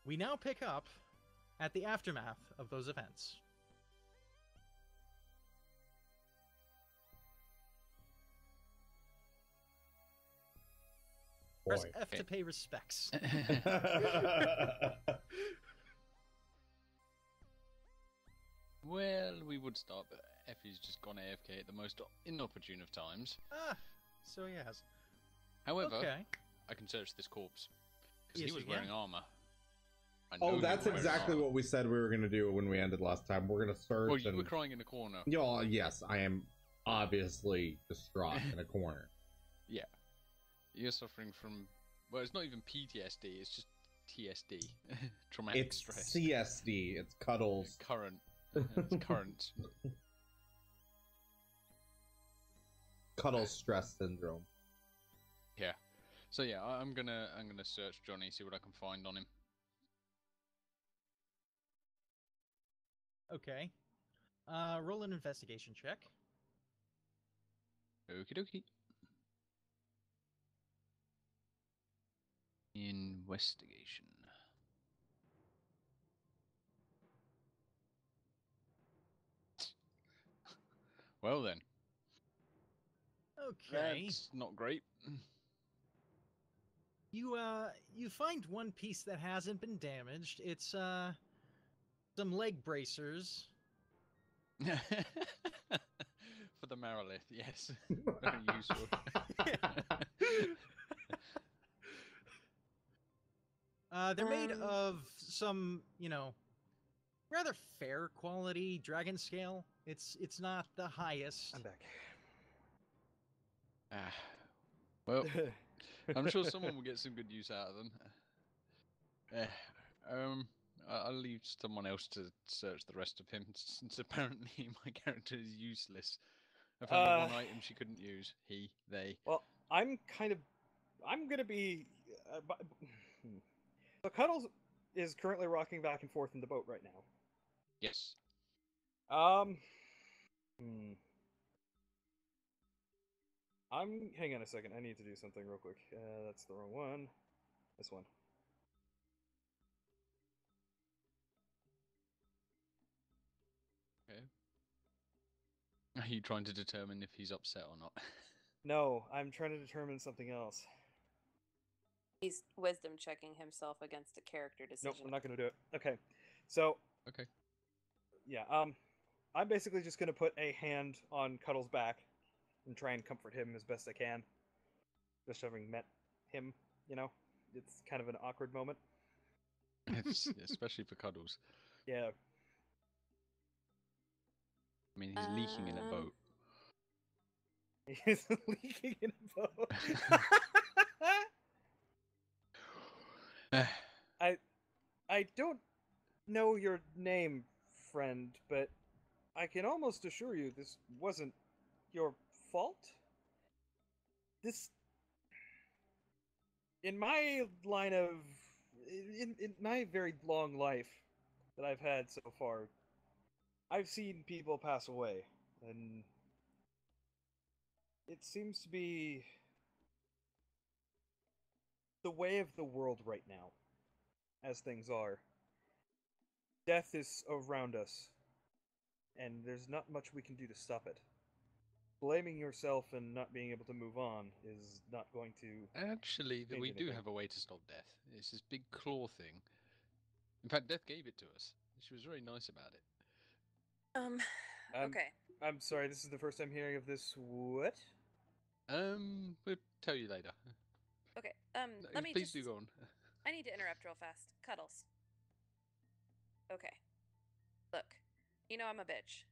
we now pick up at the aftermath of those events. Press Boy. F to pay respects. Well, we would start, but Effie's just gone AFK at the most inopportune of times. Ah, so yes. However, Okay. I can search this corpse because Yes, he was you wearing can. armor. I know Oh, he that's was wearing exactly armor. what we said we were going to do when we ended last time. We're going to search. Well, you and... were crying in the corner. Yeah, yes, I am obviously distraught in a corner. Yeah. You're suffering from, well, it's not even PTSD, it's just TSD. Traumatic It's stress. CSD. It's Cuddles. Current. It's current. Cuddles stress syndrome. Yeah. So yeah, I'm gonna search Johnny, see what I can find on him. Okay. Roll an investigation check. Okie dokie. Investigation. Well then. Okay. That's not great. You find one piece that hasn't been damaged. It's some leg bracers. For the Marilith, yes. Very useful. They're made of some, rather fair quality dragon scale. It's not the highest. I'm back. Ah, well, I'm sure someone will get some good use out of them. I'll leave someone else to search the rest of him, since apparently my character is useless. I found the one item she couldn't use. He, they. Well, I'm gonna be. So Cuddles is currently rocking back and forth in the boat right now. Yes. Hang on a second. I need to do something real quick. That's the wrong one. This one. Okay. Are you trying to determine if he's upset or not? No, I'm trying to determine something else. He's wisdom checking himself against a character decision. Nope, I'm not gonna do it. Okay, so. Okay. Yeah. I'm basically just gonna put a hand on Cuddles' back and try and comfort him as best I can. Just having met him, it's kind of an awkward moment. Especially for Cuddles. Yeah. I mean, he's leaking in a boat. He's leaking in a boat. I don't know your name, friend, but I can almost assure you this wasn't your fault. In my line of... In my very long life that I've had so far, I've seen people pass away, and it seems to be the way of the world right now, as things are. Death is around us, and there's not much we can do to stop it. Blaming yourself and not being able to move on is not going to... Actually, we do have a way to stop death. It's this big claw thing. In fact, Death gave it to us. She was very nice about it. Okay. I'm sorry, this is the first time hearing of this. What? We'll tell you later. Okay. Let me Please do go on. I need to interrupt real fast. Cuddles. Okay. Look, I'm a bitch,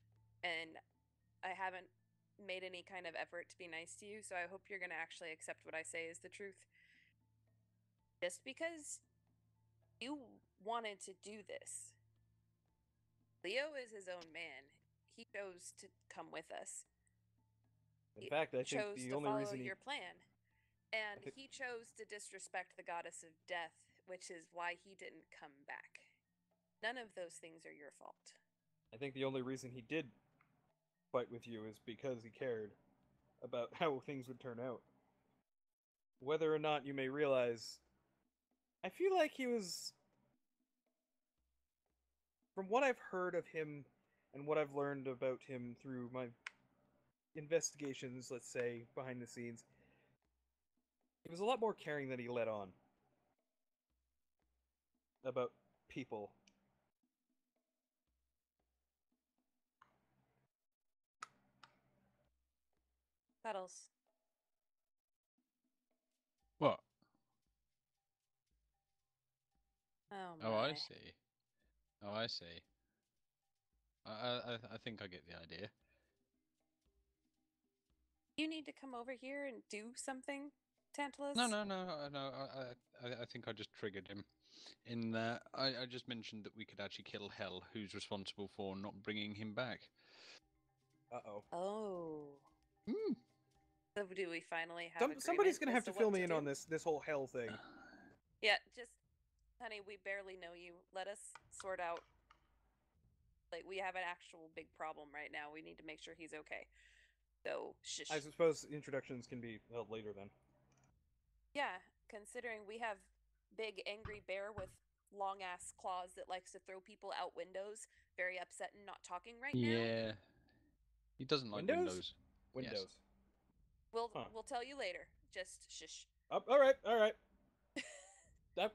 and I haven't made any kind of effort to be nice to you, so I hope you're gonna actually accept what I say is the truth. Just because you wanted to do this, Leo is his own man. He chose to come with us. In fact, I think chose the to only follow reason your plan, and he chose to disrespect the goddess of death, which is why he didn't come back. None of those things are your fault. I think the only reason he did fight with you is because he cared about how things would turn out. Whether or not you may realize, I feel like he was from what I've heard of him and what I've learned about him through my investigations, let's say, behind the scenes, he was a lot more caring than he let on about people. Cuddles. What? Oh my. Oh, I see. Oh, I see. I think I get the idea. You need to come over here and do something, Tantalus? No. I think I just triggered him. In that, I just mentioned that we could actually kill Hell, who's responsible for not bringing him back. Uh-oh. Oh. Hmm. So do we finally have Somebody's agreement gonna as have to what fill me in do? on this whole hell thing. Yeah, just, honey, we barely know you. Let us sort out. Like, we have an actual big problem right now. We need to make sure he's okay. So, shush. I suppose introductions can be held later then. Yeah, considering we have big angry bear with long ass claws that likes to throw people out windows, very upset and not talking right now. Yeah. He doesn't like Windows? windows. Windows. We'll Huh. we'll tell you later. Just shush. All right. I'm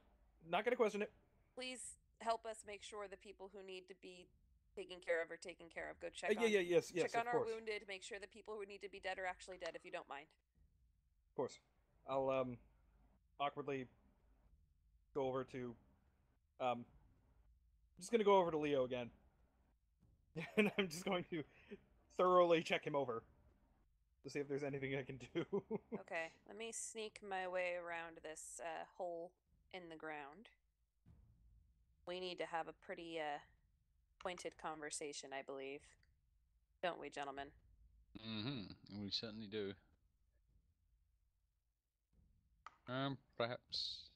not gonna question it. Please help us make sure the people who need to be taken care of are taken care of. Go check Yeah, on yes, check of on our course. wounded, make sure the people who need to be dead are actually dead if you don't mind. Of course. I'll awkwardly go over to I'm just gonna go over to Leo again. And I'm just going to thoroughly check him over to see if there's anything I can do. Okay, let me sneak my way around this hole in the ground. We need to have a pretty pointed conversation, I believe. Don't we, gentlemen? Mm-hmm. We certainly do. Perhaps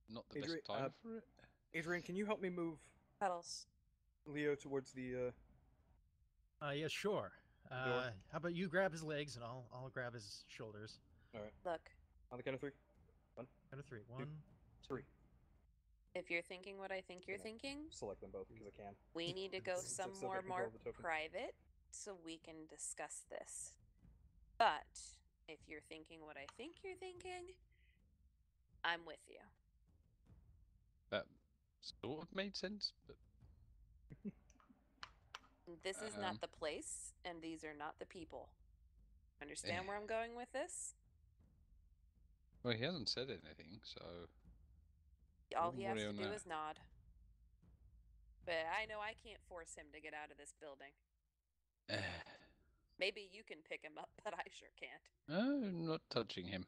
not the Adrian, best time for it. Adrian, can you help me move Cuddles. Leo towards the Yeah, sure. door? How about you grab his legs and I'll grab his shoulders. Alright. Look, On the count of three. Count of three. One, Three. if you're thinking what I think you're thinking, Select them both because I can. we need to go So I somewhere can more roll the token. private so we can discuss this. But if you're thinking what I think you're thinking, I'm with you. That sort of made sense, but This is not the place, and these are not the people. Understand where I'm going with this? well, he hasn't said anything, so All he has worry to on do that. is nod. But I know I can't force him to get out of this building. Maybe you can pick him up, but I sure can't. I'm not touching him.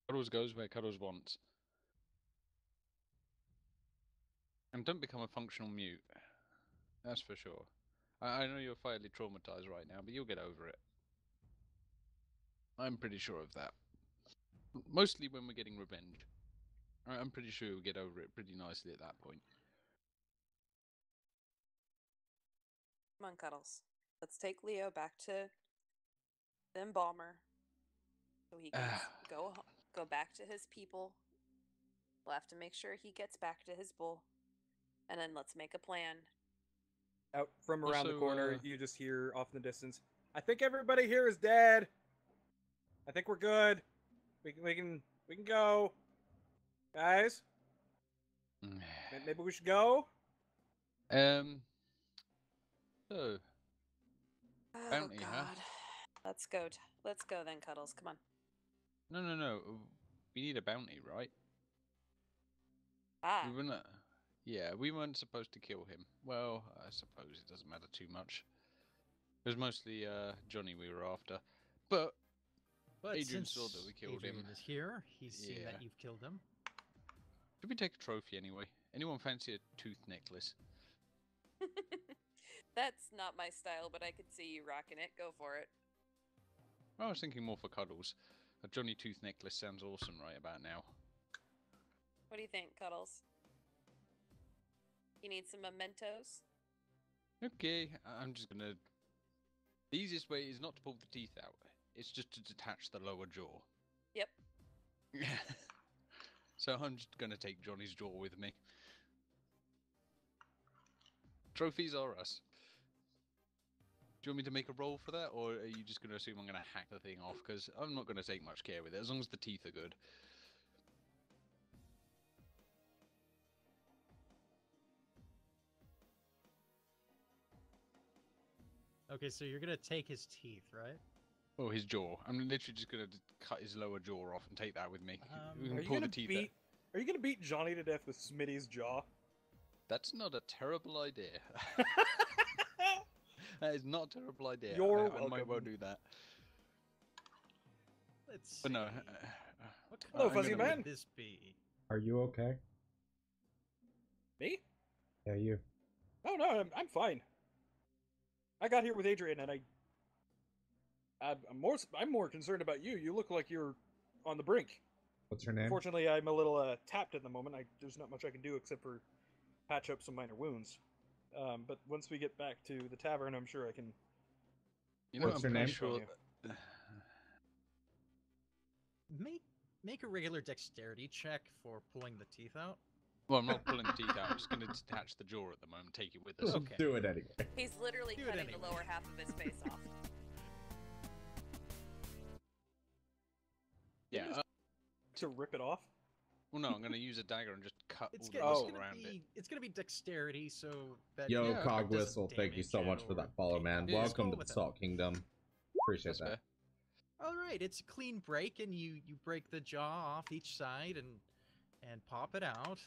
Cuddles goes where Cuddles wants. And don't become a functional mute. That's for sure. I know you're fairly traumatized right now, but you'll get over it. I'm pretty sure of that. Mostly when we're getting revenge. I'm pretty sure you'll get over it pretty nicely at that point. Come on, Cuddles. Let's take Leo back to the embalmer so he can go back to his people. We'll have to make sure he gets back to his bull. And then let's make a plan. Out from around the Also, corner, you just hear off in the distance, I think everybody here is dead. I think we're good. We can go. Guys? Maybe we should go? So, Oh, bounty, God. huh? Let's go. Let's go then, Cuddles. Come on. No. We need a bounty, right? Ah. We weren't. Yeah, we weren't supposed to kill him. Well, I suppose it doesn't matter too much. It was mostly Johnny we were after, but Adrian since saw that we killed Adrian him. is here, he's seen Yeah. that you've killed him. Should we take a trophy anyway? Anyone fancy a tooth necklace? That's not my style, but I could see you rocking it. Go for it. I was thinking more for Cuddles. A Johnny tooth necklace sounds awesome right about now. What do you think, Cuddles? You need some mementos? Okay, I'm just gonna... The easiest way is not to pull the teeth out. It's just to detach the lower jaw. Yep. So I'm just gonna take Johnny's jaw with me. Trophies are us. Do you want me to make a roll for that, or are you just going to assume I'm going to hack the thing off? Because I'm not going to take much care with it, as long as the teeth are good. Okay, so you're gonna take his teeth, right? Oh, his jaw. I'm literally just going to cut his lower jaw off and take that with me. We can Are you pull gonna the teeth beat? Are you gonna beat Johnny to death with Smitty's jaw? That's not a terrible idea. That is not a terrible idea. You're I might well welcome. do that. Let's see. But no. What Hello, color Fuzzy would Man. this be? Are you okay? Me? Yeah, you. Oh no, I'm fine. I got here with Adrian, and I'm more concerned about you. You look like you're on the brink. What's her name? Fortunately, I'm a little tapped at the moment. There's not much I can do except for patch up some minor wounds. But once we get back to the tavern, I'm sure I can. You know, What's her I'm pretty name? sure. Make a regular dexterity check for pulling the teeth out. Well, I'm not pulling the teeth out. I'm just going to detach the jaw at the moment. Take it with us. Okay. Do it anyway. He's literally Do it cutting anyway. the lower half of his face off. Yeah. To rip it off. Well, no, I'm going to use a dagger and just cut It's, all gonna, the it's muscle gonna around it. be it's gonna be dexterity, so that Yo, Yeah, Cog doesn't Whistle, thank you damage so it much for or that follow, man. Yeah, Welcome roll to the with it. Salt Kingdom. Appreciate That's that. fair. All right, it's a clean break, and you break the jaw off each side and pop it out.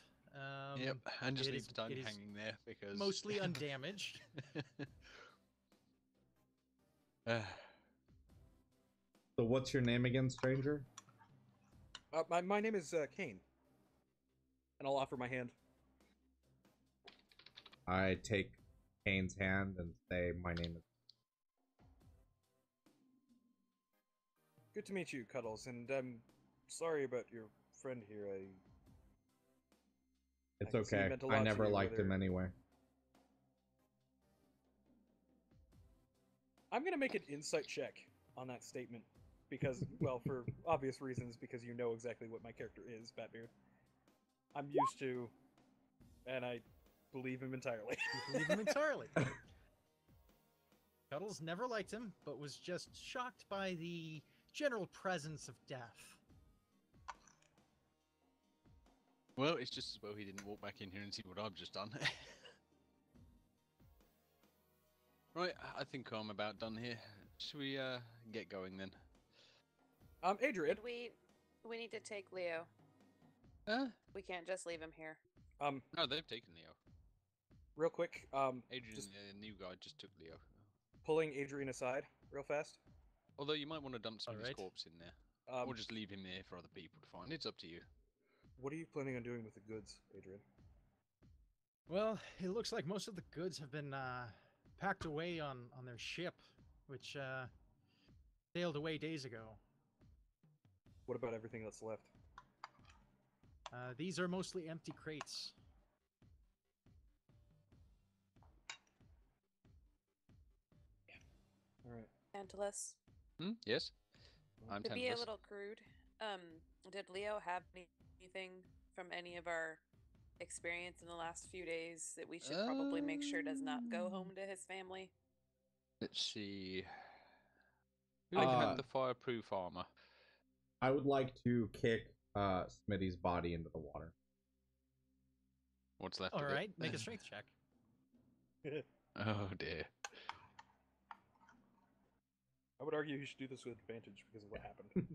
Yep, and just it leave is- the tongue it is hanging there because Mostly undamaged. So what's your name again, stranger? My name is Kane, and I'll offer my hand. I take Kane's hand and say my name is... Good to meet you, Cuddles, and I'm sorry about your friend here. It's can see he okay. meant a I lot to never you, liked him whether- anyway. I'm gonna make an insight check on that statement because, well, for obvious reasons, because you know exactly what my character is, Batbeard. I'm used to, and I believe him entirely. You believe him entirely. Cuddles never liked him, but was just shocked by the general presence of death. Well, it's just as well he didn't walk back in here and see what I've just done. Right, I think I'm about done here. Should we get going then? Adrian, Did we need to take Leo. We can't just leave him here. No, they've taken Leo. real quick, Adrian, just the new guy, just took Leo. pulling Adrian aside real fast. Although you might want to dump some of his Alright. corpse in there. Or just leave him there for other people to find. It's up to you. What are you planning on doing with the goods, Adrian? Well, it looks like most of the goods have been packed away on their ship, which sailed away days ago. What about everything that's left? These are mostly empty crates. All right. Angelus, Yes? I'm to be a Tantalus. little crude, did Leo have anything from any of our experience in the last few days that we should probably make sure does not go home to his family? Let's see. Who had the fireproof armor? I would like to kick Smitty's body into the water. What's left All of right, it? make a strength check. Oh dear. I would argue you should do this with advantage because of what happened.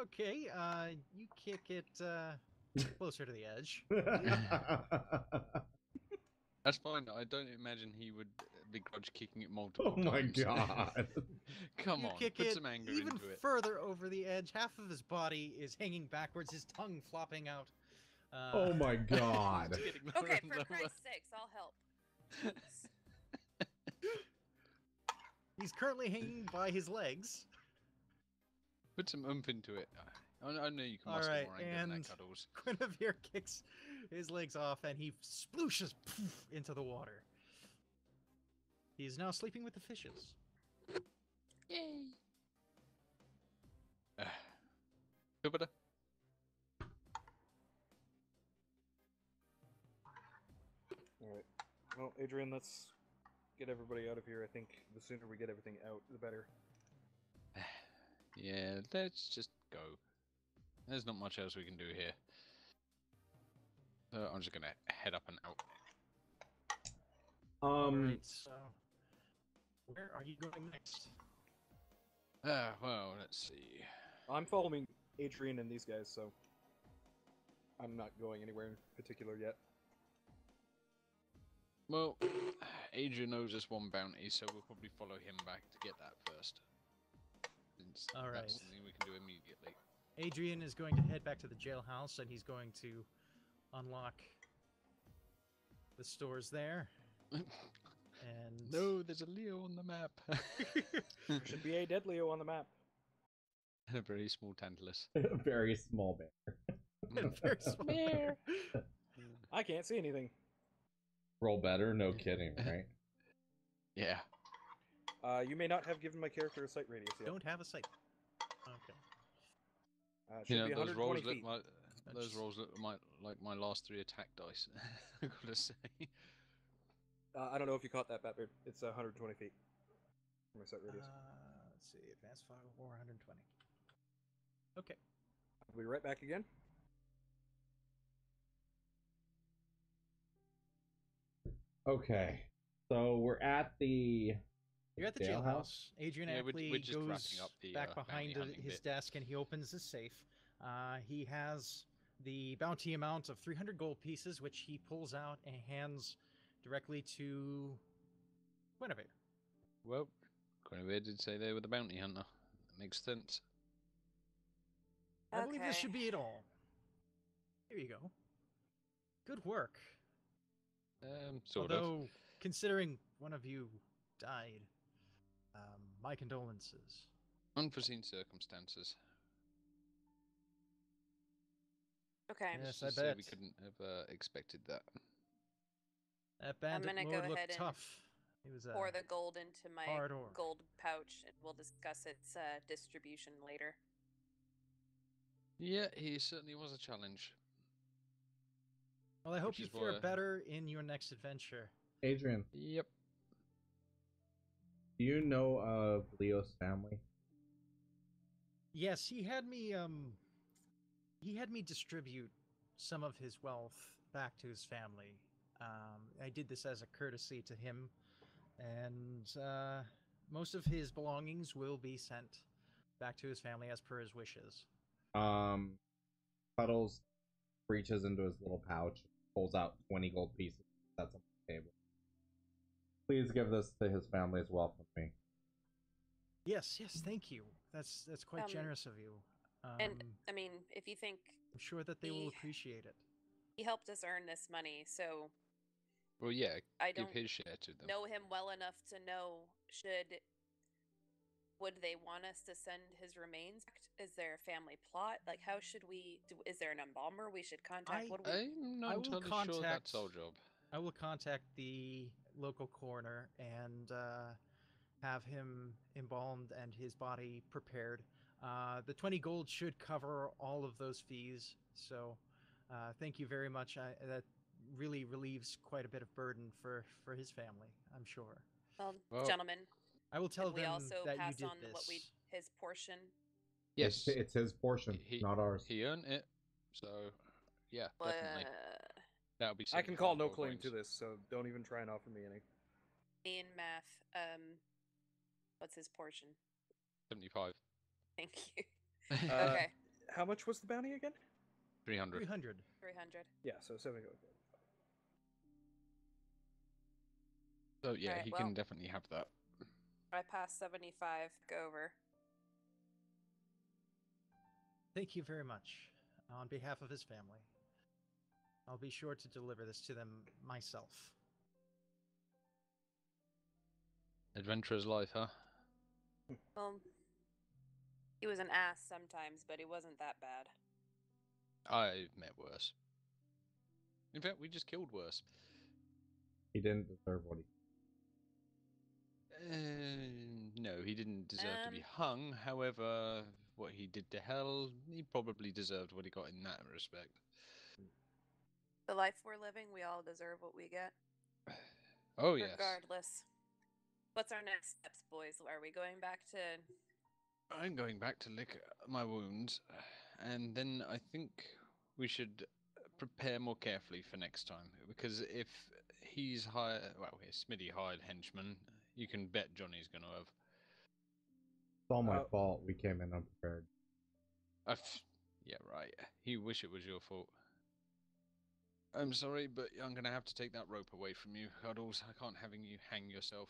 Okay, you kick it closer to the edge. That's fine. I don't imagine he would begrudge kicking it multiple Oh my times. god. Come You on, kick put it some anger even into it. further over the edge. Half of his body is hanging backwards, his tongue flopping out. Oh my god. It's getting lower Okay, and for lower. Christ's sakes, I'll help. He's currently hanging by his legs. Put some oomph into it. I know you can All muster right, more anger than and that, Cuddles. Guinevere kicks his legs off and he splooshes poof, into the water. He is now sleeping with the fishes. Yay! Feel better? Adrian, let's get everybody out of here. I think the sooner we get everything out, the better. Yeah, let's just go. There's not much else we can do here. So I'm just gonna head up and out. Alright, so where are you going next? Well, let's see. I'm following Adrian and these guys, so I'm not going anywhere in particular yet. Well, Adrian owes us one bounty, so we'll probably follow him back to get that first. Since Alright. that's something we can do immediately. Adrian is going to head back to the jailhouse, and he's going to unlock the stores there. And No, there's a Leo on the map. There should be a dead Leo on the map. And a very small Tantalus. Very small bear. very small bear. I can't see anything. Roll better, no kidding, right? Yeah. You may not have given my character a sight radius yet. Don't have a sight. Okay. It should be those 120 rolls feet. those rolls look like my last 3 attack dice. I gotta say. I don't know if you caught that, Batbird. It's 120 feet. My sight radius. Let's see. Advanced fog of war 120. Okay. I'll be right back again. Okay, so we're at the. You're at the jailhouse. Adrian Yeah, Ackley we're just goes wrapping up the, back bounty behind hunting his bit. desk and he opens his safe. He has the bounty amount of 300 gold pieces, which he pulls out and hands directly to Guinevere. Well, Guinevere did say they were the bounty hunter. That makes sense. I believe this Okay. should be it all. Here you go. Good work. Sort Although, considering one of you died, my condolences. of. Unforeseen circumstances. Okay. Yes, Let's I just say bet. we couldn't have expected that. That bandit gonna go lord ahead looked and tough. He was a Pour the gold into my hard orc. gold pouch, and we'll discuss its distribution later. Yeah, he certainly was a challenge. Well, I hope Which you is fare why- better in your next adventure. Adrian, Yep. do you know of Leo's family? Yes, he had me distribute some of his wealth back to his family. I did this as a courtesy to him, and most of his belongings will be sent back to his family as per his wishes. Puddles reaches into his little pouch, pulls out 20 gold pieces, sets them on the table. Please give this to his family as well from me. Yes, thank you. That's quite Um, generous of you. And I mean, if you think I'm sure that they will he- appreciate it. he helped us earn this money, so Well, yeah, I give don't his share to them. know him well enough to know would they want us to send his remains? Is there a family plot? Like, how should we do? Is there an embalmer we should contact? What do we? I'm I not will entirely sure contact- that's our job. I will contact the local coroner and have him embalmed and his body prepared. The 20 gold should cover all of those fees. So thank you very much. That really relieves quite a bit of burden for his family, I'm sure. Well, Gentlemen, I will tell did we them also that you pass did on this. his portion? Yes, It's his portion, he- not ours. he earned it. So, yeah, definitely. That'll be. I can call 75 no gold claim to coins. this, so don't even try and offer me any. Me and math. What's his portion? 75. Thank you. Uh, Okay, How much was the bounty again? 300. 300. 300. Yeah, so 70 gold. So yeah, Alright, he well- can definitely have that. I passed 75. Go over. Thank you very much on behalf of his family. I'll be sure to deliver this to them myself. Adventurer's life, huh? Well, he was an ass sometimes, but he wasn't that bad. I've met worse. In fact, we just killed worse. He didn't deserve what he. No, he didn't deserve to be Um, hung. However, what he did to hell, he probably deserved what he got in that respect. The life we're living, we all deserve what we get. Oh, yes. Regardless. What's our next steps, boys? Are we going back to... I'm going back to lick my wounds, and then I think we should prepare more carefully for next time. Because if he's hired, well, he's Smitty hired henchman, you can bet Johnny's going to have. It's all my fault. We came in unprepared. Yeah, right. You wish it was your fault. I'm sorry, but I'm going to have to take that rope away from you, Cuddles. I can't have you hang yourself.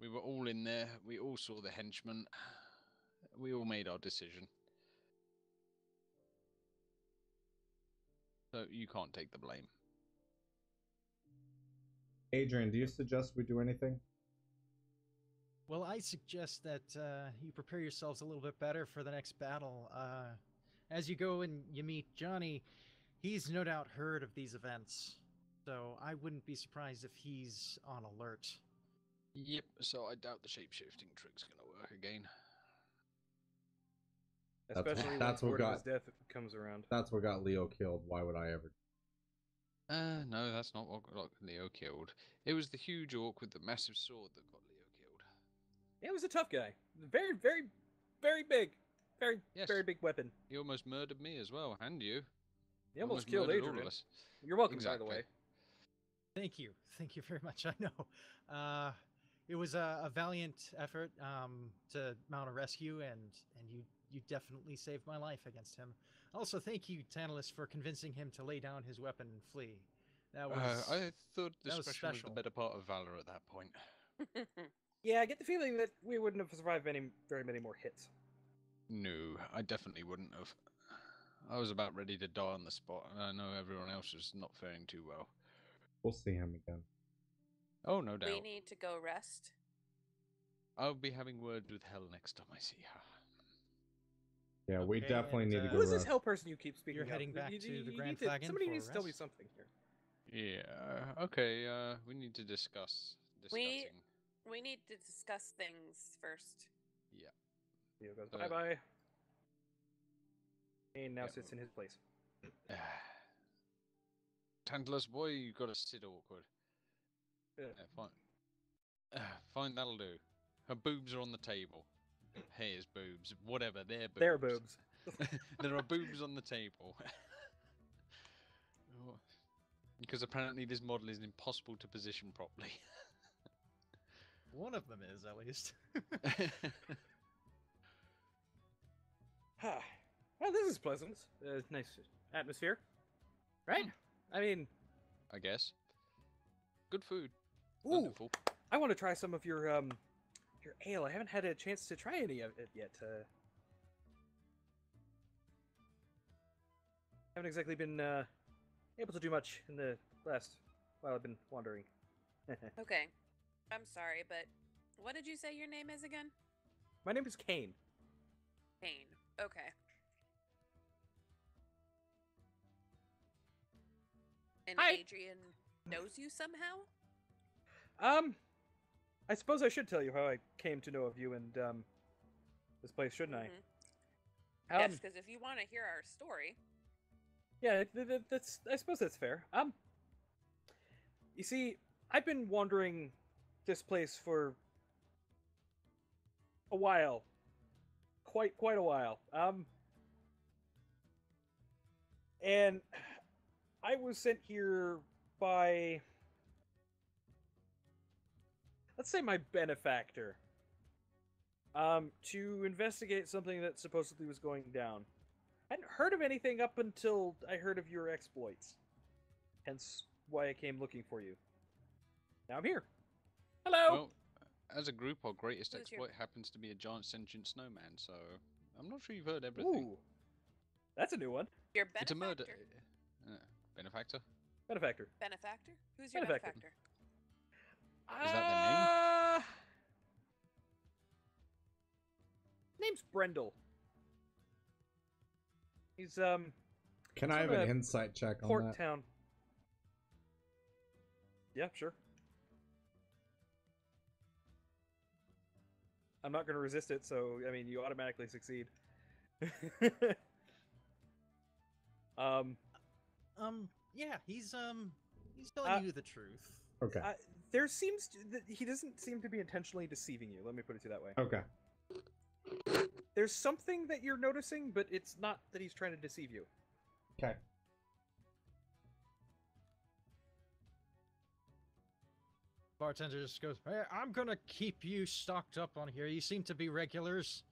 We were all in there. We all saw the henchman. We all made our decision. So you can't take the blame. Adrian, do you suggest we do anything? Well, I suggest that you prepare yourselves a little bit better for the next battle. As you go and you meet Johnny, he's no doubt heard of these events, so I wouldn't be surprised if he's on alert. Yep, so I doubt the shape-shifting trick's gonna work again. Especially that's when what word of his death comes around. That's what got Leo killed. Why would I ever? No, that's not what got Leo killed. It was the huge orc with the massive sword that got Leo killed. He was a tough guy. Very, very, very big. Very big weapon. He almost murdered me as well, and you. He almost killed murdered all Adrian. of us. You're welcome, Exactly. by the way. Thank you very much. I know. It was a valiant effort to mount a rescue, and you definitely saved my life against him. Also, thank you, Tantalus, for convincing him to lay down his weapon and flee. That was I thought that was discretion was the special. better part of valor at that point. Yeah, I get the feeling that we wouldn't have survived very many more hits. No, I definitely wouldn't have. I was about ready to die on the spot, and I know everyone else was not faring too well. We'll see him again. Oh, no doubt. We need to go rest. I'll be having words with Hell next time I see her. Yeah, we Okay, definitely and, need to go Who is this rest. hell person you keep speaking You're of? heading back You- to you- the you Grand need to- Flagon Somebody for needs to tell me rest? something here. Yeah, okay, we need to discuss. Discussing. We need to discuss things first. Yeah. Leo goes, Uh, bye-bye. And now yeah, sits in his place. Tantalus, boy, you got to sit awkward. Yeah. Fine. Fine, that'll do. Her boobs are on the table. His boobs, whatever, they're boobs. They're boobs. There are boobs on the table. Because apparently this model is impossible to position properly. one of them is, at least. Well, this is pleasant. Nice atmosphere. Right? I mean... I guess. Good food. Ooh, Wonderful. I want to try some of your ale. I haven't had a chance to try any of it yet. Haven't exactly been able to do much in the last while I've been wandering. Okay. I'm sorry, but what did you say your name is again? My name is Kane. Kane. Okay. And Hi. Adrian knows you somehow? I suppose I should tell you how I came to know of you and this place, shouldn't I? Mhm. Yes, because if you want to hear our story, Yeah, that's. I suppose that's fair. You see, I've been wandering this place for a while, quite a while. And I was sent here by, let's say, my benefactor, to investigate something that supposedly was going down. I hadn't heard of anything up until I heard of your exploits. Hence why I came looking for you. Now I'm here. Hello! Well, as a group, our greatest Who's your- exploit happens to be a giant sentient snowman, so I'm not sure you've heard everything. Ooh. That's a new one. your It's a murder. benefactor. Benefactor? Benefactor. Benefactor? Who's your Benefactor. benefactor? Is that the name? Name's Brendel. He's, Can I have from an a insight check on port that? town. Yeah, sure. I'm not going to resist it, so, I mean, you automatically succeed. Yeah, he's He's telling you the truth. Okay. There seems he doesn't seem to be intentionally deceiving you. Let me put it to you that way. Okay. There's something that you're noticing, but it's not that he's trying to deceive you. Okay. Bartender just goes, "Hey, I'm gonna keep you stocked up on here. You seem to be regulars.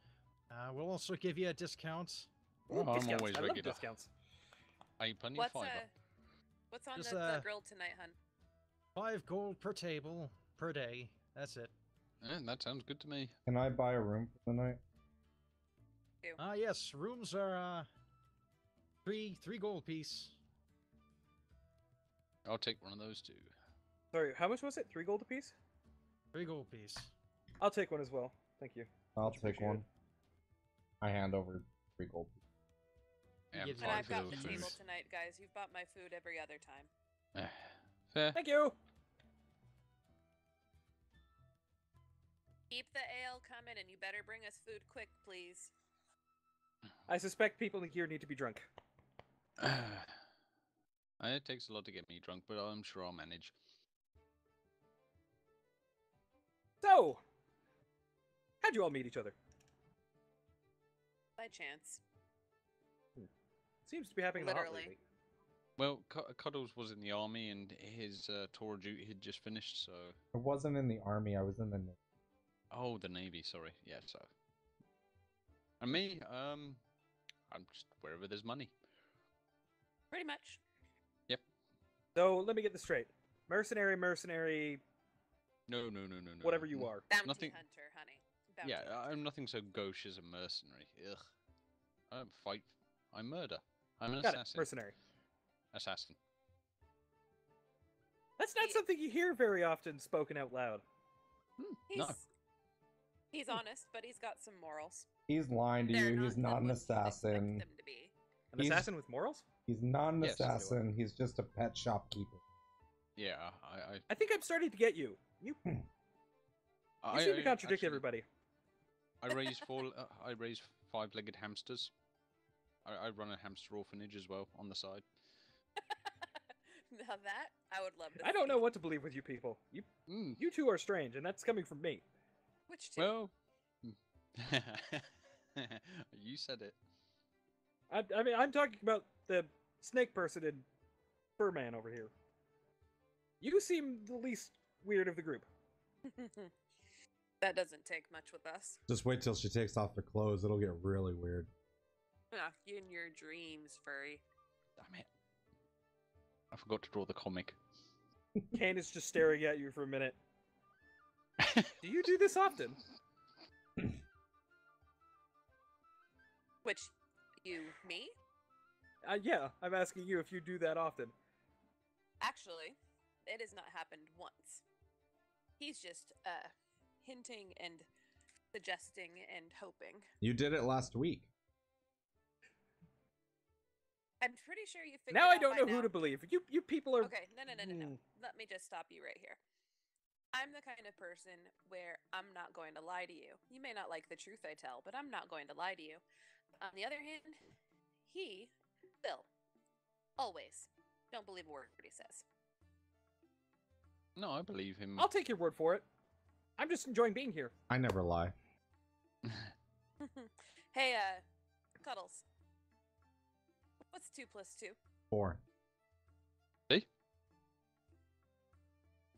We'll also give you a discount. Oh, I'm Discounts. always I love regular. discounts. I eat plenty What's of fiber. what's on Just, the grill tonight, hun? 5 gold per table per day. That's it. That sounds good to me. Can I buy a room for the night? Yes, rooms are 3 gold piece. I'll take one of those too. Sorry, how much was it? 3 gold apiece? 3 gold piece. I'll take one as well. Thank you. I'll Much take appreciated. one. I hand over 3 gold. Yeah, gives And you I've for got those the food. table tonight, guys. You've bought my food every other time. Fair. Thank you. Keep the ale coming, and you better bring us food quick, please. I suspect people in here need to be drunk. It takes a lot to get me drunk, but I'm sure I'll manage. So, how'd you all meet each other? By chance. Seems to be happening a lot Literally. lately. Well, Cuddles was in the army, and his tour of duty had just finished, so... I wasn't in the army, I was in the Navy. Oh, the Navy, sorry. Yeah, so... And me, I'm just wherever there's money. Pretty much. So, let me get this straight. Mercenary, No. whatever you are. Bounty Nothing- hunter, honey. Bounty Yeah, hunter. I'm nothing so gauche as a mercenary. Ugh. I don't fight. I murder. I'm an Got it. assassin. Mercenary. Assassin. That's not Ye- something you hear very often spoken out loud. He's, No. he's honest, but he's got some morals. He's lying to They're you, not he's the not an ones you'd expect assassin. them to be. An He's- assassin with morals? He's not an Yes. assassin, he's just a pet shopkeeper. Yeah, I think I'm starting to get you. You seem to contradict actually, everybody. I raise 5-legged hamsters. I run a hamster orphanage as well on the side. Now that I would love to I don't see. know what to believe with you people. You two are strange, and that's coming from me. Which two? Well, you said it. I mean, I'm talking about the snake person and Furman over here. You seem the least weird of the group. That doesn't take much with us. Just wait till she takes off her clothes, it'll get really weird. Ah, in your dreams, furry. Damn it. I forgot to draw the comic. Kane is just staring at you for a minute. Do you do this often? Which, me? Yeah, I'm asking you if you do that often. Actually, it has not happened once. He's just, hinting and suggesting and hoping. You did it last week. I'm pretty sure you figured Now I out don't by know now. who to believe. You people are. Okay, no. Let me just stop you right here. I'm the kind of person where I'm not going to lie to you. You may not like the truth I tell, but I'm not going to lie to you. On the other hand, he will. Always. Don't believe a word he says. No, I believe him. I'll take your word for it. I'm just enjoying being here. I never lie. Hey, Cuddles. What's 2 plus 2? 4. See?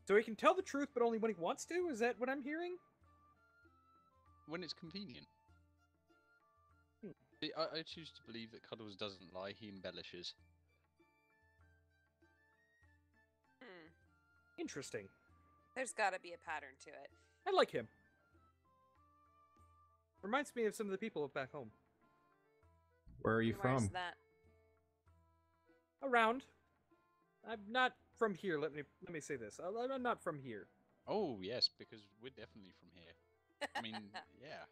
So he can tell the truth, but only when he wants to? Is that what I'm hearing? When it's convenient. Hmm. See, I choose to believe that Cuddles doesn't lie, he embellishes. Interesting. There's gotta be a pattern to it. I like him. Reminds me of some of the people back home. Where are you Where's from? that? Around. I'm not from here. Let me say this. I'm not from here. Oh, yes, because we're definitely from here. I mean, yeah,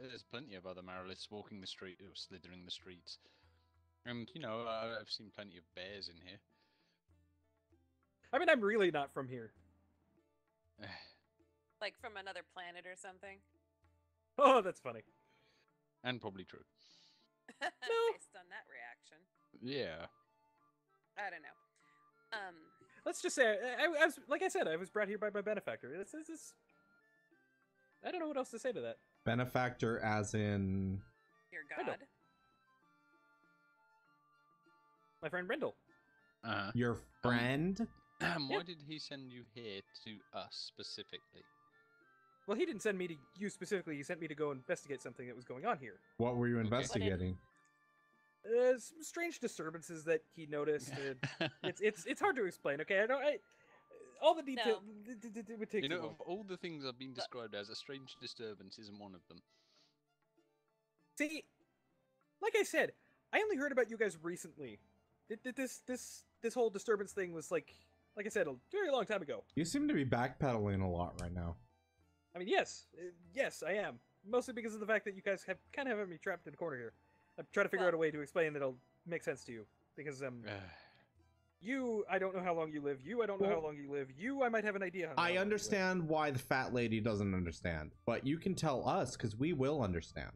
there's plenty of other Maralists walking the street, or slithering the streets. And, you know, I've seen plenty of bears in here. I mean, I'm really not from here. Like from another planet or something? Oh, that's funny. And probably true. Based on that reaction. Yeah. I don't know. let's just say, I was like I said, I was brought here by my benefactor. I don't know what else to say to that. Benefactor, as in. Your Brindle. god. My friend Brindle. Your friend? Why did he send you here to us specifically? Well, he didn't send me to you specifically. He sent me to go investigate something that was going on here. What were you investigating? Some strange disturbances that he noticed. It's hard to explain. Okay, all the detail would take You too know, long. of all the things I've been described as, a strange disturbance isn't one of them. See, like I said, I only heard about you guys recently. This whole disturbance thing was like I said, a very long time ago. You seem to be backpedaling a lot right now. I mean, yes, I am. Mostly because of the fact that you guys have kind of me trapped in a corner here. I'm trying to figure out a way to explain that'll make sense to you. Because you, I don't know how long you live. You, I don't know how long you live. You, I might have an idea. How long I you understand why the fat lady doesn't understand, but you can tell us because we will understand.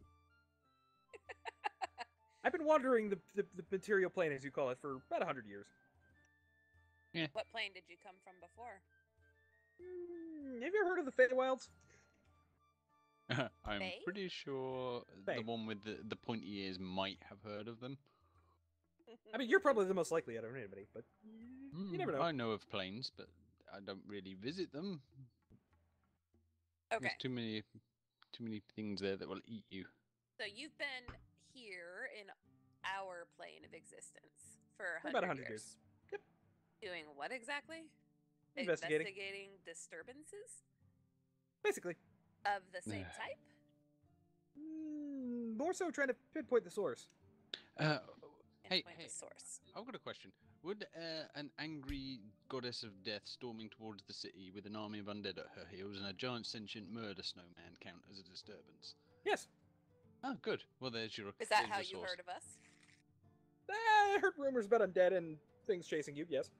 I've been wandering the material plane, as you call it, for about 100 years. Yeah. What plane did you come from before? Have you ever heard of the Feywilds? I'm Faye? pretty sure Faye. the one with the pointy ears might have heard of them. I mean, you're probably the most likely out of anybody, but you never know. I know of planes, but I don't really visit them. Okay, There's too many things there that will eat you. so you've been here in our plane of existence for For about 100 100 years. Yep. Doing what exactly? Investigating. Disturbances Basically. of the same type? More so trying to pinpoint the source. Hey, Pinpoint the source. I've got a question. Would an angry goddess of death storming towards the city with an army of undead at her heels and a giant sentient murder snowman count as a disturbance? Yes. Oh, good. Well, there's your. Is that there's how your you source. heard of us? I heard rumors about undead and things chasing you, yes.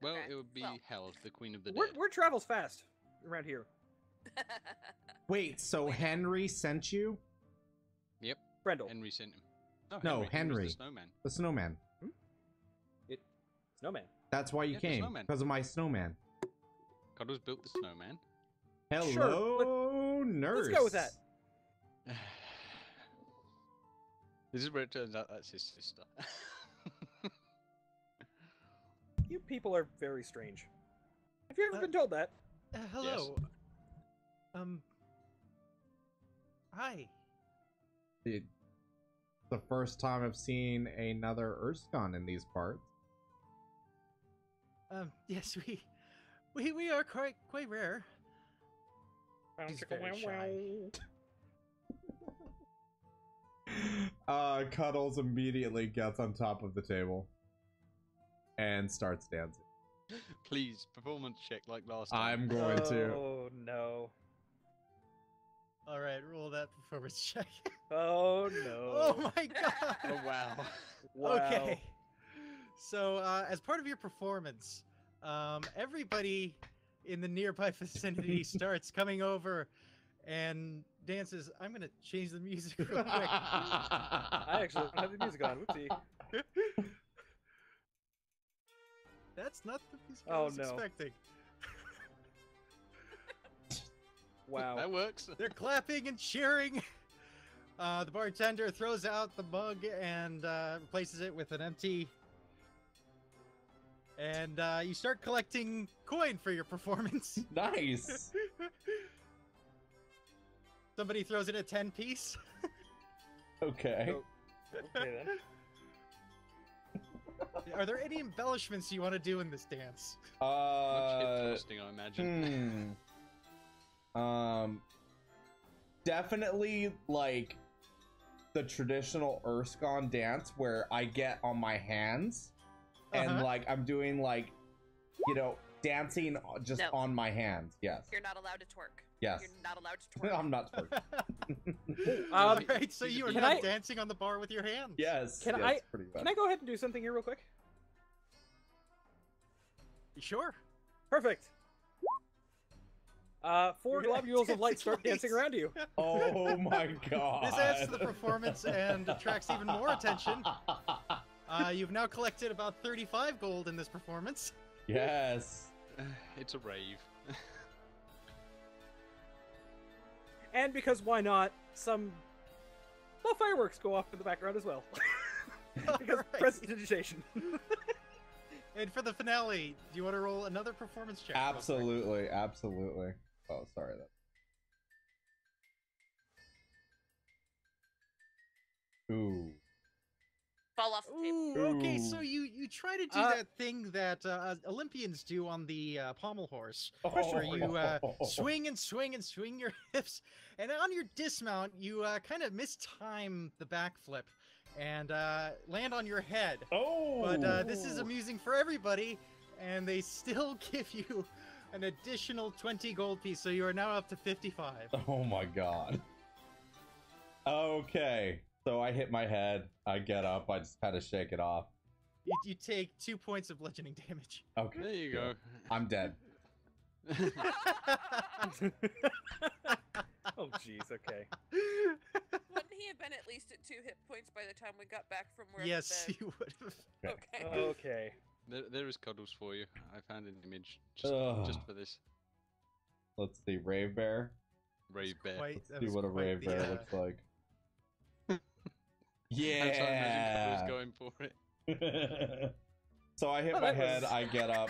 Well, Okay, it would be well. Hel, the queen of the dead. Word travels fast around here. Wait, so Henry sent you? Brendel. Henry sent him. No, He was Henry. the snowman. The snowman. Snowman. That's why you Yeah, the came. snowman. Because of my snowman. Cuddles built the snowman. Hello, nurse. Let's go with that. This is where it turns out that's his sister. You people are very strange. Have you ever been told that? Hello. Hi. It's the first time I've seen another Erskine in these parts. Yes, we are quite rare. He's very shy. Cuddles immediately gets on top of the table and starts dancing. Please, performance check like last time. I'm going to. Oh, no. All right, roll that performance check. Oh, no. Oh my god. Oh, wow. Wow. Okay. So, as part of your performance, everybody in the nearby vicinity starts coming over and dances. I'm gonna change the music real quick. I actually don't have the music on. Whoopsie. That's not the music I Oh, was no. expecting. Wow. That works. They're clapping and cheering. The bartender throws out the mug and replaces it with an empty. And you start collecting coin for your performance. Nice. Somebody throws in a 10-piece. Okay. Okay, then. Are there any embellishments you want to do in this dance? Much hip thrusting, I imagine. Definitely like the traditional Erskine dance where I get on my hands and like I'm doing like, you know, dancing just No. on my hands. Yes. You're not allowed to twerk. Yes. You're not allowed to twerk. I'm not twerking. All right, so you are Can not I- dancing on the bar with your hands. Yes. Can yes, pretty much. Can I go ahead and do something here real quick? Sure. Perfect. 4 You're gonna globules of light dance start dancing twice. around you. Oh my god. This adds to the performance and attracts even more attention. You've now collected about 35 gold in this performance. Yes. It's a rave. And because why not, some fireworks go off in the background as well. Because Alright. prestidigitation. And for the finale, do you want to roll another performance check? real quick? Absolutely, absolutely. Oh, sorry. Ooh. Fall off the table. Ooh, okay, so Ooh. you try to do Uh, that thing that Olympians do on the pommel horse, Oh. where you swing and swing and swing your hips, and on your dismount, you kind of mistime the backflip and land on your head. Oh. But this is amusing for everybody, and they still give you an additional 20 gold piece, so you are now up to 55. Oh my god. Okay. So I hit my head. I get up. I just kind of shake it off. You take 2 points of bludgeoning damage. Okay. There you go. I'm dead. Oh, jeez, okay. Wouldn't he have been at least at 2 hit points by the time we got back from where? Yes, you would have. Okay. Okay. There is cuddles for you. I found an image Ugh. just for this. Let's see. Rave bear. Rave bear. That See was what a quite rave the, bear looks like. That's how I imagine Yeah. cuddles going for it. So I hit Oh, my that head. was- I get up.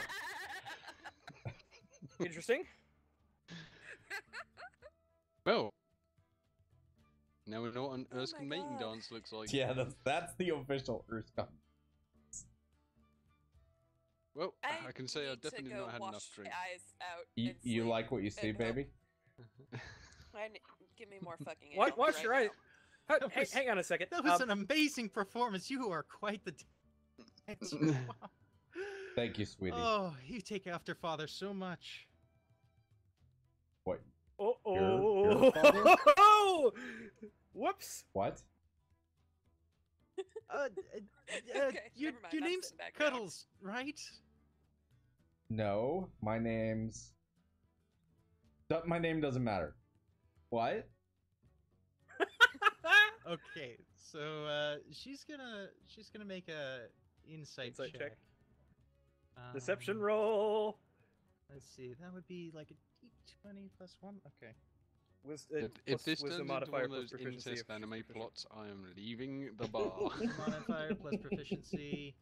Interesting. Well, now we know what an Oh Erskine my mating God. dance looks like. Yeah, that's the official Urskon. Well, I can say I need to definitely go not had wash enough drink. my eyes out. You and sleep. like what you see, and hope- baby? Give me more fucking. What? ale Wash right your eyes. now. That was- Hang on a second. That was an amazing performance. You are quite the dancer. Wow. Thank you, sweetie. Oh, you take after father so much. What? Your father? Whoops. What? Okay, your never mind, your I'm name's sitting back down. Cuddles, right? No, my name's. My name doesn't matter. What? Okay, so she's gonna make a insight Insight check. check. Deception roll. Let's see, that would be like a d20 plus 1. Okay. If this turns wisdom into one modifier of plus those proficiency incest if anime proficient. plots, I am leaving the bar. Modifier plus proficiency.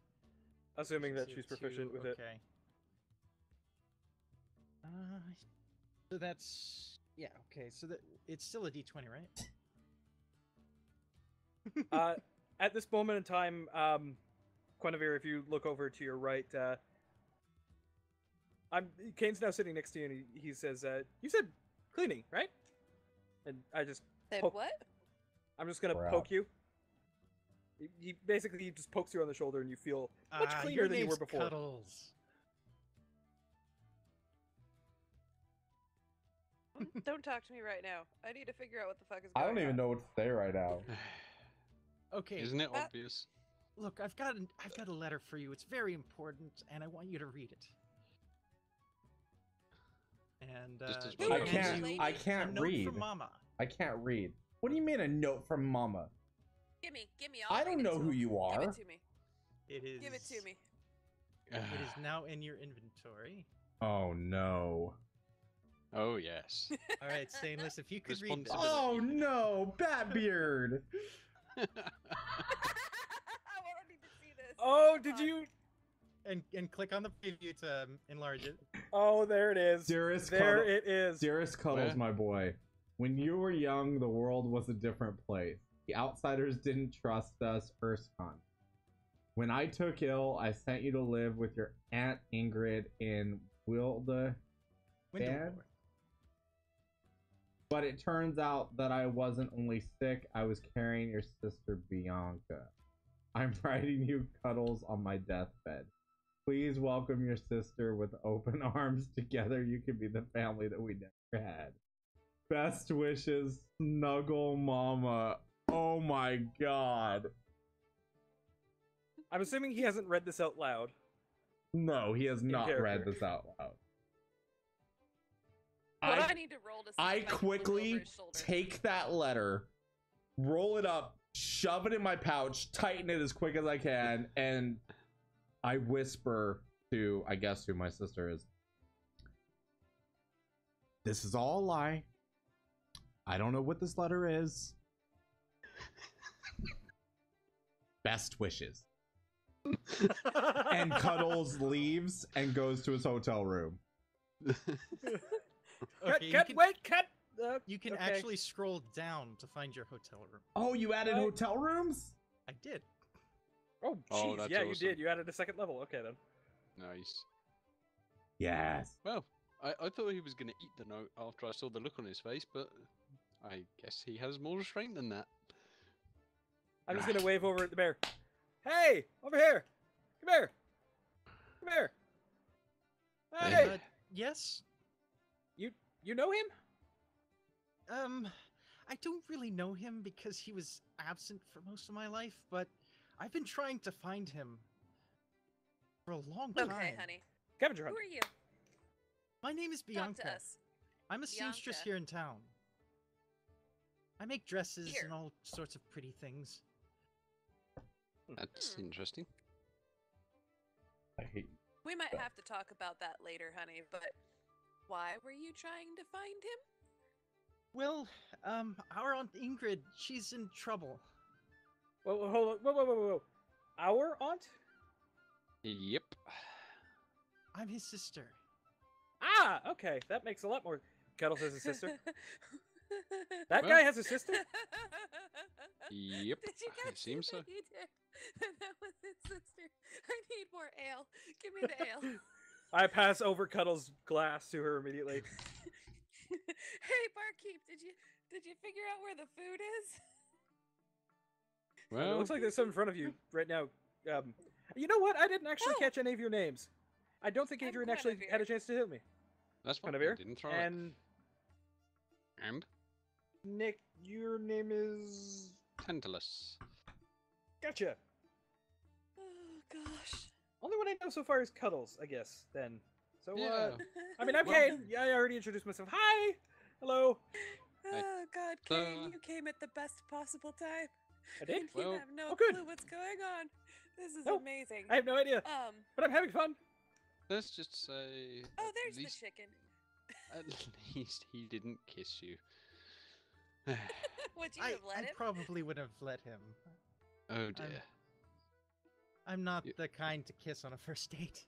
Assuming that she's Proficiency of proficient 2, with it. Okay. So that's okay. So that it's still a d20, right? At this moment in time, Guinevere, if you look over to your right, Kane's now sitting next to you, and he says, "You said cleaning, right?" And I just Said poke- what? I'm just gonna Crap. poke you. He basically just pokes you on the shoulder, and you feel much cleaner your than you were name's before. Cuddles. Don't talk to me right now. I need to figure out what the fuck is I going on. don't even know what to say right now. Okay. Isn't it That- obvious? Look, I've got a letter for you. It's very important, and I want you to read it. And Just as she well I as hands can't. you I a can't note read. from Mama. I can't read. What do you mean a note from Mama? Give me. I'll I read don't it know to who him. you Give are. it to me. It is. Give it to me. It is now in your inventory. Oh no. Oh yes. All right, Stainless, if you could read this. Responsibility. Oh no, Batbeard. I want to need to see this. Oh, Come did on. you? And click on the preview to enlarge it. Oh, there it is. Dearest there Cuddle- it is. Dearest Cuddles, Where? my boy. When you were young, the world was a different place. The outsiders didn't trust us, Urskon. When I took ill, I sent you to live with your Aunt Ingrid in Wilda. Window. But it turns out that I wasn't only sick, I was carrying your sister Bianca. I'm writing you Cuddles on my deathbed. Please welcome your sister with open arms. Together you can be the family that we never had. Best wishes, Snuggle Mama. Oh my god. I'm assuming he hasn't read this out loud. No, he has not read character. this out loud. What do I need to roll to see I if can look quickly over his shoulder? take that letter, roll it up, shove it in my pouch, tighten it as quick as I can, and I whisper, to, I guess, who my sister is. This is all a lie. I don't know what this letter is. Best wishes. And Cuddles leaves and goes to his hotel room. Okay, Cut! You can Okay. actually scroll down to find your hotel room. Oh, you added hotel rooms? I did. Oh, Oh, jeez. that's Yeah, you awesome. did. You added a second level. Okay, then. Nice. Yes. Well, I thought he was going to eat the note after I saw the look on his face, but I guess he has more restraint than that. I'm just gonna wave over at the bear. Hey, over here! Come here! Come here! Hey, Yes. you know him? I don't really know him because he was absent for most of my life, but I've been trying to find him for a long time. Okay, honey. Scavenger Who hunt. are you? My name is Talk Bianca. to us. I'm a seamstress Bianca. here in town. I make dresses Here. and all sorts of pretty things. That's interesting. I hate you. We might have to talk about that later, honey, but why were you trying to find him? Well, our Aunt Ingrid, she's in trouble. Whoa, hold on. Whoa. Our aunt? Yep. I'm his sister. Ah, okay. That makes a lot more. Cuddles has a sister. That Well- guy has a sister? Yep. Did you It guys see seems so. what he did? That was his sister. I need more ale. Give me the ale. I pass over Cuddles' glass to her immediately. Hey, barkeep, did you figure out where the food is? It Well, looks like there's some in front of you right now. You know what? I didn't actually Oh. catch any of your names. I don't think I'm Adrian actually had a Guinevere. chance to hit me. that's fine. Guinevere. I didn't throw it. And And Nick, your name is... Tantalus. Gotcha. Oh, gosh. Only one I know so far is Cuddles, I guess, then. So, Yeah. I mean, I'm Well- Kane. Yeah, I already introduced myself. Hi! Hello. Oh, God, So- Kane, you came at the best possible time. I did? And you Well- have no Oh, good. clue what's going on. This is No, amazing. I have no idea, but I'm having fun. Let's just say. Oh, at there's least, the chicken. At least he didn't kiss you. Would you I have let him? probably would have let him. Oh dear. I'm not You- the kind to kiss on a first date.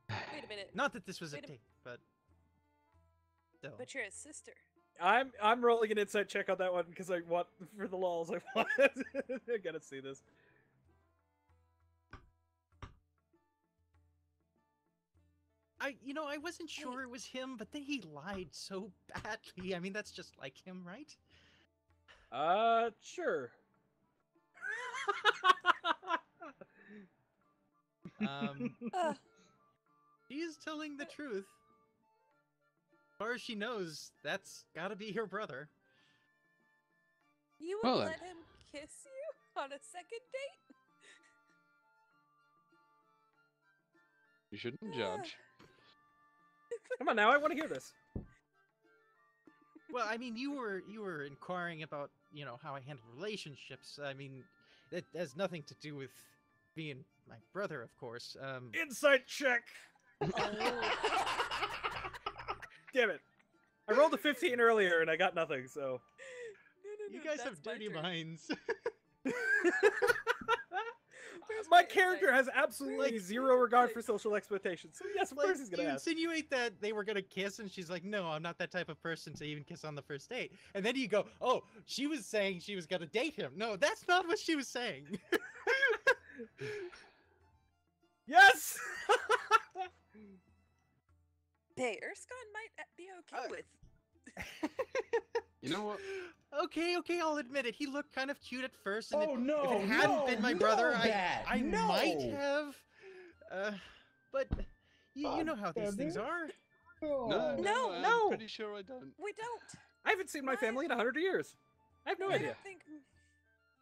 Wait a minute. Not that this was a Wait a- date, but still. But you're his sister. I'm rolling an insight check on that one because I want, for the lols, I want I gotta see this. I wasn't sure it was him, but then he lied so badly. I mean, that's just like him, right? Sure. Ugh. She is telling the truth. As far as she knows, that's gotta be her brother. You would Well then. let him kiss you on a second date? You shouldn't judge. Come on now, I want to hear this. Well, I mean, you were inquiring about, how I handle relationships. I mean, it has nothing to do with being my brother, of course. Insight check. Damn it! I rolled a 15 earlier and I got nothing. So You guys have that's my dirty turn. minds. Where's my my character insight? has absolutely Like- zero regard for social expectations. So yes, of Like, course he's gonna you ask. insinuate that they were gonna kiss, and she's like, "No, I'm not that type of person to even kiss on the first date." And then you go, "Oh, she was saying she was gonna date him." No, that's not what she was saying. Yes. Hey, Erskine might be okay with. You know what? Okay, I'll admit it. He looked kind of cute at first, and Oh no! if it hadn't no, been my no, brother, Dad, I no. might have. But you know how these God things damn it. are. No, No, I'm no. pretty sure I don't. We don't. I haven't seen my family in 100 years. I have no I idea. don't think.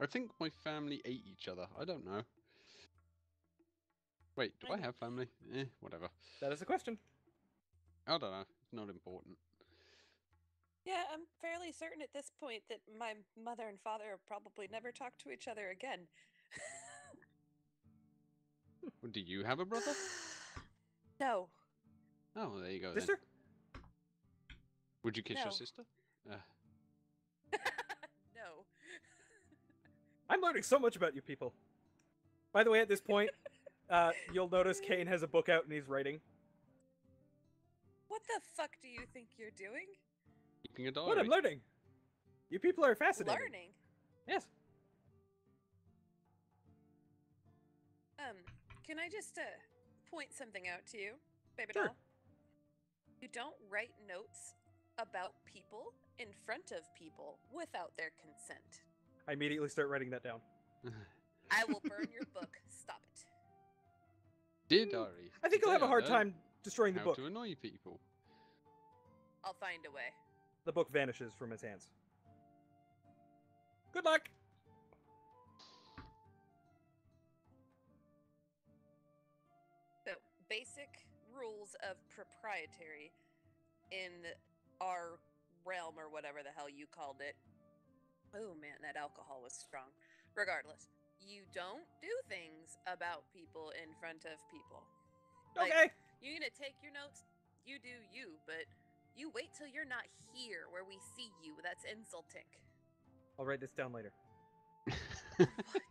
I think my family ate each other. I don't know. Wait, do I have family? Whatever. That is the question. I don't know. It's not important. Yeah, I'm fairly certain at this point that my mother and father have probably never talked to each other again. Do you have a brother? No. Oh, there you go. Sister? Then. Would you kiss your No. sister? No. I'm learning so much about you people. By the way, at this point, you'll notice Kane has a book out and he's writing. What the fuck do you think you're doing? Keeping a diary. What I'm learning. You people are fascinating. Learning. Yes. Can I just point something out to you, baby Sure. doll? You don't write notes about people in front of people without their consent. I immediately start writing that down. I will burn your book. Stop it. Dear diary. I think you'll have a today hard I time destroying the how book. to annoy people. I'll find a way. The book vanishes from his hands. Good luck! So, basic rules of proprietary in our realm, or whatever the hell you called it. Oh man, that alcohol was strong. Regardless, you don't do things about people in front of people. Like, Okay! you're gonna take your notes, you do you, but you wait till you're not here where we see you. That's insulting. I'll write this down later.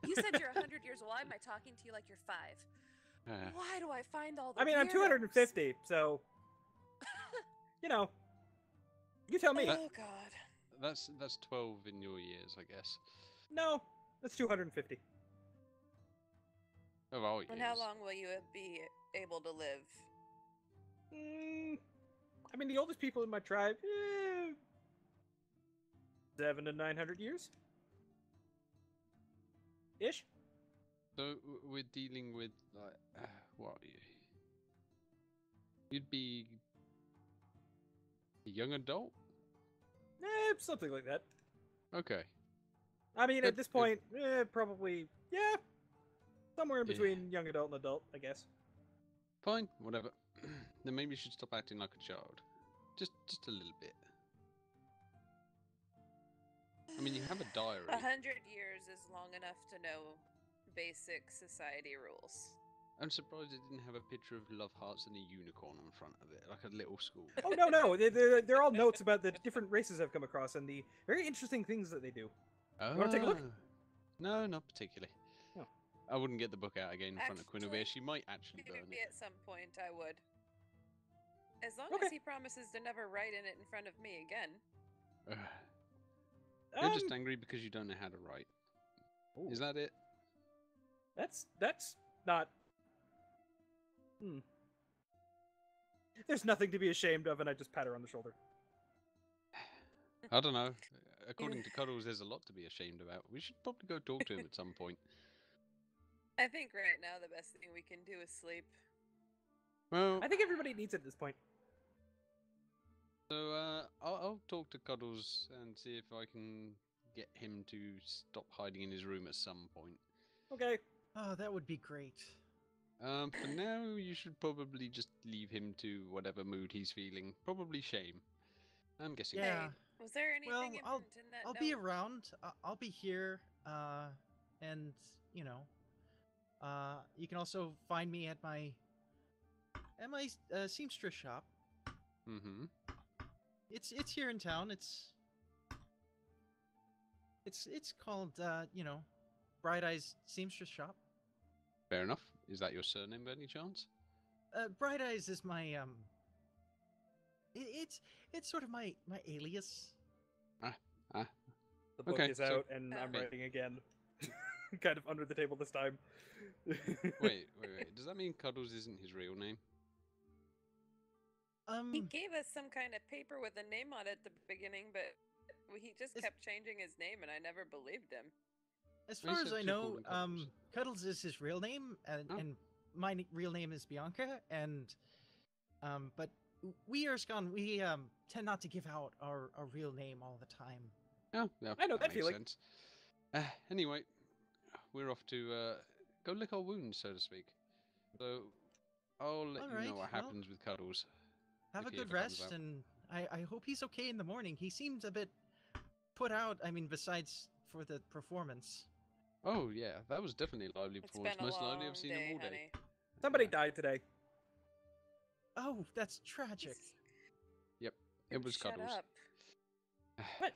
You said you're 100 years old. Why am I talking to you like you're 5? Why do I find all the I mean, I'm weirdos? 250, so... you know. You tell me. Oh god. That's 12 in your years, I guess. No, that's 250. Of our years. And how long will you be able to live? I mean, the oldest people in my tribe, 700 to 900 years. Ish. So we're dealing with like what? You'd be a young adult. Something like that. Okay. I mean, But at this point, probably, yeah, somewhere in Yeah. between young adult and adult, I guess. Fine. Whatever. Then maybe you should stop acting like a child. Just a little bit. I mean, you have a diary. 100 years is long enough to know basic society rules. I'm surprised it didn't have a picture of love hearts and a unicorn in front of it, like a little school. Oh, no, they're all notes about the different races I've come across and the very interesting things that they do. Oh. wanna take a look? No, not particularly. No. I wouldn't get the book out again in front of Quinnovere. Actually, She might actually burn Maybe it. at some point I would. As long Okay. as he promises to never write in it in front of me again. Ugh. You're just angry because you don't know how to write. Ooh. Is that it? That's not... There's nothing to be ashamed of, and I just pat her on the shoulder. I don't know. According to Cuddles, there's a lot to be ashamed about. We should probably go talk to him at some point. I think right now the best thing we can do is sleep. Well, I think everybody needs it at this point. so I'll talk to Cuddles and see if I can get him to stop hiding in his room at some point. Okay. Oh, that would be great. For now, you should probably just leave him to whatever mood he's feeling. Probably shame. I'm guessing. Yeah. Hey, was there anything Well, important in that I'll note? be around. I'll be here. And you know, you can also find me at my seamstress shop. Mm-hmm. It's here in town. It's called Bright Eyes Seamstress Shop. Fair enough. Is that your surname by any chance? Bright Eyes is my it's sort of my alias. The book Okay, is so- out, and I'm Okay. writing again. Kind of under the table this time. Wait. Does that mean Cuddles isn't his real name? He gave us some kind of paper with a name on it at the beginning, but he just It's- kept changing his name, and I never believed him. As Well, far you as said I you know, called him Cuddles. Cuddles is his real name, and, Oh. and my real name is Bianca. And but we Erskine, we tend not to give out our real name all the time. Oh, yeah, I know that makes feeling. sense. Anyway, we're off to go lick our wounds, so to speak. So I'll let you Alright, know what well, happens with Cuddles. Have a if he good ever comes rest, out. and I hope he's okay in the morning. He seems a bit put out. I mean, besides for the performance. Oh yeah, that was definitely a lively It's performance. been a Most lively long I've seen day, him all day. honey. Somebody died today. Oh, that's tragic. It was Shut Cuddles. up. What?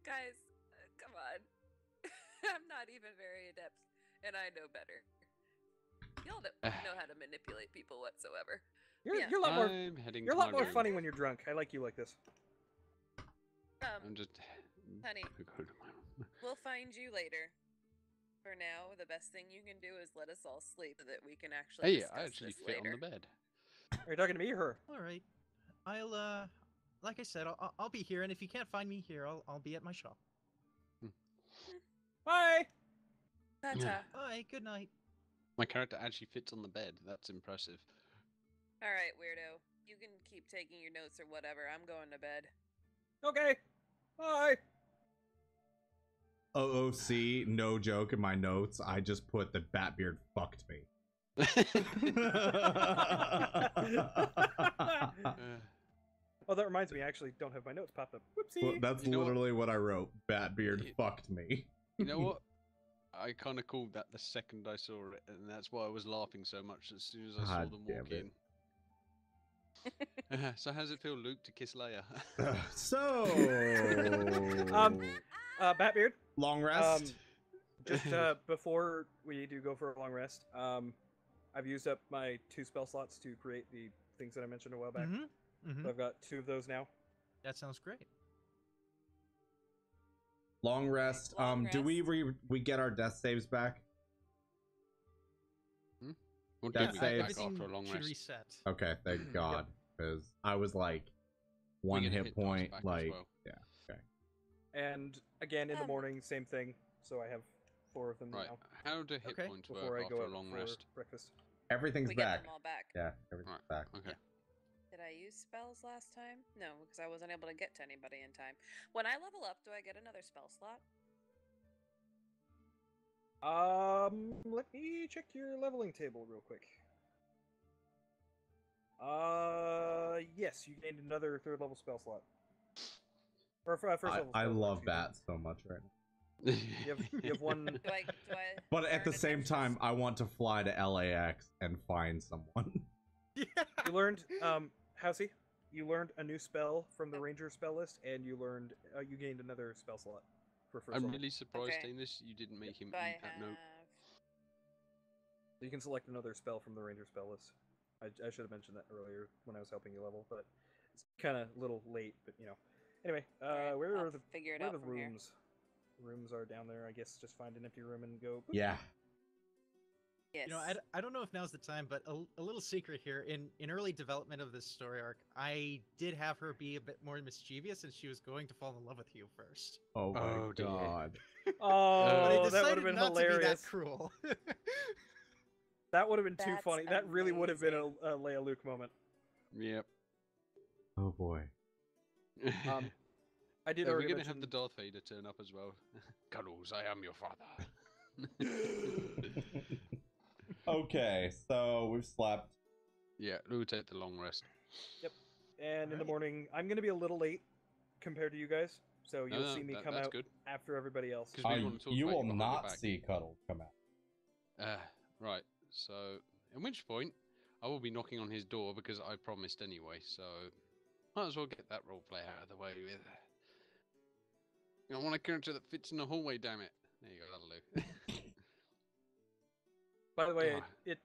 Guys, come on. I'm not even very adept, and I know better. Y'all don't know how to manipulate people whatsoever. You're Yeah. you're a lot more I'm heading you're a to lot my more room. funny when you're drunk. I like you like this. I'm just. Honey. Go to my room. We'll find you later. For now, the best thing you can do is let us all sleep so that we can actually Hey, discuss I actually this fit later. on the bed. Are you talking to me or her? All right. I'll like I said, I'll be here, and if you can't find me here, I'll be at my shop. Bye. Ta-ta. Bye. Good night. My character actually fits on the bed. That's impressive. All right, weirdo. You can keep taking your notes or whatever. I'm going to bed. Okay. Bye. OOC, no joke in my notes. I just put that Batbeard fucked me. Oh, that reminds me. I actually don't have my notes popped up. Whoopsie. Well, that's You know what? literally what I wrote. Batbeard fucked me. You know what? I kind of called that the second I saw it, and that's why I was laughing so much as soon as I saw God them damn walk it. in. So how's it feel, Luke, to kiss Leia? So, Batbeard. long rest. Just before we do go for a long rest, I've used up my 2 spell slots to create the things that I mentioned a while back. So I've got 2 of those now. That sounds great. Long rest. Long Do we rest. we get our death saves back? We'll That do saves- back after a long should rest. reset. Okay, thank God, because I was like one get hit hit points point. back as Like, well. yeah. Okay. And again in the Um, morning, same thing. So I have 4 of them Right. now How do hit Okay. points before work I after go a out long for rest? breakfast. Everything's We get back. them all back. Yeah, everything's back. Okay. Did I use spells last time? No, because I wasn't able to get to anybody in time. When I level up, do I get another spell slot? Let me check your leveling table real quick. Yes, you gained another 3rd level spell slot. Or first level. I spell slot, love excuse me. Bat so much right now. You have 1. Do I? But at earn the same adventure time, I want to fly to LAX and find someone. Yeah. You learned, Housey, you learned a new spell from the ranger spell list, and you learned, you gained another spell slot for first I'm level. really surprised, Okay. Danis, you didn't make him Do I eat that note. have? You can select another spell from the ranger spell list. I should have mentioned that earlier when I was helping you level, but it's kind of a little late. But you know, anyway, Alright, where I'll are the figure it where are out the from here. rooms? Rooms are down there. I guess just find an empty room and go. boop. Yeah. Yes. You know, I don't know if now's the time, but a little secret here. In early development of this story arc, I did have her be a bit more mischievous, and she was going to fall in love with you first. Oh my Oh, dear. God. Oh, But I that would decided have been not to be that hilarious. cruel. That would have been too That's funny. That really would have been amazing. a Leia Luke moment. Yep. Oh boy. I did We're already gonna mention. have the Darth Vader turn up as well. Cuddles, I am your father. Okay, so we've slept. Yeah, we'll take the long rest. And in the Alright. morning, I'm going to be a little late compared to you guys, so No, you'll no, see me come that's out good. after everybody else. 'Cause we wanna talk You about will you behind your not back. see Cuddles come out. Right. So, at which point, I will be knocking on his door because I promised anyway. So, might as well get that roleplay out of the way with. I want a character that fits in the hallway. Damn it! There you go. That'll do. By the way, Oh. it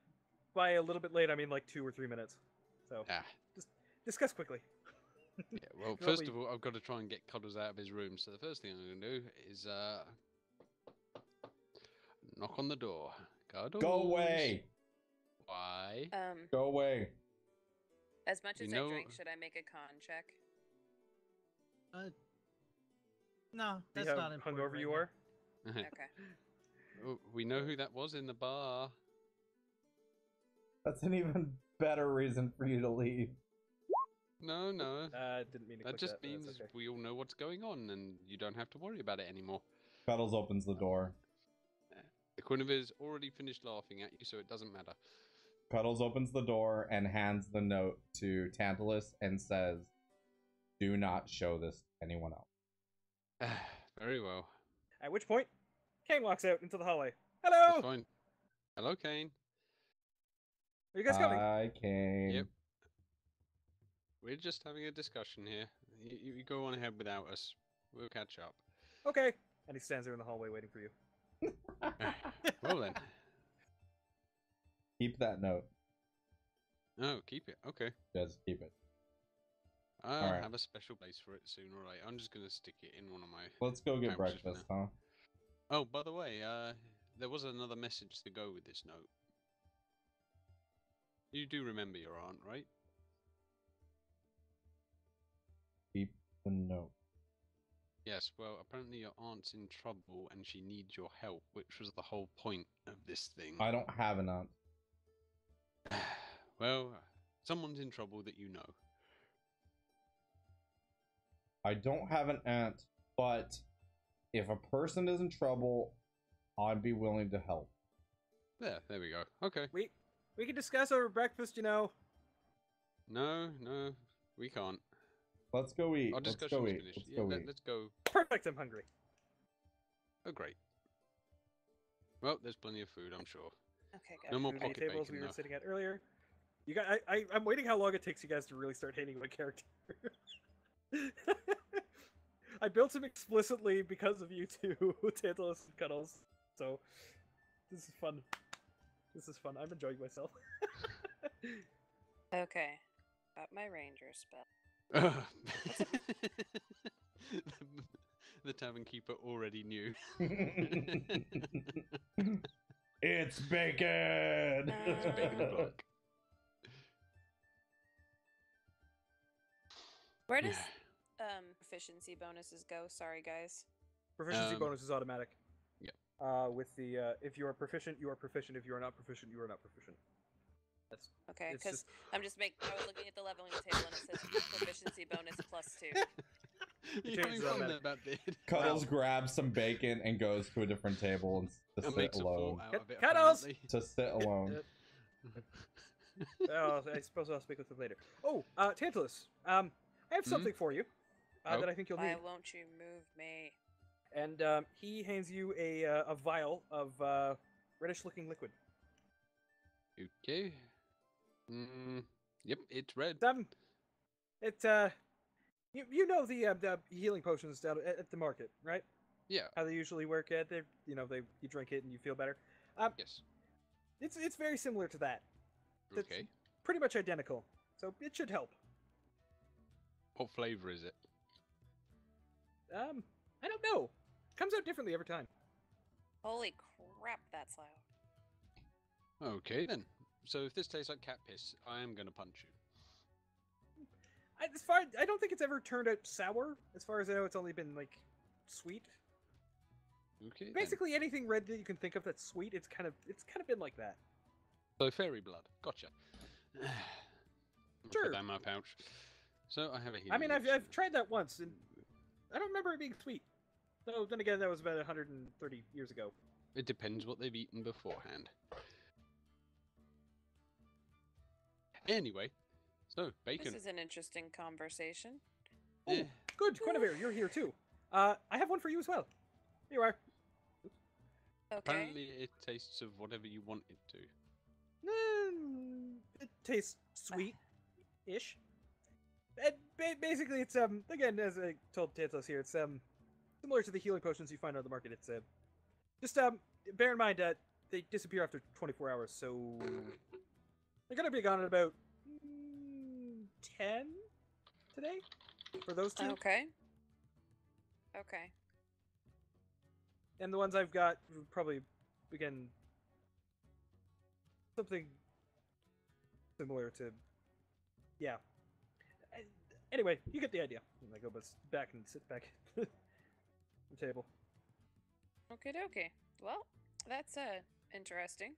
by a little bit late, I mean like 2 or 3 minutes. So Ah. discuss quickly. Yeah, well, Probably- first of all, I've got to try and get Cuddles out of his room. So the first thing I'm going to do is knock on the door. Cuddles. Go away. Why? Go away. As much You as know- I drink, should I make a con check? No, See that's how not important. hungover right you now. are? Okay. Oh, we know who that was in the bar. That's an even better reason for you to leave. No, no. Didn't mean to That click just that, but that's means okay. we all know what's going on, and you don't have to worry about it anymore. Cuddles opens the door. Quinniver's already finished laughing at you, so it doesn't matter. Cuddles opens the door and hands the note to Tantalus and says, "Do not show this to anyone else." Very well. At which point, Kane walks out into the hallway. That's Hello. fine. Hello, Kane. Are you guys coming? I came. Yep. We're just having a discussion here. You go on ahead without us. We'll catch up. Okay. And he stands there in the hallway waiting for you. Well then. Keep that note. Oh, keep it. Okay. Just keep it. I'll Alright. have a special place for it sooner or later. I'm just gonna stick it in one of my. Let's go get pouches for breakfast, now. huh? Oh, by the way, there was another message to go with this note. You do remember your aunt, right? Keep the note. Yes, well, apparently your aunt's in trouble and she needs your help, which was the whole point of this thing. I don't have an aunt. Well, someone's in trouble that you know. I don't have an aunt, but if a person is in trouble, I'd be willing to help. There we go. Okay. We can discuss over breakfast, you know. No, we can't. Let's go eat. Our Let's discussion's go eat. finished. Let's Yeah, go eat. let's go. Perfect, I'm hungry. Oh, great. Well, there's plenty of food, I'm sure. Okay, No good. more Food on the pocket tables bacon, we were though. sitting at earlier. You guys, I'm waiting how long it takes you guys to really start hating my character. I built him explicitly because of you two, Tantalus and Cuddles. So, this is fun. This is fun. I'm enjoying myself. Okay. Got my ranger spell. The tavern keeper already knew. It's bacon! It's bacon o'clock. Where does proficiency bonuses go? Sorry, guys. Proficiency bonus is automatic. Yeah. With the if you are proficient, you are proficient. If you are not proficient, you are not proficient. That's Okay, it's because just- I was looking at the leveling table and it says proficiency bonus +2. You changes having fun automatic. there, Bad Cuddles grabs some bacon and goes to a different table and to sit makes a alone. fort out of it, Cuddles! apparently. To sit alone. Oh, I suppose I'll speak with him later. Oh, Tantalus, I have something for you Oh. that I think you'll Why need. won't you move me? And he hands you a vial of reddish-looking liquid. Okay. Yep, it's red. You know the healing potions down at the market, right? Yeah. How they usually work at they you drink it and you feel better. Yes. It's very similar to that. It's Okay. pretty much identical, so it should help. What flavor is it? I don't know. Comes out differently every time. Holy crap, that's loud. Okay then. So if this tastes like cat piss, I am gonna punch you. I don't think it's ever turned out sour. As far as I know, it's only been like sweet. Okay. then. Basically, anything red that you can think of that's sweet, it's kind of been like that. So fairy blood. Gotcha. I'll Sure. Put that in my pouch. So I have a healing. I mean, I've elixir. tried that once, and I don't remember it being sweet. Though then again, that was about 130 years ago. It depends what they've eaten beforehand. Anyway, so bacon. This is an interesting conversation. Oh, Eh, good, Guinevere, you're here too. I have one for you as well. Here you are. Okay. Apparently, it tastes of whatever you want it to. It tastes sweet-ish. Basically, it's again, as I told Tantalus here, it's similar to the healing potions you find on the market. It's just bear in mind they disappear after 24 hours, so they're gonna be gone at about 10 today for those two. Okay. Okay. And the ones I've got would probably again something similar to, yeah. Anyway, you get the idea. And I go back and sit back at the table. Okay, dokie. Well, that's interesting.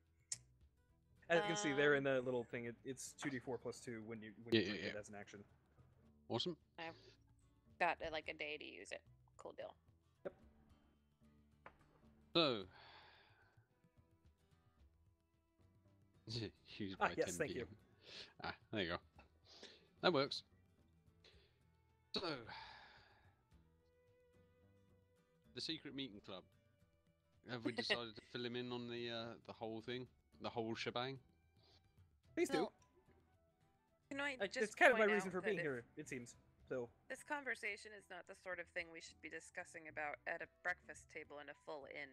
As you can see, there in the little thing, it's 2d4 plus 2 when you Yeah, drink it yeah. as an action. Awesome. Got like a day to use it. Cool deal. So. Use by yes, 10 thank you. PM. Ah, there you go. That works. So. The secret meeting club. Have we decided to fill him in on the whole thing? the whole shebang? Please do. Well, can I just It's kind of my point reason out for that being if here, it seems. So, This conversation is not the sort of thing we should be discussing about at a breakfast table in a full inn.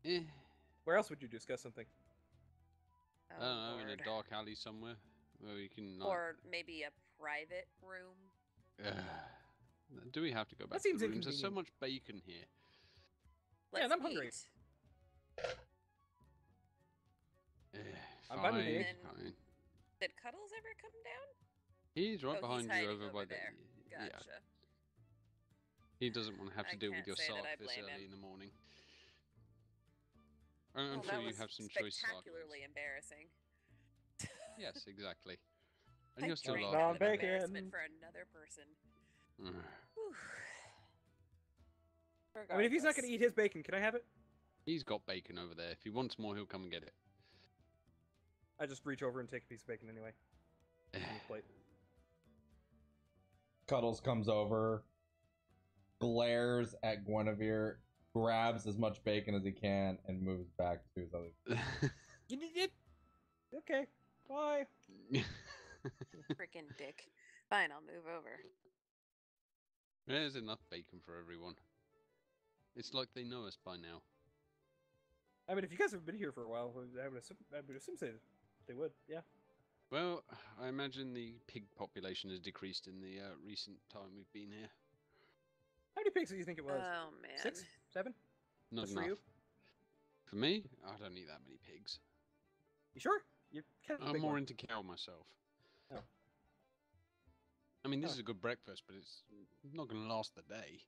Eh, where else would you discuss something? Oh, I don't know, in a Lord. dark alley somewhere where we can. Like, Or maybe a private room. do we have to go back That seems to the rooms? There's so inconvenient. much bacon here. Let's and I'm hungry. eat. I'm fine with Fine, eating. fine. Did Cuddles ever come down? He's right Oh, he's behind you hiding over by over the. there. Yeah, Gotcha. he doesn't want to have to I deal with can't your say that sark I this blame early him. in the morning. I'm Well, sure that you was have some choice sark words. spectacularly embarrassing. Yes, exactly. And I you're still drank laughing out of about it. bacon. embarrassment for another person. Ugh. Whew. I mean, if he's not going Regardless. to eat his bacon, can I have it? He's got bacon over there. If he wants more, he'll come and get it. I just reach over and take a piece of bacon anyway. On the plate. Cuddles comes over, glares at Guinevere, grabs as much bacon as he can, and moves back to his other. Okay, bye. Freaking dick. Fine, I'll move over. There's enough bacon for everyone. It's like they know us by now. I mean, if you guys have been here for a while, I would assume they would, yeah. Well, I imagine the pig population has decreased in the recent time we've been here. How many pigs do you think it was? Oh, man. 6? 7? Not Just enough. for you? For me, I don't eat that many pigs. You sure? You catch a I'm big more one. into cow myself. Oh. I mean, this Huh. is a good breakfast, but it's not going to last the day.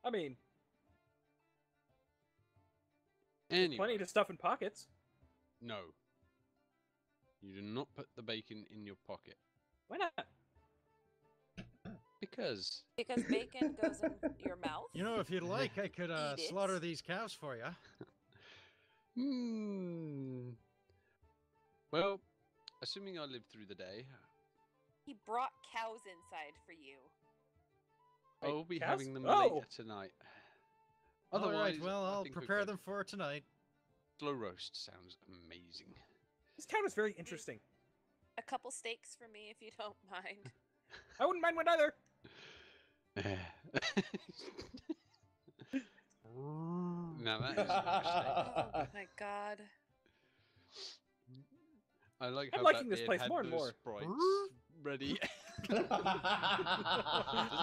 I mean, Anyway, plenty to stuff in pockets. no. You do not put the bacon in your pocket. Why not? Because Because bacon goes in your mouth? You know, if you'd like, I could Eat it. slaughter these cows for you. Well, assuming I live through the day, He brought cows inside for you. Wait, I'll be cows? having them Oh! later tonight. All Otherwise, right, well, I I'll think we're prepare good. them for tonight. Slow roast sounds amazing. This town is very interesting. A couple steaks for me if you don't mind. I wouldn't mind one either. Now that is interesting. Oh my god. I like I'm how liking that this beard place had more and those more. sprites ready. Doesn't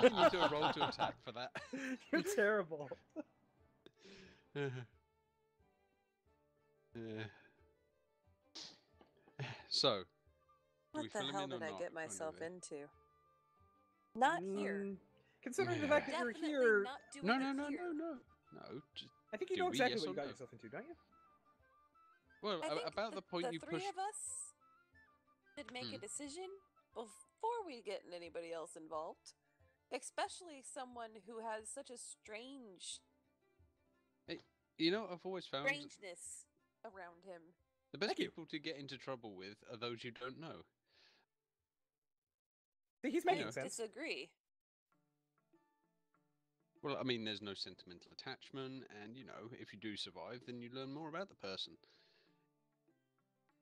he need to roll to attack for that? You're terrible. So, do we What the fill him hell in or did I not, get myself Guinevere? into? Not here. Considering the fact that you're Definitely here, not doing No, it no, no, here. no, no. No, just, I think you Do know we? exactly Yes what or you got no? yourself into, don't you? well, I think about the point you three push. of us should make a decision before we get anybody else involved. Especially someone who has such a strange You know, I've always found strangeness around him. the best Thank you. people to get into trouble with are those you don't know. See, he's I making sense. disagree. Well, I mean, there's no sentimental attachment, and you know, if you do survive, then you learn more about the person.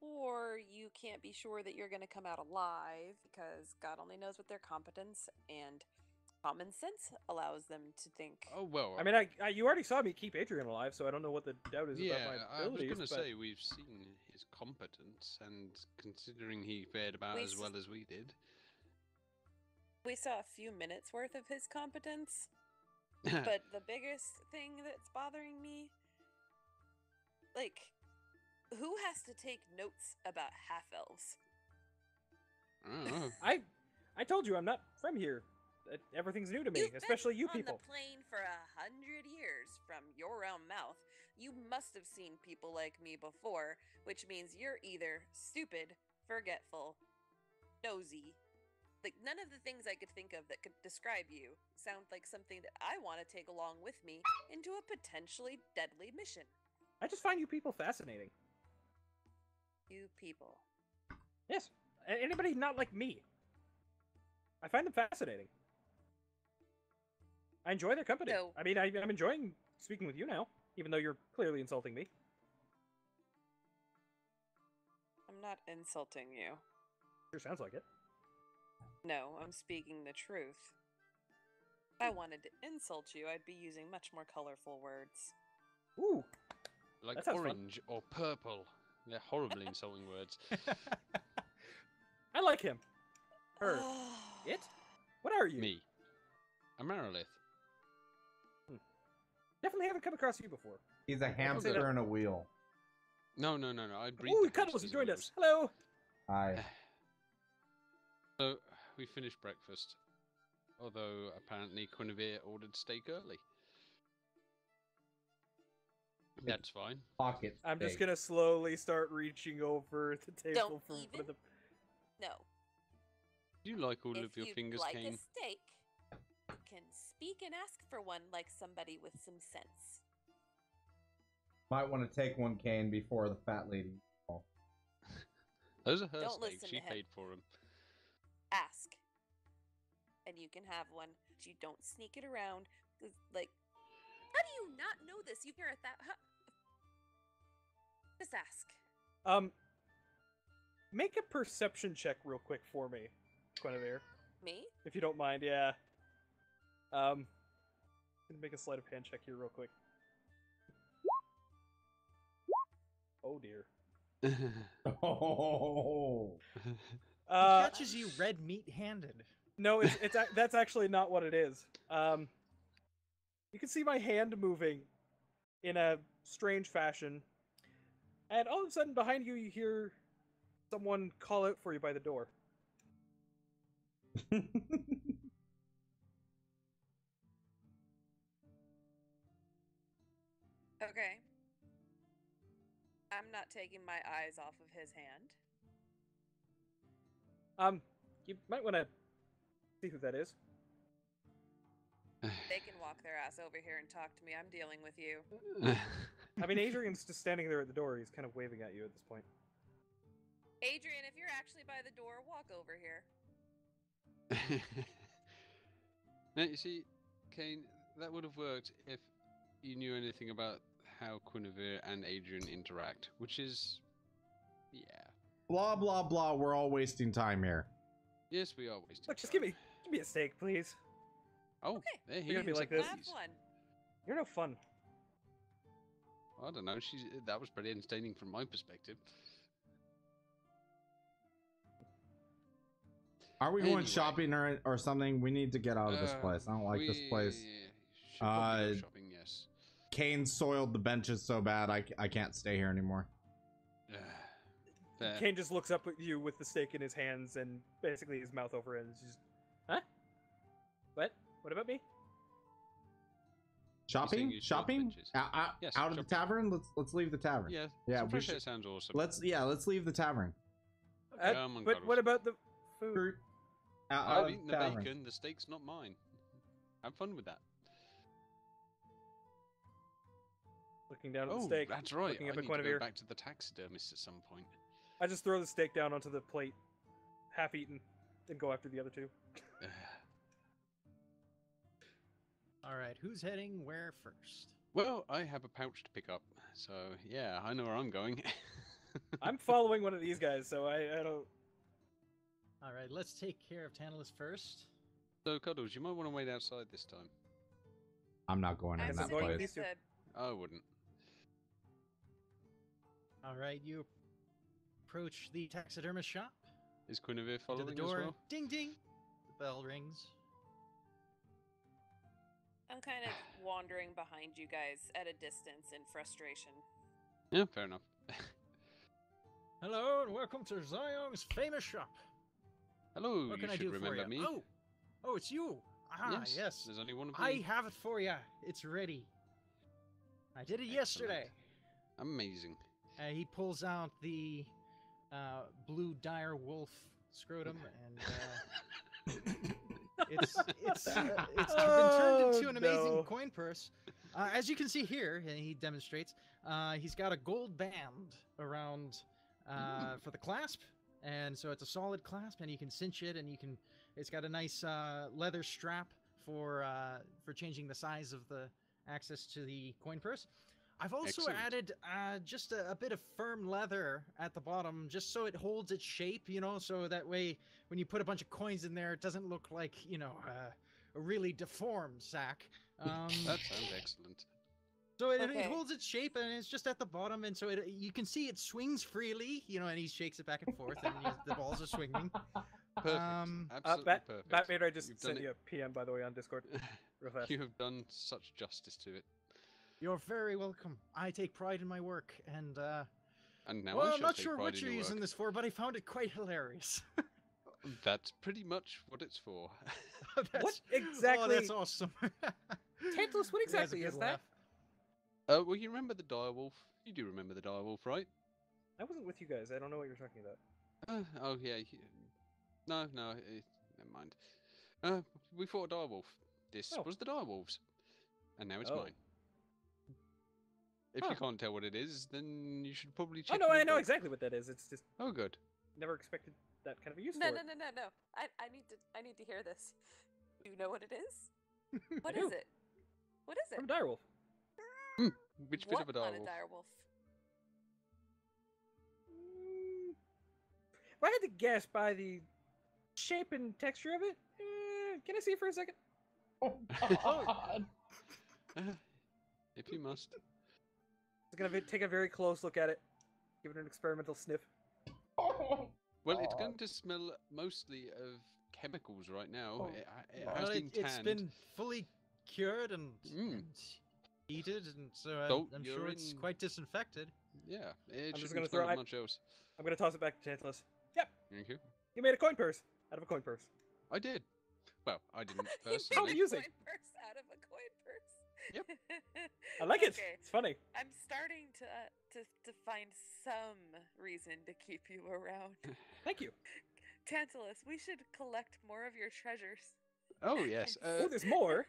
Or you can't be sure that you're going to come out alive because God only knows what their competence and common sense allows them to think. Oh well. I mean, you already saw me keep Adrian alive, so I don't know what the doubt is yeah, about my I was abilities. going to but say we've seen his competence, and considering he fared about We as s- well as we did, We saw a few minutes worth of his competence, but the biggest thing that's bothering me, like, who has to take notes about half elves? I don't know. I told you I'm not from here. Everything's new to me, You've especially been you people. on the plane for 100 years from your own mouth. You must have seen people like me before, which means you're either stupid, forgetful, nosy. Like, none of the things I could think of that could describe you sound like something that I want to take along with me into a potentially deadly mission. I just find you people fascinating. You people. Yes, anybody not like me. I find them fascinating. I enjoy their company. So- I mean, I'm enjoying speaking with you now, even though you're clearly insulting me. I'm not insulting you. Sure sounds like it. No, I'm speaking the truth. If I wanted to insult you, I'd be using much more colorful words. Ooh, Like That sounds fun. orange or purple. They're horribly insulting words. I like him. Her. It? What are you? Me. I'm Merilith. Definitely haven't come across you before. He's a hamster in a wheel. No. I breed Ooh, the Cuddles hamsters has joined and us. Hello. Hi. So, we finished breakfast. Although, apparently, Quinevere ordered steak early. That's fine. Pocket I'm just steak. gonna slowly start reaching over the table Don't for one even? of the. No. Do you like all If of your you'd fingers, like Kane? a steak, you can speak and ask for one like somebody with some sense. Might want to take one, Kane, before the fat lady. Those are her Don't steaks. listen She to him. paid for them. Ask. And you can have one. But you don't sneak it around. 'Cause, like, how do you not know this? You've been at that. Just ask. Make a perception check real quick for me, Guinevere, Me? if you don't mind. Yeah. Gonna make a sleight of hand check here real quick. Oh dear. Oh. He Uh, catches you red meat handed. no, that's actually not what it is. You can see my hand moving in a strange fashion, and all of a sudden behind you, you hear someone call out for you by the door. Okay. I'm not taking my eyes off of his hand. You might want to see who that is. They can walk their ass over here and talk to me. I'm dealing with you. I mean, Adrian's just standing there at the door. He's kind of waving at you at this point. Adrian, if you're actually by the door, walk over here. Now, you see, Kane, that would have worked if you knew anything about how Quinevere and Adrian interact, which is, yeah. Blah, blah, blah. We're all wasting time here. Yes, we are wasting Look, just time. give me a steak, please. Oh, Okay. there he We're gonna be is. like this. Have one. You're no fun. I don't know. That was pretty entertaining from my perspective. Are we going Anyway. shopping or something? We need to get out of this place. I don't like this place. Should probably go shopping, yes. Kane soiled the benches so bad I can't stay here anymore. Fair. Kane just looks up at you with the steak in his hands and basically his mouth over it and just, huh? What? What about me? Shopping? you soiled Shopping? benches. Yes, Out of the shopping. tavern? Let's leave the tavern. Yeah, Yeah, some we fresh should- air sounds awesome. Let's leave the tavern. Come on, But Cuddles. what about the food? Fruit. Out I've of eaten the tavern. bacon. The steak's not mine. Have fun with that. Looking down at the Oh, steak. that's right. Looking I up at need to go Guinevere. back to the taxidermist at some point. I just throw the steak down onto the plate, half eaten, then go after the other two. All right, who's heading where first? Well, I have a pouch to pick up, so yeah, I know where I'm going. I'm following one of these guys, so I don't. All right, let's take care of Tantalus first. So, Cuddles, you might want to wait outside this time. I'm not going in I'm that sitting sitting with place. these with two. the I wouldn't. All right, you approach the taxidermist shop. Is Quinevere To following the door. as well? Ding ding. The bell rings. I'm kind of wandering behind you guys at a distance in frustration. Yeah, fair enough. Hello and welcome to Zyong's famous shop. Hello, What you can I should do for remember you? me. Oh, it's you. Ah, yes. There's only one of I me. have it for you. It's ready. I did it yesterday. Amazing. He pulls out the blue dire wolf scrotum, and it's been turned into an amazing no. coin purse. As you can see here, and he demonstrates, he's got a gold band around for the clasp, and so it's a solid clasp, and you can cinch it, and it's got a nice leather strap for changing the size of the access to the coin purse. I've also Excellent. added just a bit of firm leather at the bottom, just so it holds its shape, so that way when you put a bunch of coins in there, it doesn't look like, a really deformed sack. That sounds excellent. So it Okay. holds its shape, and it's just at the bottom, and so you can see it swings freely, and he shakes it back and forth, and the balls are swinging. Perfect. Absolutely perfect. Batman, I just You've done sent you a PM, by the way, on Discord. Real fast. You have done such justice to it. You're very welcome. I take pride in my work, and And now I well, shall I'm not take sure pride what in you're your using work. this for, but I found it quite hilarious. That's pretty much what it's for. What Oh, exactly? that's awesome. Tantalus, what He has a exactly good is that? laugh. Well, you remember the direwolf? You do remember the direwolf, right? I wasn't with you guys. I don't know what you're talking about. Oh yeah. No, never mind. We fought a direwolf. This Oh. was the direwolves, and now it's Oh. mine. If Huh. you can't tell what it is, then you should probably Oh check. no, your I know book. exactly what that is. It's just Oh, good. never expected that kind of a use No, for no, it. no. I need to hear this. Do you know what it is? What do. is it? What is it? From Direwolf. Which bit What of a on a direwolf? direwolf? If I had to guess by the shape and texture of it, can I see it for a second? Oh, God. If you must. Just gonna take a very close look at it, give it an experimental sniff. Well, it's God. going to smell mostly of chemicals right now. Oh, It God. has Well, been it's tanned. been fully cured and Mm. heated, and so So I'm you're sure it's in- quite disinfected. Yeah, it I'm just shouldn't gonna smell throw- of much else. I'm gonna toss it back to Tantalus. Yep, Thank you. you made a coin purse out of a coin purse. I did. Well, I didn't You made personally. a music. coin purse out of a coin purse. Yep. I like it. Okay. It's funny. I'm starting to find some reason to keep you around. Thank you. Tantalus, we should collect more of your treasures. Oh yes. Oh, there's more.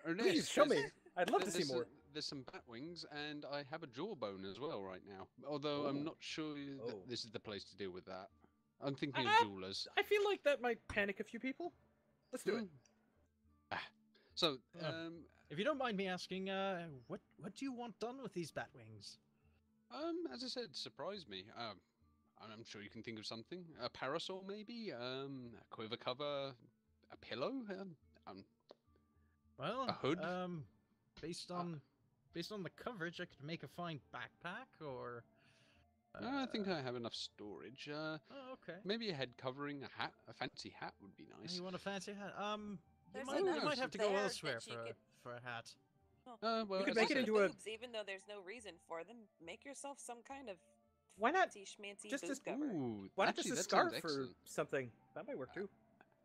Ernest, Please show me. there's- I'd love to see there's more. There's some bat wings, and I have a jawbone as well right now. Although I'm Oh. not sure that Oh. this is the place to deal with that. I'm thinking Ah, of jewelers. I feel like that might panic a few people. Let's do it. So, If you don't mind me asking, what do you want done with these bat wings? as I said, surprise me. I'm sure you can think of something. A parasol, maybe. A quiver cover. A pillow. Well, A hood? Based on the coverage, I could make a fine backpack, or. I think I have enough storage. Oh, okay. Maybe a head covering, a hat, a fancy hat would be nice. You want a fancy hat? There's You enough might have to go there elsewhere that you could- for a hat. Well, You could as I make it said- into a- boobs, even though there's no reason for them. Make yourself some kind of Why not fancy schmancy just boob as- cover. Ooh, Why not actually, just a that sounds scarf or excellent. something? That might work too.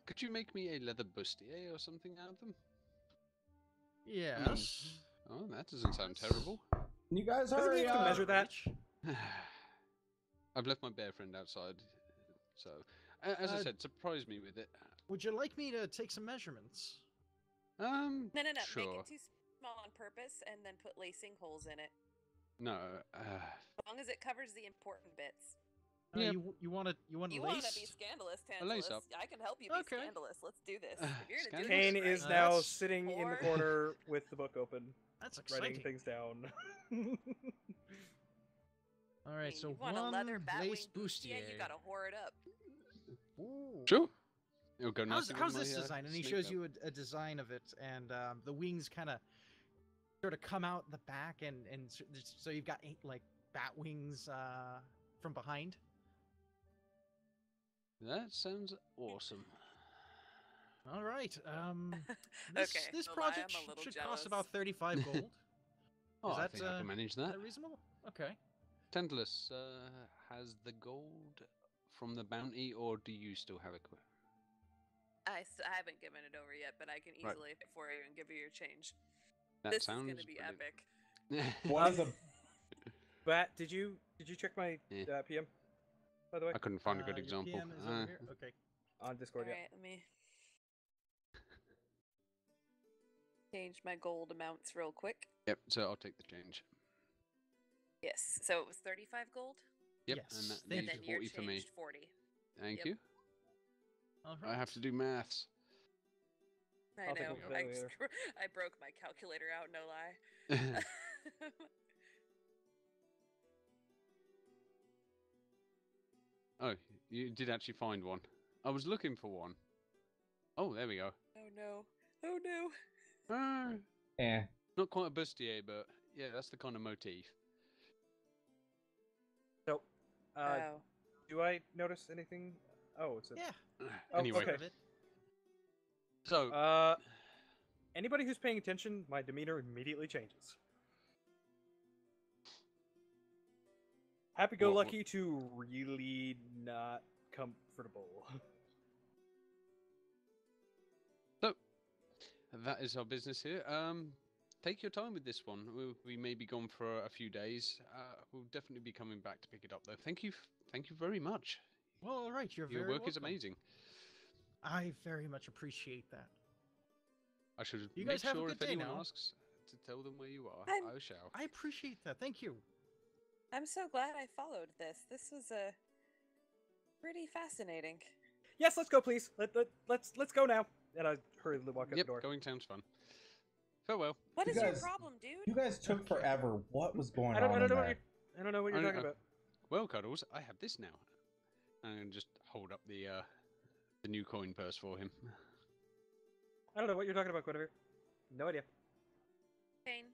Could you make me a leather bustier or something out of them? Yes. Oh, that doesn't sound terrible. You guys Doesn't hurry he have to up. measure that? I've left my bear friend outside, so as I Uh, said, surprise me with it. Would you like me to take some measurements? No. Sure. Make it too small on purpose, and then put lacing holes in it. No, As long as it covers the important bits. Yeah. You want to You want to lace? be scandalous, A lace Tantalus? up. I can help you be Okay. scandalous. Let's do this. Uh, If you're gonna do scandalous? this Kane right, is Uh, now that's- sitting in the Or- corner with the book open, That's writing exciting. things down. All I right, mean, so you want a one leather batwing lace bustier, bustier. you gotta whore it up. Ooh. sure. It'll go How's, nicely with how's my, this design? And he snake shows belt. you a design of it, and the wings kind of sort of come out the back, and so you've got 8 like bat wings from behind. That sounds awesome. All right. This, Okay, this no lie, project I'm a little should jealous. cost about 35 gold. Oh, I that, think I can manage Is that. that reasonable? Okay. Tantalus has the gold from the bounty, or do you still have it? I haven't given it over yet, but I can Right. easily pay for you and give you your change. That This sounds is gonna be brilliant. epic. What is a Bat, did you check my Yeah. PM? By the way, I couldn't find a good Your example. PM is over here? Okay. on Discord, yeah. Alright, let me change my gold amounts real quick. Yep, so I'll take the change. Yes, so it was 35 gold, Yep, Yes, and that thank and leaves then you're 40 for me. changed 40. Thank Yep. you. All I have to do maths. I I'll take know. a look at that later. I broke my calculator out, no lie. Oh, you did actually find one. I was looking for one. Oh, there we go. Oh no. Oh no. Ah, Eh. not quite a bustier, but yeah, that's the kind of motif. So, Oh. do I notice anything? Oh, it's a... Yeah. Oh, Anyway, okay. Of it. so Anybody who's paying attention, my demeanor immediately changes. Happy-go-lucky to really not comfortable. So that is our business here. Take your time with this one. We may be gone for a few days. We'll definitely be coming back to pick it up, though. Thank you very much. Well, all right. You're Your very work is welcome. amazing. I very much appreciate that. I should You make guys have a sure good if day anyone now. asks to tell them where you are. I'm- I shall. I appreciate that. Thank you. I'm so glad I followed this. This was pretty fascinating. Yes, let's go, please. Let's go now. And I hurriedly walk out Yep, the door. going sounds fun. Farewell. What You is your guys- problem, dude? You guys took forever. What was going I don't on know in what there? I don't know what you're I- talking I- about. Well, Cuddles, I have this now. I'm gonna just hold up the new coin purse for him. I don't know what you're talking about, Guinevere. No idea. Kane.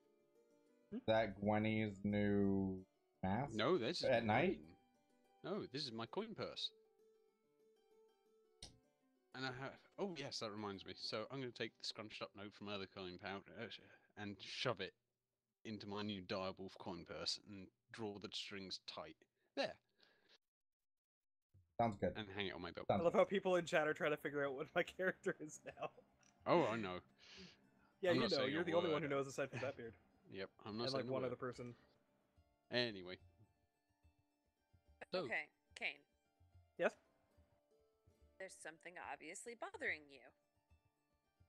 Is that Gwenny's new mask? No, this is At night? mine. No, this is my coin purse. And I have. Oh yes, that reminds me. So I'm going to take the scrunched up note from other coin pouch and shove it into my new direwolf coin purse and draw the strings tight. There, Sounds good. and hang it on my belt. I Sounds love how people in chat are trying to figure out what my character is now. Oh, I know. Yeah, I'm you not know. saying You're a the only one who word. knows aside from that beard. Yep, I'm not And saying like a one word. other person. Anyway, so Okay, Kane. Yes? There's something obviously bothering you.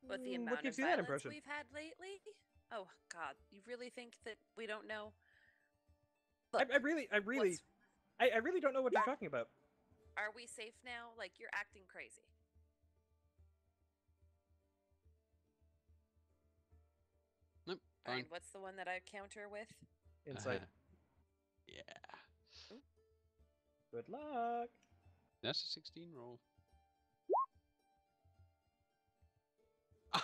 With the What amount of gives you that violence impression? we've had lately? Oh God, you really think that we don't know? I Look, really what's- I really don't know what you're talking about. are we safe now? Like, you're acting crazy. nope, All right, fine. what's the one that I counter with? Insight. Yeah, Good luck. that's a 16 roll.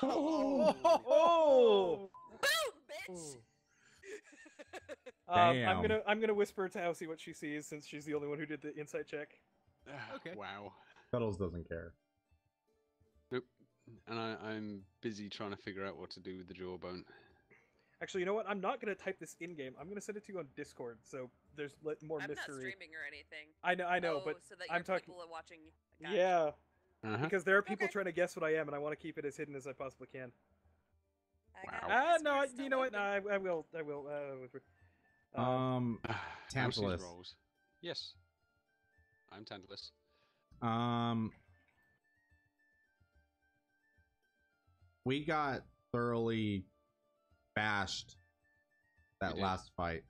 Oh! Boom, bitch! I'm Damn. gonna whisper to Housey what she sees since she's the only one who did the insight check. Okay. Wow. Cuddles doesn't care. Nope. And I'm busy trying to figure out what to do with the jawbone. Actually, you know what? I'm not gonna type this in game. I'm gonna send it to you on Discord, so there's more I'm not mystery. streaming or anything. I know, Oh, but so that I'm your talking. people are watching. Gotcha. Yeah, Uh-huh. because there are people Okay. trying to guess what I am, and I want to keep it as hidden as I possibly can. I got Wow. Discord No, still you know what? open. I will. Whisper. How's these Tantalus. rolls? Yes. I'm Tantalus. We got thoroughly bashed that did. last fight.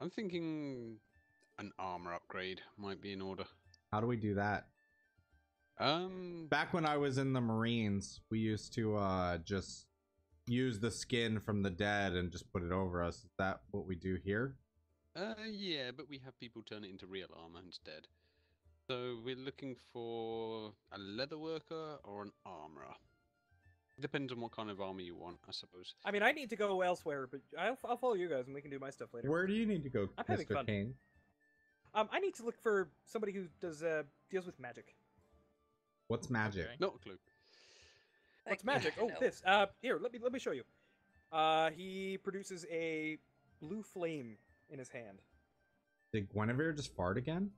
I'm thinking an armor upgrade might be in order. How do we do that? Back when I was in the Marines, we used to just use the skin from the dead and just put it over us. Is that what we do here? Yeah, but we have people turn it into real armor instead. So we're looking for a leather worker or an armorer. Depends on what kind of armor you want, I suppose. I mean, I need to go elsewhere, but I'll follow you guys, and we can do my stuff later. Where do you need to go, I'm having Mr. fun. King? I need to look for somebody who does deals with magic. What's magic? Okay. Not a clue. What's Like, magic? you Oh, know. this. Here, let me show you. He produces a blue flame in his hand. Did Guinevere just fart again?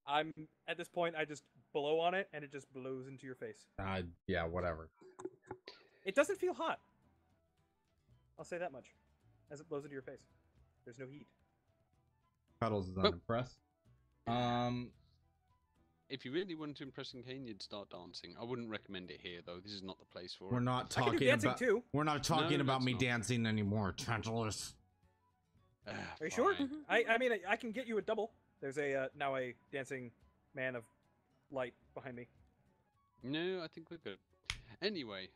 I'm at this point. I just blow on it, and it just blows into your face. Yeah, whatever. It doesn't feel hot. I'll say that much. As it blows into your face, there's no heat. Cuddles is Oh. unimpressed. If you really wanted to impress Kane, you'd start dancing. I wouldn't recommend it here, though. This is not the place for We're it. not I can do talking dancing about. too. We're not talking No, about let's me not. dancing anymore, Tantalus. Ah, Are you sure? fine. I mean, I can get you a double. There's a now a dancing man of light behind me. No, I think we're good. Anyway,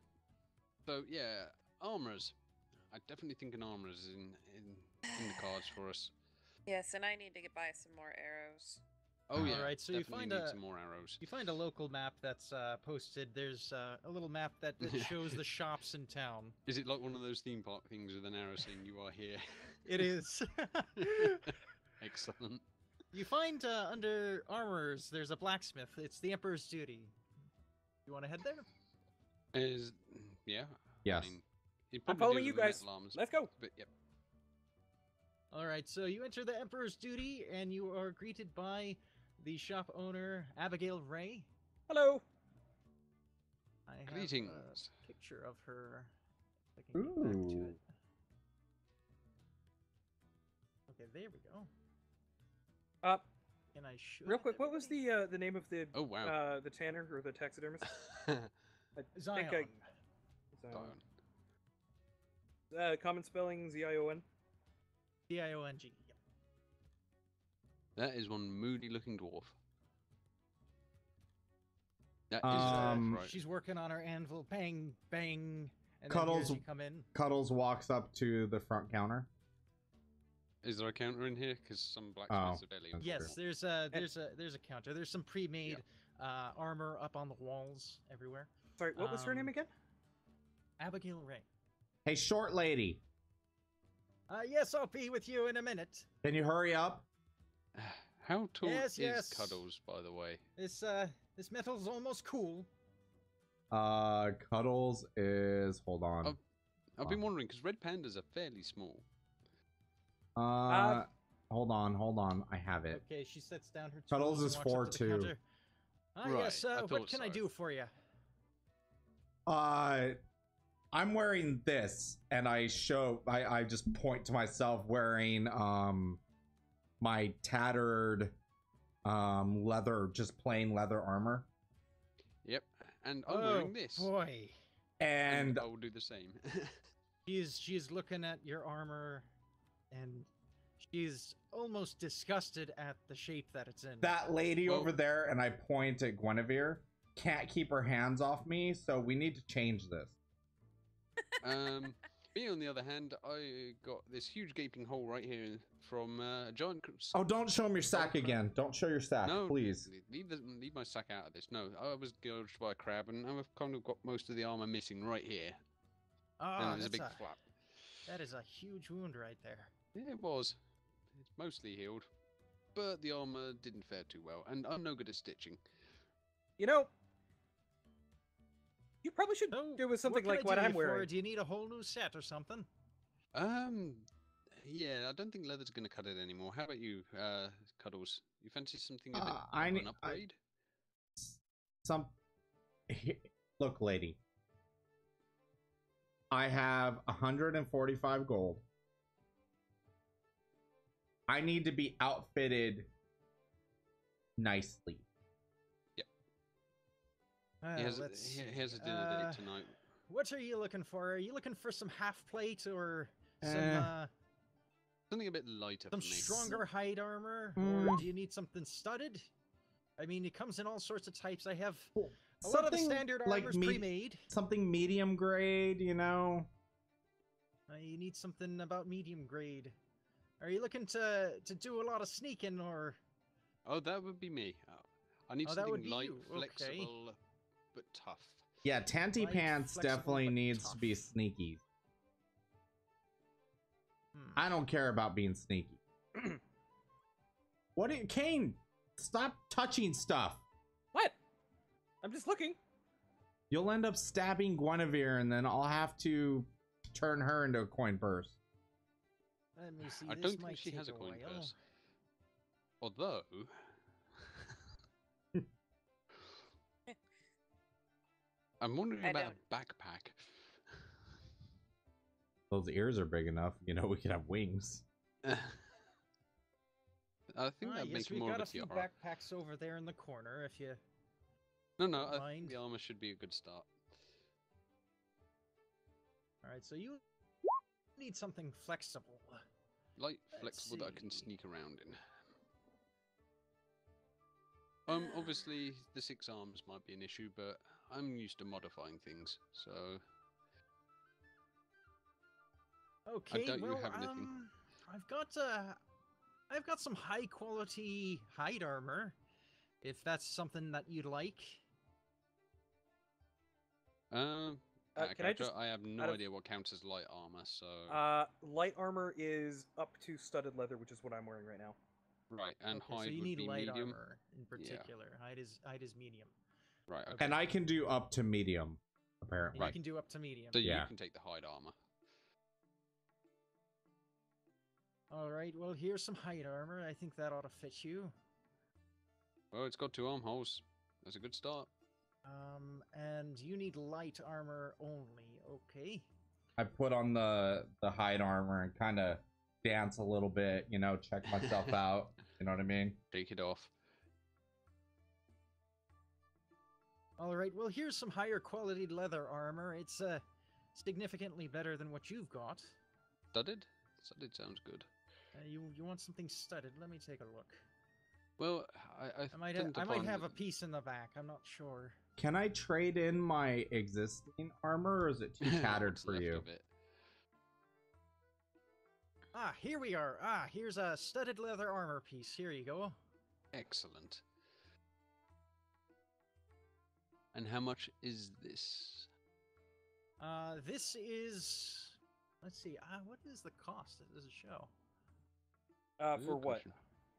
so yeah, armorers. I definitely think an armorer's in the cards for us. Yes, and I need to buy some more arrows. Oh yeah. Alright, so you definitely find need a- some more arrows. You find a local map that's posted. There's a little map that shows the shops in town. Is it like one of those theme park things with an arrow saying "You are here"? It is. Excellent. You find under armors, there's a blacksmith. It's the Emperor's duty. You want to head there? Yeah. Yes. I mean, he I'm probably following deals you with guys. metal armors, Let's go. but yep. All right, so you enter the Emperor's duty, and you are greeted by the shop owner, Abigail Ray. Hello. I have Greetings. a picture of her. If I can get back to Ooh. it. Okay, there we go. And I should. Real quick, what was the name of the Oh wow. the tanner or the taxidermist? Zion? Zion. Common spelling Zion. Diong. Yep. That is one moody-looking dwarf. That is Um, right. She's working on her anvil. Bang, bang. And Cuddles- then you come in. Cuddles walks up to the front counter. Is there a counter in here? Because some blacksmiths are barely. That's Yes, true. there's a counter. There's some pre-made armor up on the walls everywhere. Sorry, what was her name again? Abigail Ray. Hey, short lady, Yes, I'll be with you in a minute. can you hurry up? How tall Yes, is yes. Cuddles, by the way? This metal's almost cool. Cuddles is. Hold on. Oh. I've been wondering because red pandas are fairly small. Hold on. I have it. Okay, she sets down her tools Cuddles and is walks up to the 4'2". counter. Right, Yes, I what thought can I so. do for you? I'm wearing this, and I just point to myself wearing my tattered leather, just plain leather armor, Yep, and I'm wearing this. Boy. and I will do the same. She's looking at your armor, and she's almost disgusted at the shape that it's in. that lady Well- over there, and I point at Guinevere, can't keep her hands off me, so we need to change this. Me, on the other hand, I got this huge gaping hole right here from a giant. Oh, don't show him your sack again. Don't show your sack, No, please. leave my sack out of this. No, I was gouged by a crab, and I've kind of got most of the armor missing right here. Ah, And there's a big that's flap. that is a huge wound right there. Yeah, it was. It's mostly healed, but the armor didn't fare too well, and I'm no good at stitching. You know, you probably should So, do with something can I like what do I'm you for? wearing. Do you need a whole new set or something? Yeah, I don't think leather's gonna cut it anymore. How about you, Cuddles? You fancy something a bit I of need- an upgrade? Look, lady. I have 145 gold. I need to be outfitted nicely. He has, Let's he has a see. dinner date tonight. What are you looking for? Are you looking for some half plate or some Something a bit lighter for me. stronger hide armor, Mm. or do you need something studded? I mean, it comes in all sorts of types. I have a lot of the Something standard like armor's me- pre-made. Something medium grade, you know? You need something about medium grade. Are you looking to do a lot of sneaking, or Oh, that would be me. I need Oh, that would something be light, you. Okay. flexible, but tough. Yeah, Tanty Light, Pants flexible, definitely but needs to be tough. sneaky. Hmm. I don't care about being sneaky. What? Kane, stop touching stuff. What? I'm just looking. You'll end up stabbing Guinevere, and then I'll have to turn her into a coin purse. Let me see. I this don't think might she take has a coin while. purse. Although, I'm wondering I about don't. a backpack. Those ears are big enough. You know, we could have wings. I think that'd Yes, make we've more got of a a few tiara. backpacks over there in the corner. If you No, I mind. think the armor should be a good start. all right, so you need something flexible. Light, Let's flexible that I can see. sneak around in. Obviously the 6 arms might be an issue, but I'm used to modifying things, so Okay, doubt you well, have anything. I've got I've got some high quality hide armor, if that's something that you'd like. Can I just I have no out of- idea what counts as light armor, so light armor is up to studded leather, which is what I'm wearing right now. right, and Okay, hide so you would need be light medium. armor in particular. Hide is medium. Right, okay. And I can do up to medium, apparently. And you can do up to medium. So Yeah. you can take the hide armor. All right. Well, here's some hide armor. I think that ought to fit you. Well, it's got 2 armholes. That's a good start. And you need light armor only. Okay. I put on the hide armor and kind of dance a little bit, you know, check myself out. You know what I mean? Take it off. All right. Well, here's some higher quality leather armor. It's significantly better than what you've got. Studded? Studded sounds good. You want something studded? Let me take a look. Well, I might tend to I might find have a that- piece in the back. I'm not sure. Can I trade in my existing armor, or is it too tattered what's for left you? of it. Ah, here we are. Ah, here's a studded leather armor piece. Here you go. Excellent. And how much is this? This is. Let's see. What is the cost? It doesn't show. Good For what? question.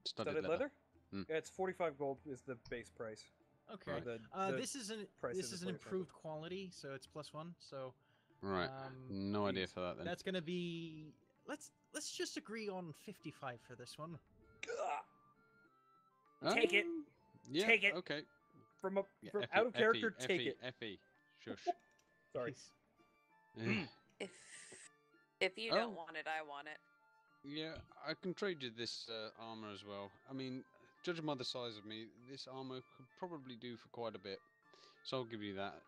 Studded leather? Hmm. Yeah, it's 45 gold is the base price. Okay. Right. The This is an price this of the is an player's handbook. improved quality, so it's +1. So Right. No idea for that then. that's gonna be. Let's just agree on 55 for this one. Take it. Yeah, Take it. Okay. From Yeah, from Effie, out of character, Effie, take Effie, it. Effie. Shush. Sorry. Eh, If you don't Oh. want it, I want it. yeah, I can trade you this armor as well. I mean, judging by the size of me, this armor could probably do for quite a bit. So I'll give you that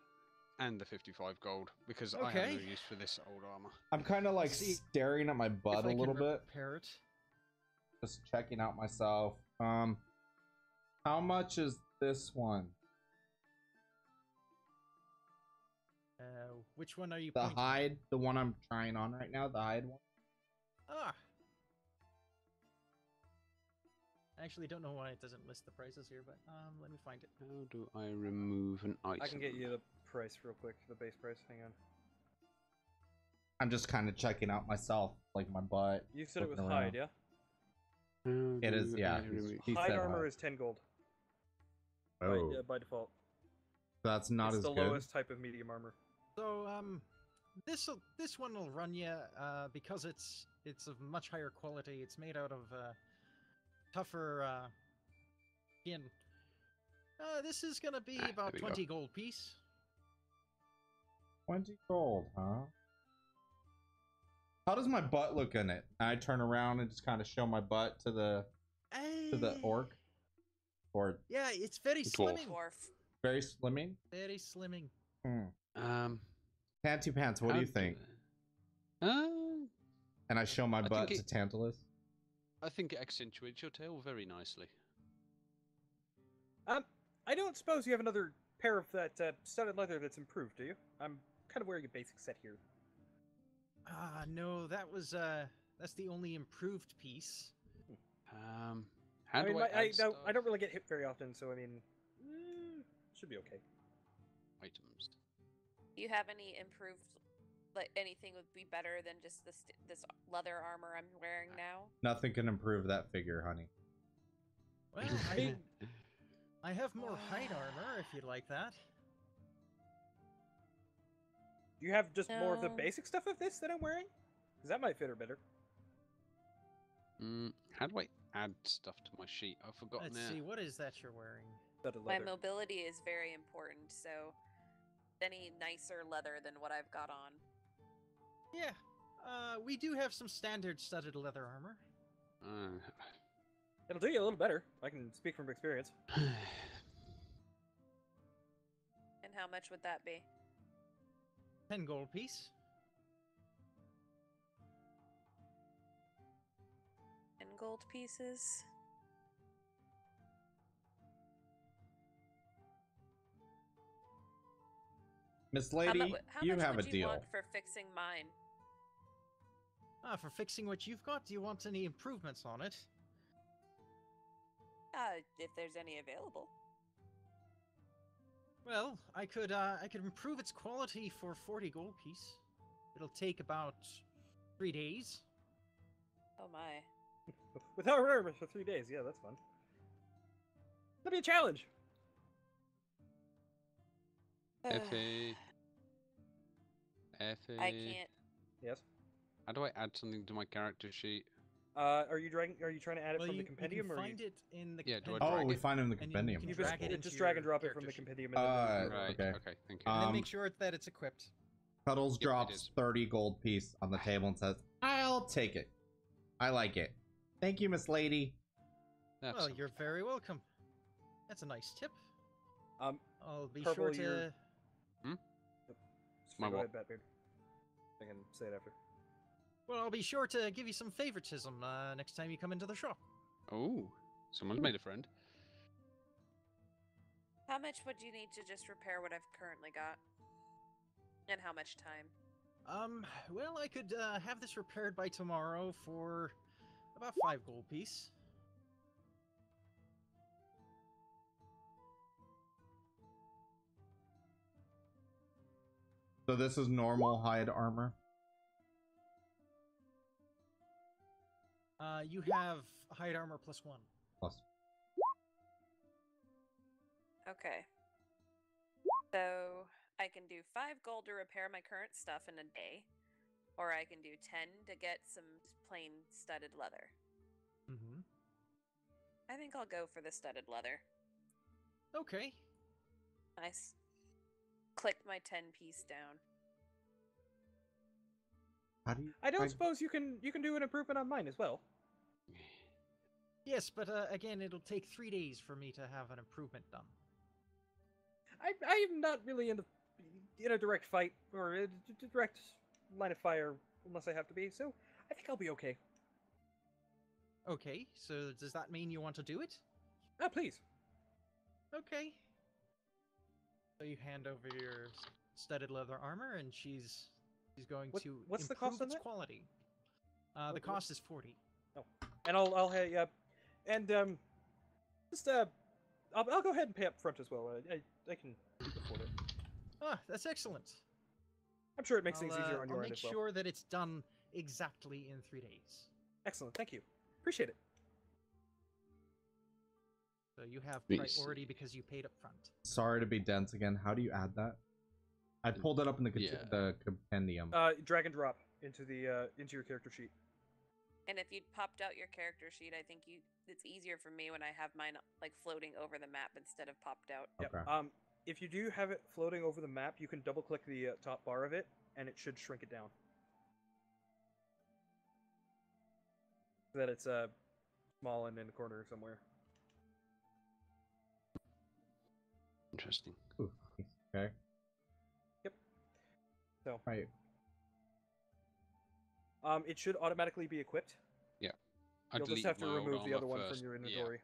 and the 55 gold because I have no Okay. use for this old armor. I'm kind of like See staring at my If butt I a can little bit, repair it. just checking out myself. How much is this one? Which one are you The pointing at? hide, the one I'm trying on right now, the hide one. Ah. I actually don't know why it doesn't list the prices here, but let me find it. How do I remove an item? I can get you the price real quick, the base price. Hang on. I'm just kind of checking out myself, like my butt. You said it was looking hide, around. yeah? It is, yeah. He Hide said armor hide. is 10 gold Oh, by default. that's not It's as the good. lowest type of medium armor. So this one will run you because it's of much higher quality. It's made out of tougher skin. This is gonna be Ah, about there we go. 20 gold piece. 20 gold, huh? How does my butt look in it? I turn around and just kind of show my butt to the orc, or Yeah, it's very Dwarf. slimming. Dwarf. very slimming. Very slimming. Panty pants. What do you think? And I show my I butt think to Tantalus. I think it accentuates your tail very nicely. I don't suppose you have another pair of that studded leather that's improved, do you? I'm kind of wearing a basic set here. No, that's the only improved piece. How do I add stuff? I don't really get hit very often, so I mean, should be okay. Items. Do you have any improved, like anything would be better than just this leather armor I'm wearing now? Nothing can improve that figure, honey. Well, I have more hide armor if you'd like that. Do you have just more of the No. basic stuff of this that I'm wearing? Because that might fit her better. How do I add stuff to my sheet? I've forgotten Let's now. see, what is that you're wearing? Studded My leather. mobility is very important, so any nicer leather than what I've got on. Yeah, we do have some standard studded leather armor. It'll do you a little better. I can speak from experience. And how much would that be? 10 gold piece. And gold pieces. Miss How Lady, how you much have a would you deal. want for fixing mine? For fixing what you've got, do you want any improvements on it? If there's any available. Well, I could improve its quality for 40 gold piece. It'll take about 3 days. Oh my. Without armor for 3 days. Yeah, that's fun. That'd be a challenge. Effie. Effie. I can't. Yes. How do I add something to my character sheet? Are you trying to add it Well, from the you compendium, can or find it in the Yeah, do I compendium. Oh, drag we it? find him in the And compendium. you you drag it just into drag and your drop it from the character sheet. compendium? And then Right. Okay. Okay. Thank you. And then Um, make sure that it's equipped. Puddles Yep, it drops is. 30 gold piece on the table and says, "I'll take it. I like it. Thank you, Miss Lady." That's Well, you're very welcome. That's a nice tip. I'll be Purple, sure to. you're- My go what? ahead, Batbeard. I can say it after. Well, I'll be sure to give you some favoritism next time you come into the shop. Oh, someone's made a friend. How much would you need to just repair what I've currently got? And how much time? Well, I could have this repaired by tomorrow for about 5 gold piece. So this is normal hide armor. You have hide armor +1. Plus, Okay. So I can do 5 gold to repair my current stuff in a day, or I can do 10 to get some plain studded leather. Mm-hmm. I think I'll go for the studded leather. Okay. Nice. Click my 10 piece down. how do you? I don't suppose you can do an improvement on mine as well. Yes, but again, it'll take 3 days for me to have an improvement done. I'm not really in a direct fight or a direct line of fire unless I have to be. So I think I'll be okay. Okay, so does that mean you want to do it? Ah, please. Okay. So you hand over your studded leather armor, and she's going to what's the improve cost on its that? quality. The What- cost is 40. And I'll hey and just I'll go ahead and pay up front as well. I can afford it. Ah, that's excellent. I'm sure it makes things easier on your I'll end make as well. sure that it's done exactly in 3 days. Excellent, thank you. Appreciate it. So you have Nice. priority because you paid up front. Sorry to be dense again. How do you add that? I pulled it up in the Yeah. the compendium. Drag and drop into your character sheet. And if you'd popped out your character sheet, I think it's easier for me when I have mine like floating over the map instead of popped out. Yep. Okay. If you do have it floating over the map, you can double click the top bar of it, and it should shrink it down. So that it's small and in the corner somewhere. Interesting. Ooh, okay. So Right. it should automatically be equipped. I You'll just delete have to my old remove the armor other one first. from your Yeah. inventory.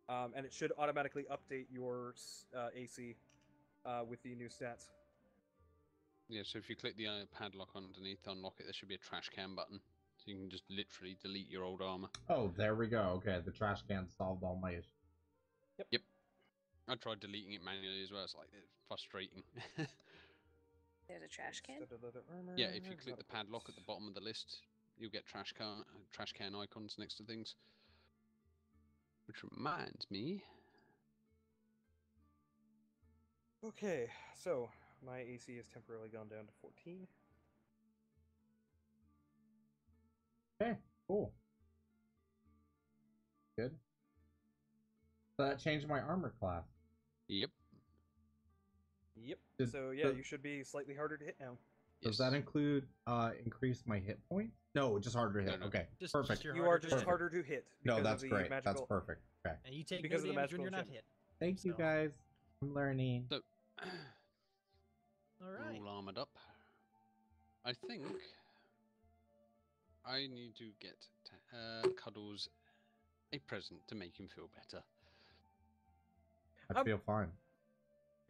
And it should automatically update your AC with the new stats. Yeah, so if you click the padlock underneath to unlock it, there should be a trash can button. So you can just literally delete your old armor. Oh, there we go. Okay, the trash can solved all my issues. I tried deleting it manually as well. It's like it's frustrating. There's a trash can. Studded leather armor, Yeah, if you click not the padlock at the bottom of the list, you'll get trash can icons next to things. Which reminds me, Okay, so my AC has temporarily gone down to 14. Okay, cool. Good. So that changed my armor class. yep. Yep. Did- So yeah, did- you should be slightly harder to hit now. Does yes. that include increase my hit points? No, just harder to hit. No. Okay, Just perfect. your You harder are to just hit. harder to hit. No, because of that's the great. Magical... That's perfect. Okay. And you take Because no of the damage when magical you're not enchantment. hit. Thank you So- guys. I'm learning. So, All we're right. all armored up. I think I need to get Cuddles a present to make him feel better. I feel fine.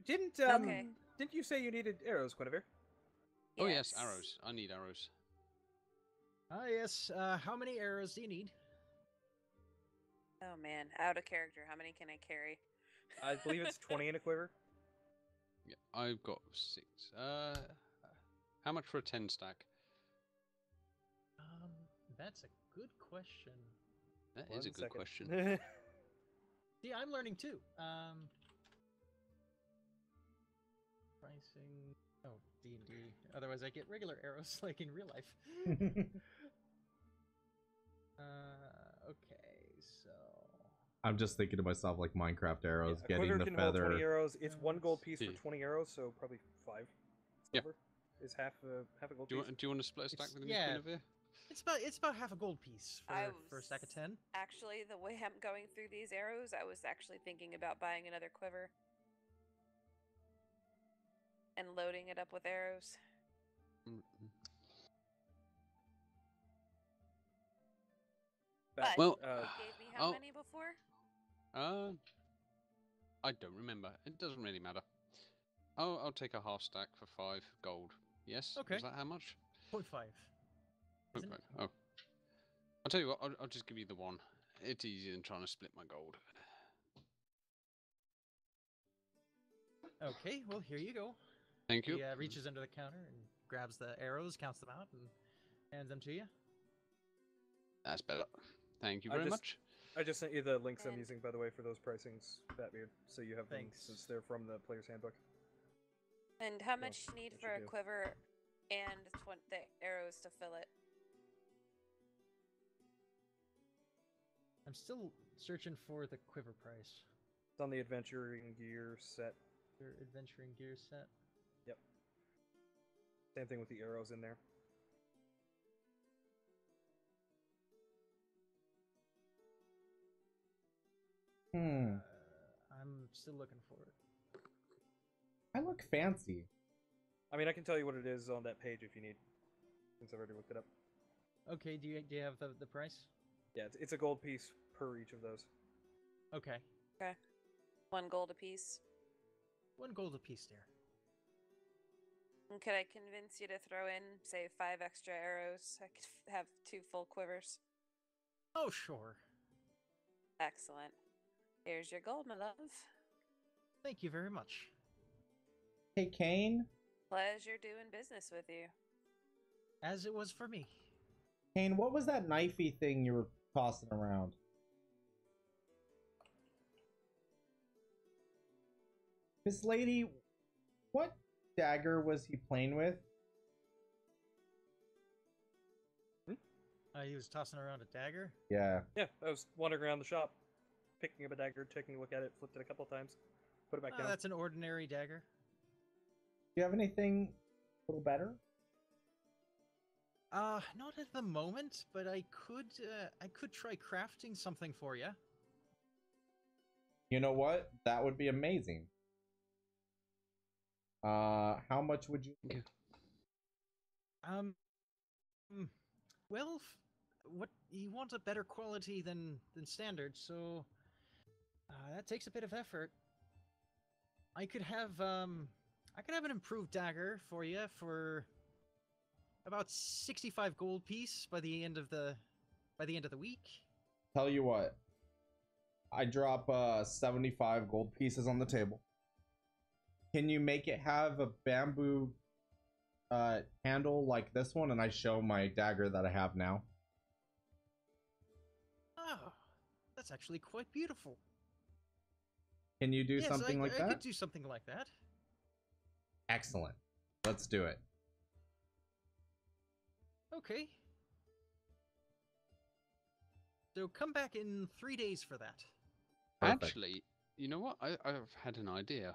Didn't Okay. Didn't you say you needed arrows, Guinevere? Oh yes, arrows. I need arrows. Ah, yes. How many arrows do you need? Oh man, out of character. How many can I carry? I believe it's 20 in a quiver. Yeah, I've got 6. How much for a 10 stack? That's a good question. That is One a good second. question. See, I'm learning too. Pricing. Oh, D&D. Otherwise, I get regular arrows like in real life. Okay, so. I'm just thinking to myself like Minecraft arrows, A getting quiver the can hold 20 feather. arrows. It's 1 gold piece for Yeah. 20 arrows, so probably 5 Yeah. silver is half a gold Do piece. you want to split a stack It's- with me, yeah. Guinevere? It's about half a gold piece I for a stack of 10. Actually, the way I'm going through these arrows, I was actually thinking about buying another quiver and loading it up with arrows. Mm-mm. But Well, you gave me how I'll- many before? I don't remember. It doesn't really matter. I'll take a half stack for 5 gold. Yes? Okay. Is that how much? 0.5. Isn't 0.5. it? Oh. I'll tell you what, I'll just give you the 1. It's easier than trying to split my gold. Okay, well, here you go. Thank you. He reaches under the counter and grabs the arrows, counts them out, and hands them to you. That's better. Thank you I very just- much. I just sent you the links I'm And- using, by the way, for those pricings, Batbeard, so you have them Thanks. since they're from the player's handbook. And how much you need that for should a do. quiver and the arrows to fill it? I'm still searching for the quiver price. It's on the adventuring gear set. Your adventuring gear set. Yep. Same thing with the arrows in there. I'm still looking for it. I look fancy. I mean, I can tell you what it is on that page if you need, since I've already looked it up. Okay, do you have the price? Yeah, it's a gold piece per each of those. Okay. 1 gold apiece. 1 gold apiece, dear. And could I convince you to throw in, say, 5 extra arrows? I could have 2 full quivers. Oh, sure. Excellent. Here's your gold, my love. Thank you very much. Hey, Kane. Pleasure doing business with you. As it was for me. Kane, what was that knifey thing you were tossing around? Miss Lady, what dagger was he playing with? He was tossing around a dagger. Yeah. Yeah, I was wandering around the shop, picking up a dagger, taking a look at it, flipped it a couple times, put it back down. That's an ordinary dagger. Do you have anything a little better? Not at the moment, but I could try crafting something for you. You know what? That would be amazing. How much would you? Well, what you want a better quality than standard, so that takes a bit of effort. I could have an improved dagger for you for about 65 gold piece by the end of the week. Tell you what. I drop 75 gold pieces on the table. Can you make it have a bamboo handle like this one? And I show my dagger that I have now. Oh, that's actually quite beautiful. Can you do Yes, something like I that? could do something like that. Excellent. Let's do it. Okay. So come back in 3 days for that. Perfect. Actually, you know what? I've had an idea.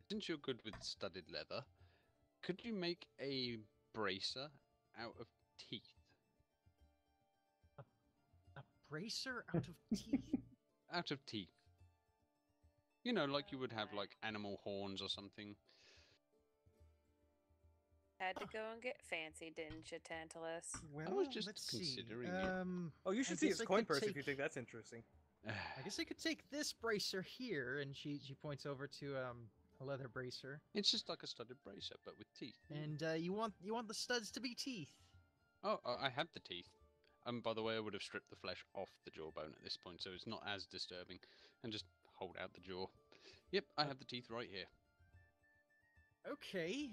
Since you're good with studded leather, could you make a bracer out of teeth? A bracer out of teeth? Out of teeth. You know, like you would have like animal horns or something. Had to go and get fancy, didn't you, Tantalus? Well, just let's considering see. it. Oh, you should I see guess his I coin could purse if take- you think that's interesting. I guess I could take this bracer here, and she points over to a leather bracer. It's just like a studded bracer, but with teeth. And you want the studs to be teeth. Oh, I have the teeth. And by the way, I would have stripped the flesh off the jawbone at this point, so it's not as disturbing. And just hold out the jaw. Yep, I have the teeth right here. Okay.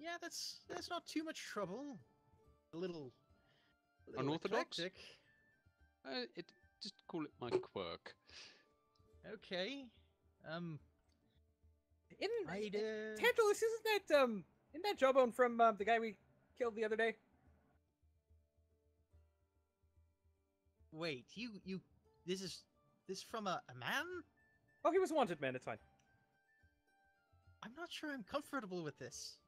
Yeah, that's not too much trouble. A little Unorthodox? eclectic. Just call it my quirk. Okay. I'd, Tantalus, isn't that jawbone from the guy we killed the other day? Wait, this is from a man? Oh, he was a wanted man. It's fine. I'm not sure I'm comfortable with this.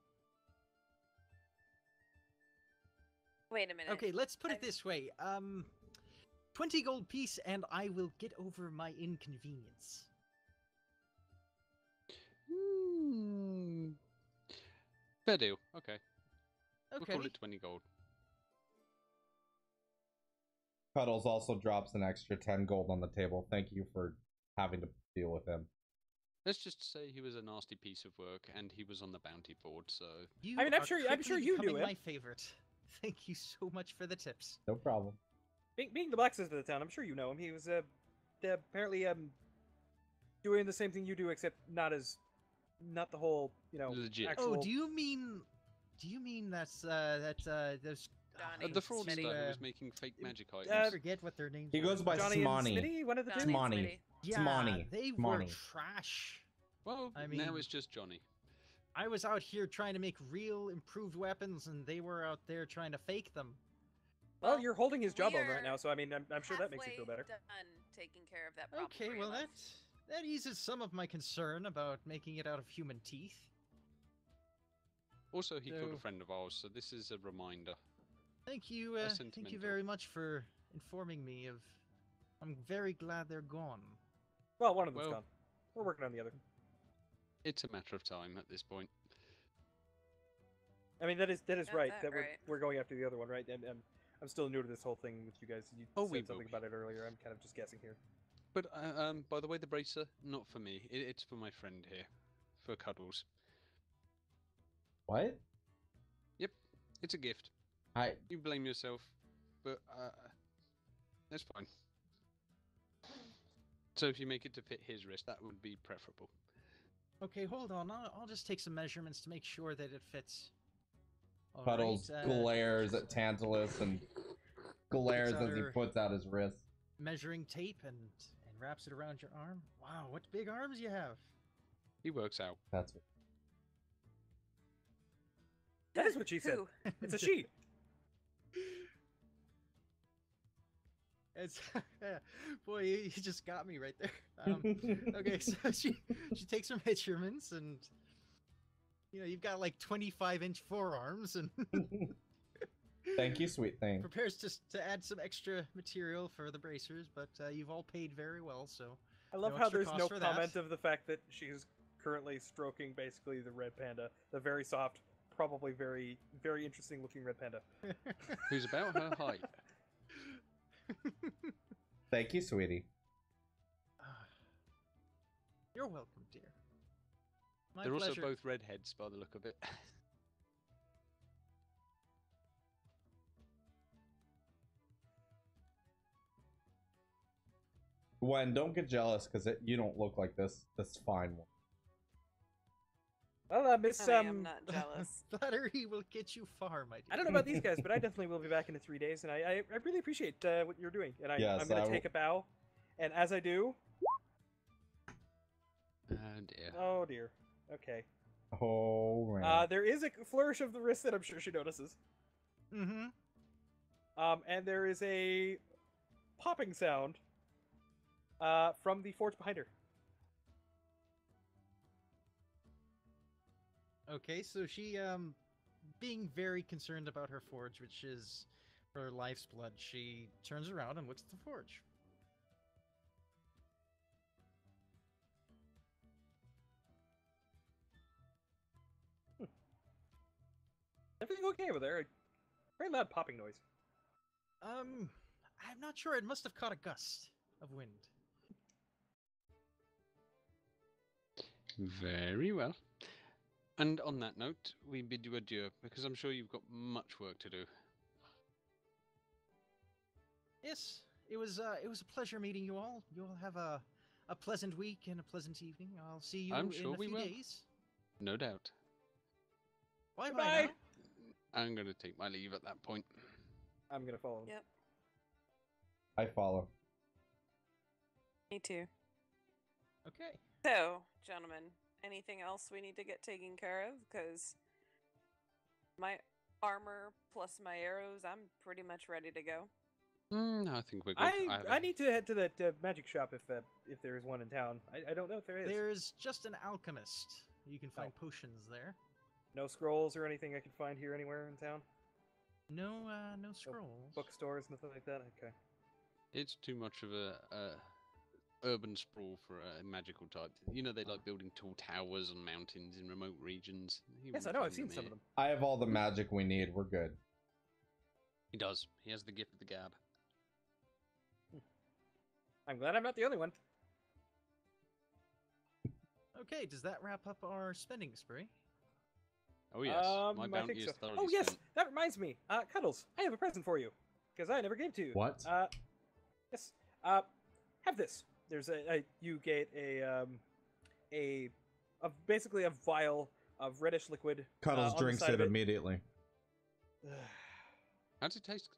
Wait a minute. Okay, let's put it this way. 20 gold piece and I will get over my inconvenience. Fair deal. Okay. We'll Okay. call it 20 gold. Cuddles also drops an extra 10 gold on the table. Thank you for having to deal with him. Let's just say he was a nasty piece of work, and he was on the bounty board. So You I mean, are I'm sure quickly you knew becoming him. my favorite. Thank you so much for the tips. No problem. Being the blacksmith of the town, I'm sure you know him. He was apparently doing the same thing you do, except not the whole legit. actual... Oh, do you mean that's those Donnie The fraudster Smitty. who was making fake magic items. I forget what their names He were. goes by Johnny and Smani. Smitty, one of the two. Donnie Smani. Smitty. Yeah, Smani. they were Smani. trash. Well, I now mean- it's just Johnny. I was out here trying to make real improved weapons, and they were out there trying to fake them. Well, you're holding his jawbone we're right now, so I mean, I'm sure that makes you feel halfway better. Done taking care of that problem. Okay, for you, well love. that eases some of my concern about making it out of human teeth. Also, he killed So- a friend of ours, so this is a reminder. Thank you, That's thank you sentimental. very much for informing me of. I'm very glad they're gone. Well, one of them's Well- gone. We're working on the other. It's a matter of time at this point. I mean, that is Got right. that That right. we're going after the other one, right? And I'm still new to this whole thing with you guys. You Oh, said we will something be. about it earlier. I'm kind of just guessing here. But by the way, the bracer, not for me. It's for my friend here, for Cuddles. What? It's a gift. I You blame yourself, but that's fine. So if you make it to fit his wrist, that would be preferable. Okay, hold on. I'll just take some measurements to make sure that it fits. All Cuddles right, glares at Tantalus and glares as he other- puts out his wrist. measuring tape and wraps it around your arm. Wow, what big arms you have! He works out. That's what. That is what she said. Who? It's a she. It's boy, you just got me right there. Okay, so she takes her measurements, and you've got like 25-inch forearms, and Thank you, sweet thing. prepares to add some extra material for the bracers. But you've all paid very well, so I love No how extra there's cost no for that. comment of the fact that she's currently stroking basically the red panda, the very soft, probably very, very interesting looking red panda. Who's about her height. Thank you, sweetie. You're welcome, dear. My They're pleasure. also both redheads by the look of it. Gwen, don't get jealous because you don't look like this. This fine one. Well, Miss Honey, I'm not jealous. Flattery will get you far, my dear. I don't know about these guys, but I definitely will be back in 3 days, and I really appreciate what you're doing. And Yes, I'm going I to will- take a bow, and as I do, And yeah. oh dear, okay. Oh man. There is a flourish of the wrist that I'm sure she notices. Mm-hmm. And there is a popping sound from the forge behind her. Okay, so she, being very concerned about her forge, which is her life's blood, she turns around and looks at the forge. Everything okay over there? Very loud popping noise. I'm not sure. It must have caught a gust of wind. Very well. And on that note, we bid you adieu, because I'm sure you've got much work to do. Yes, it was a pleasure meeting you all. You'll have a pleasant week and a pleasant evening. I'll see you I'm in sure a we few will. days. No doubt. Bye Goodbye. bye now. I'm going to take my leave at that point. I'm gonna follow him. Yep. I follow. Me too. Okay. So, gentlemen, anything else we need to get taken care of? Because my armor plus my arrows, I'm pretty much ready to go. I think we're good. I need to head to that magic shop if there is one in town. I don't know if there is. There's just an alchemist. You can find potions there. No scrolls or anything I can find here anywhere in town. No scrolls. Bookstores, nothing like that. Okay. It's too much of a urban sprawl for a magical type. You know, they like building tall towers on mountains in remote regions. Yes, I know. I've seen some of them. I have all the magic we need. We're good. He does. He has the gift of the gab. I'm glad I'm not the only one. Okay, does that wrap up our spending spree? Oh yes, my I bounty think is so. thoroughly Oh yes, spent. that reminds me. Cuddles, I have a present for you because I never gave to you. What? Yes. Have this. There's you get basically a vial of reddish liquid. Cuddles on the drinks side it of immediately. How does it taste?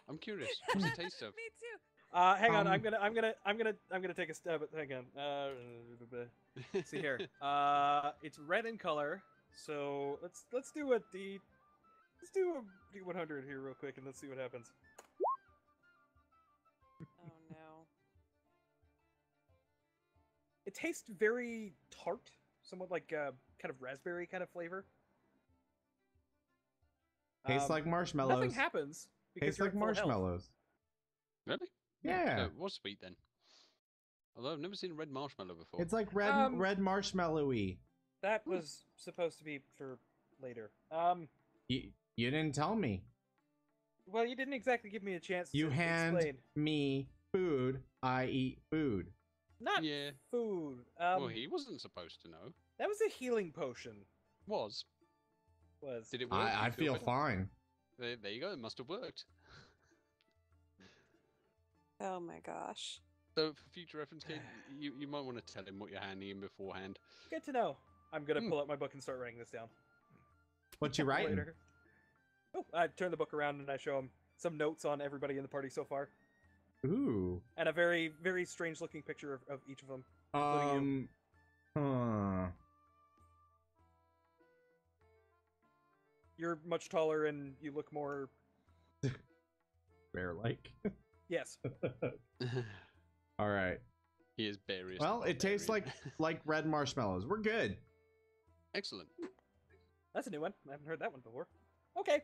I'm curious. What does it taste of? Me too. Hang on. I'm gonna take a stab at. Hang on. See here. It's red in color. So let's do a D100 here real quick and let's see what happens. Oh no. It tastes very tart, somewhat like kind of raspberry kind of flavor. Tastes like marshmallows. Nothing happens because Tastes you're like at full health. marshmallows. Really? Yeah. So it was sweet then. Although I've never seen a red marshmallow before. It's like red marshmallowy. That was supposed to be for later. You didn't tell me. Well, you didn't exactly give me a chance You to hand explain. me food, I eat food. Not Yeah. food. Well, he wasn't supposed to know. That was a healing potion. Was. Was. Did it work? I You feel better? fine. There you go. It must have worked. Oh my gosh. So for future reference, Kate, you might want to tell him what you're handing him beforehand. Good to know. I'm gonna pull out my book and start writing this down. What you writing? Later. Oh, I turn the book around and I show him some notes on everybody in the party so far, Ooh. and a very, very strange-looking picture of each of them. including Huh. You're much taller and you look more. Bear-like. Yes. All right. He is berries. Well, it tastes like red marshmallows. We're good. Excellent. That's a new one. I haven't heard that one before. Okay.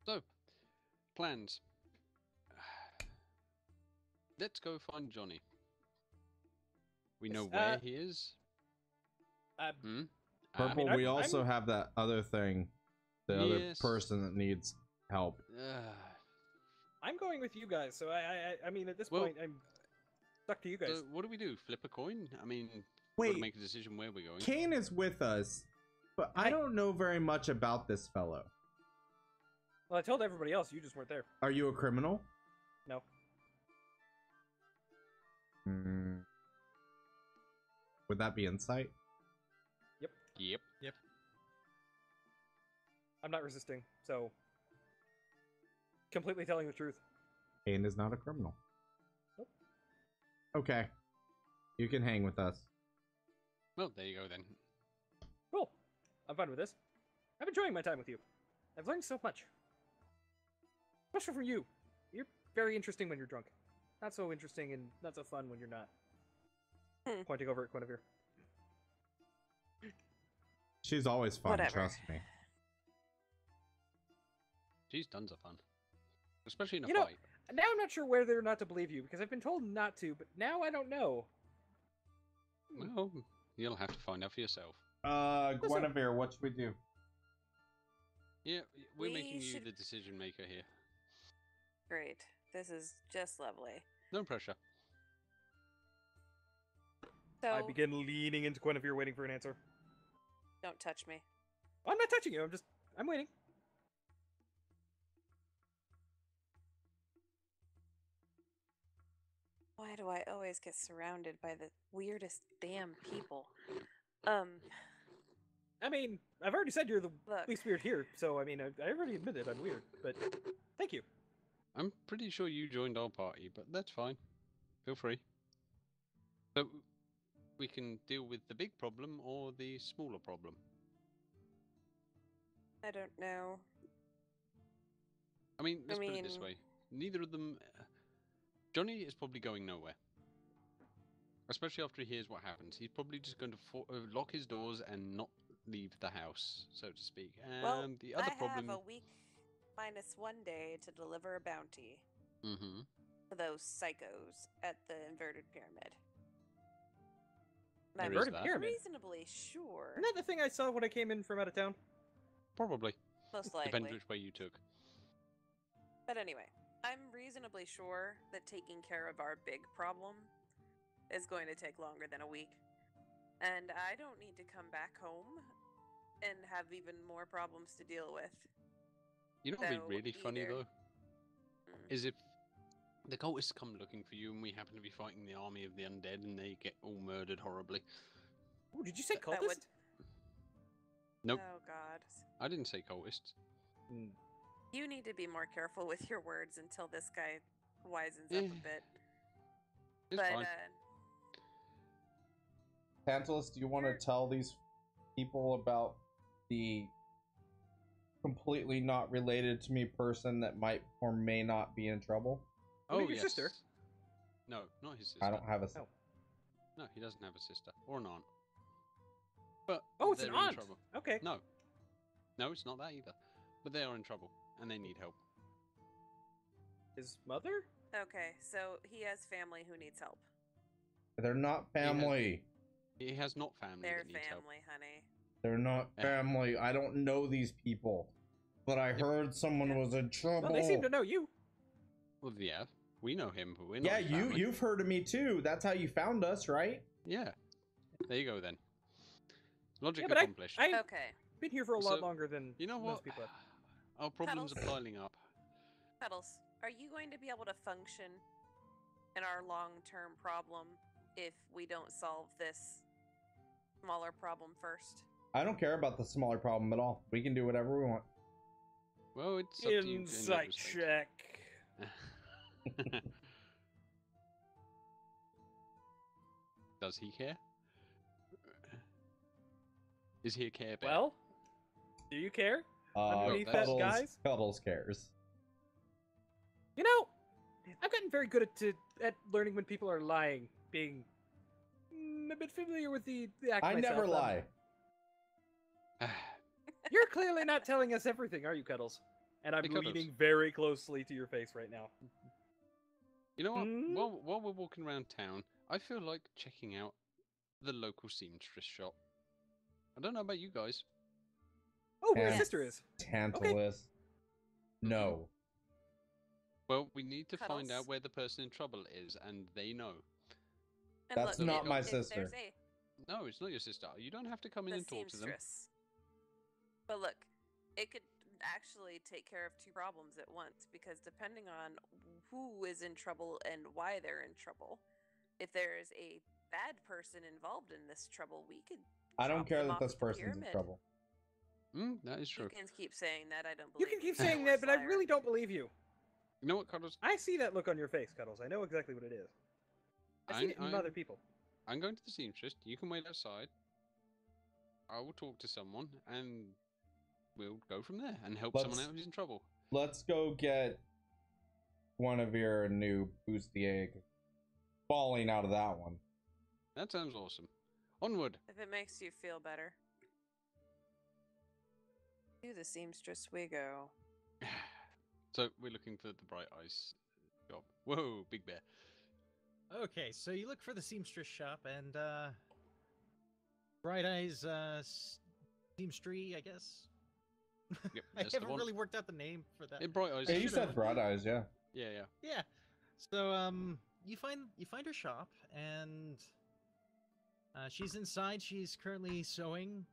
So, plans. Let's go find Johnny. We know Yes, where he is. Purple, mean, we I'm- also have that other thing. The other Yes. person that needs help. I'm going with you guys, so I mean, at this Well, point, I'm stuck to you guys. So what do? Flip a coin? I mean, Wait. got to make a decision where we're going. Kane is with us, but I don't know very much about this fellow. Well, I told everybody else. You just weren't there. Are you a criminal? No. Would that be insight? Yep. I'm not resisting, so completely telling the truth. Kane is not a criminal. Nope. Okay. You can hang with us. Well, there you go then. Cool. I'm fine with this. I'm enjoying my time with you. I've learned so much. Especially from you. You're very interesting when you're drunk. Not so interesting and not so fun when you're not. Pointing over at Guinevere. She's always fun, Whatever. trust me. She's tons of fun, especially in a You know, fight. now I'm not sure whether or not to believe you, because I've been told not to, but now I don't know. Well, you'll have to find out for yourself. Guinevere, what should we do? Yeah, we're We making you should- the decision maker here. Great. This is just lovely. No pressure. So, I begin leaning into Guinevere, waiting for an answer. don't touch me. I'm not touching you, I'm waiting. Why do I always get surrounded by the weirdest damn people? I mean, I've already said you're the Look. least weird here, so I mean, I already admitted I'm weird, but thank you. I'm pretty sure you joined our party, but that's fine. Feel free. So we can deal with the big problem or the smaller problem. I don't know. I mean, let's put it this mean- way. Neither of them... Johnny is probably going nowhere. Especially after he hears what happens. He's probably just going to lock his doors and not leave the house, so to speak. And Well, the other I problem... have a week minus 1 day to deliver a bounty Mm-hmm. to those psychos at the inverted pyramid. There I'm is Inverted that. pyramid. reasonably sure. Isn't that the thing I saw when I came in from out of town? Probably. Most likely. Depends which way you took. But anyway, I'm reasonably sure that taking care of our big problem is going to take longer than a week. And I don't need to come back home and have even more problems to deal with. You know what would So, be really funny, either- though? Is if the cultists come looking for you and we happen to be fighting the army of the undead and they get all murdered horribly. Oh, did you say That cultist? would- Nope, Oh god. I didn't say cultists. Hmm. You need to be more careful with your words until this guy wisens up a bit. It's But fine. Tantalus, do you want to tell these people about the completely not related to me person that might or may not be in trouble? What about Oh, your yes. sister? No, not his sister. I don't have a. Oh. No, he doesn't have a sister or an aunt. But Oh, it's an they're in aunt. trouble. Okay. No, no, it's not that either. But they are in trouble and they need help. His mother? okay, so he has family who needs help. They're not family. He has not family Their that needs help. family, honey. They're not family. I don't know these people, but I heard someone was in trouble. Well, they seem to know you. Well, yeah, we know him, but we're not. Yeah, his you family. you've heard of me too. That's how you found us, right? Yeah. There you go then. Logic Yeah, but accomplished. I've Okay, been here for a lot So, longer than You know most what? people have. Our problems are Cuddles. piling up. Cuddles, are you going to be able to function in our long-term problem if we don't solve this smaller problem first? I don't care about the smaller problem at all. We can do whatever we want. Well, it's up to you in that Insight respect. check. Does he care? Is he a care bear? Well, do you care? Underneath that, Cuddles, guys? Cuddles cares. You know, I've gotten very good at learning when people are lying, being a bit familiar with the act I myself. never lie. You're clearly not telling us everything, are you, Cuddles? And I'm Hey, Cuddles. leaning very closely to your face right now. You know what? Hmm? While we're walking around town, I feel like checking out the local seamstress shop. I don't know about you guys. Oh, where Yeah. his sister is. Tantalus. No. Well, we need to find Cuddles. out where the person in trouble is, and they know. And That's look, not if- my if sister. there's a- No, it's not your sister. You don't have to come in the and talk to them. seamstress. But look, it could actually take care of two problems at once because depending on who is in trouble and why they're in trouble, if there's a bad person involved in this trouble, we could. I don't drop care them that off this at the person's in pyramid. trouble. That is true. You can keep saying that. I don't You believe can keep You're saying a that, but I liar. really don't believe you. You know what, Cuddles? I see that look on your face, Cuddles. I know exactly what it is. I see it in other people. I'm going to the seamstress. You can wait outside. I will talk to someone, and we'll go from there and help someone Let's- out who's in trouble. Let's go get one of your new bustier falling out of that one. That sounds awesome. Onward. If it makes you feel better. To the seamstress we go. So we're looking for the Bright Eyes job. Whoa, big bear. Okay, so you look for the seamstress shop and Bright Eyes seamstress, I guess. Yep, I that's the haven't one. really worked out the name for that. Bright Eyes. Yeah, you should've- said Bright Eyes, yeah. Yeah, yeah. Yeah. So you find her shop and she's inside. She's currently sewing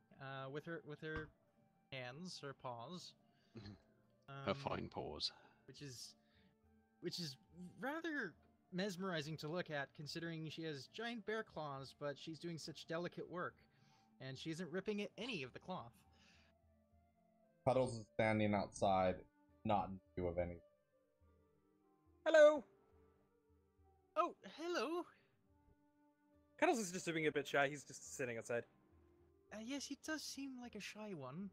with her hands, her paws. Her fine paws. Which is rather mesmerizing to look at, considering she has giant bear claws, but she's doing such delicate work, and she isn't ripping at any of the cloth. Puddles is standing outside, not in view of anything. Hello. Oh, hello. Cuddles is just being a bit shy. He's just sitting outside. Yes, he does seem like a shy one.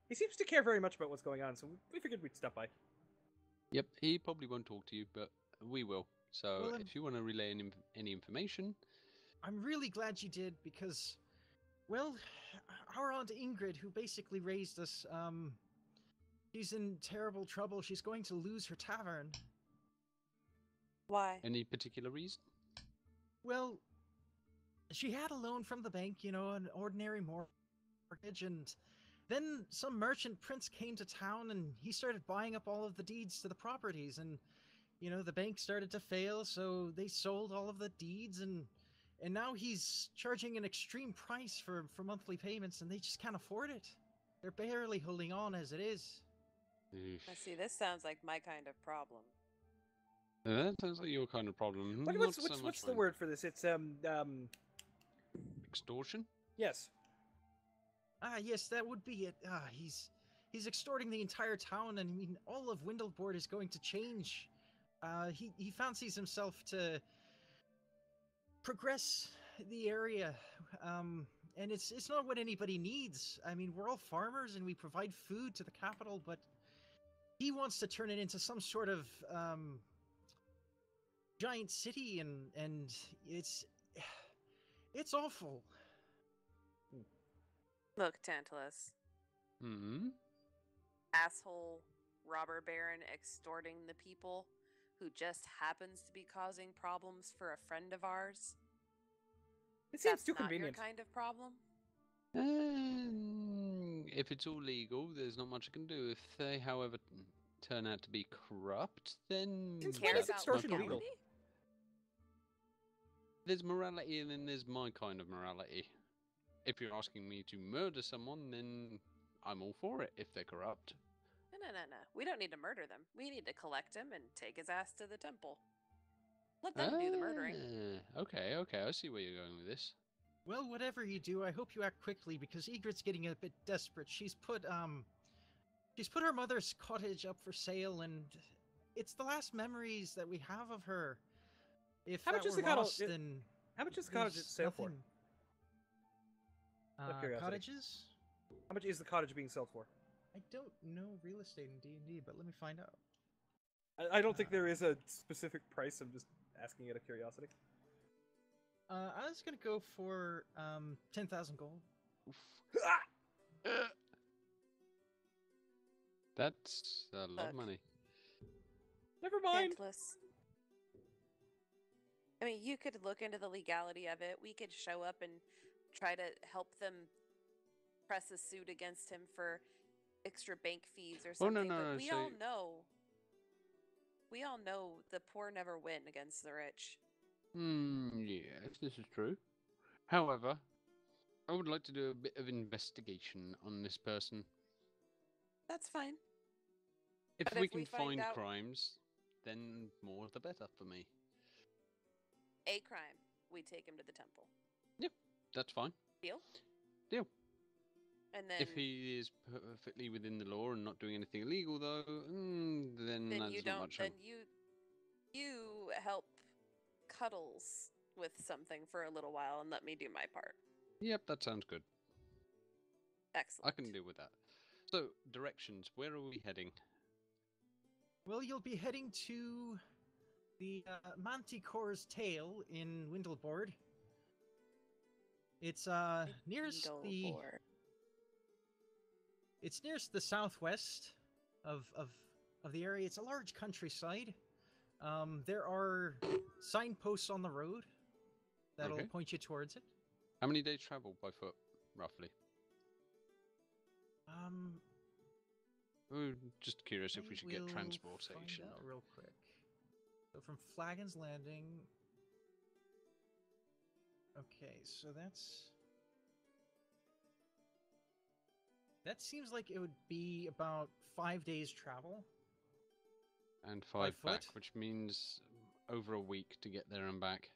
He seems to care very much about what's going on, so we figured we'd stop by. Yep, he probably won't talk to you, but we will. So Well, if you want to relay any information, I'm really glad you did, because, well, our Aunt Ingrid, who basically raised us, she's in terrible trouble. She's going to lose her tavern. Why? any particular reason? Well, she had a loan from the bank, you know, an ordinary mortgage, and then some merchant prince came to town and he started buying up all of the deeds to the properties, and you know, the bank started to fail, so they sold all of the deeds, and now he's charging an extreme price for monthly payments, and they just can't afford it. They're barely holding on as it is. I see. This sounds like my kind of problem. That sounds like your kind of problem. What's Not so much what's the mine. word for this? It's Extortion? yes. Yes, that would be it. He's extorting the entire town, and I mean, all of Windleboard is going to change. He fancies himself to progress the area, and it's not what anybody needs. I mean, we're all farmers and we provide food to the capital, but he wants to turn it into some sort of giant city, and it's awful. Look, Tantalus. Hmm. Asshole robber baron extorting the people who just happens to be causing problems for a friend of ours. It seems That's too not convenient. your kind of problem. If it's all legal, there's not much I can do. If they, however, turn out to be corrupt, then Since Care when is about extortion legality? legal? There's morality, and then there's my kind of morality. If you're asking me to murder someone, then I'm all for it if they're corrupt. No. We don't need to murder them. We need to collect him and take his ass to the temple. Let them do the murdering. Okay, I see where you're going with this. Well, whatever you do, I hope you act quickly, because Egret's getting a bit desperate. She's put her mother's cottage up for sale, and it's the last memories that we have of her. If How that much is were the cottage- lost, then How much is the cottage there's sale for? nothing. Out of curiosity. Cottages? How much is the cottage being sold for? I don't know real estate in D&D, but let me find out. I don't think there is a specific price. I'm just asking out of curiosity. I was gonna go for 10,000 gold. That's a lot Look. of money. Never mind. Tantalus. I mean, you could look into the legality of it. We could show up and try to help them press a suit against him for extra bank fees or Oh, no, something. no, but no, we so- all know the poor never win against the rich. Yes, this is true. However, I would like to do a bit of investigation on this person. That's fine. If But we if can we find find out- crimes, then more the better for me. A crime, we take him to the temple. That's fine. Deal? Deal. And then If he is perfectly within the law and not doing anything illegal, though, then then that's you not don't much. then you help Cuddles with something for a little while and let me do my part. Yep, that sounds good. Excellent. I can deal with that. So, directions. Where are we heading? Well, you'll be heading to the Manticore's Tail in Windleboard. It's nearest the Windleboard. it's nearest the southwest of the area. It's a large countryside. There are signposts on the road that'll Okay. point you towards it. How many days travel by foot, roughly? Just curious if we should get will transportation. Find out real quick. So from Flagon's Landing. Okay, so that seems like it would be about 5 days travel. And 5 back, foot? which means over a week to get there and back.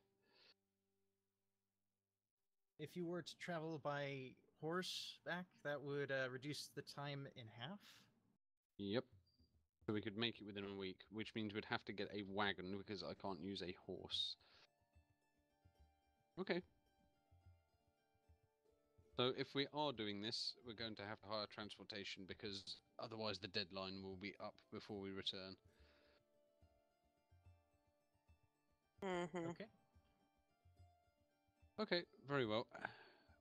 If you were to travel by horseback, that would reduce the time in half. Yep. So we could make it within a week, which means we'd have to get a wagon because I can't use a horse. Okay. So if we are doing this, we're going to have to hire transportation because otherwise the deadline will be up before we return. Mm-hmm. Okay. Okay, very well.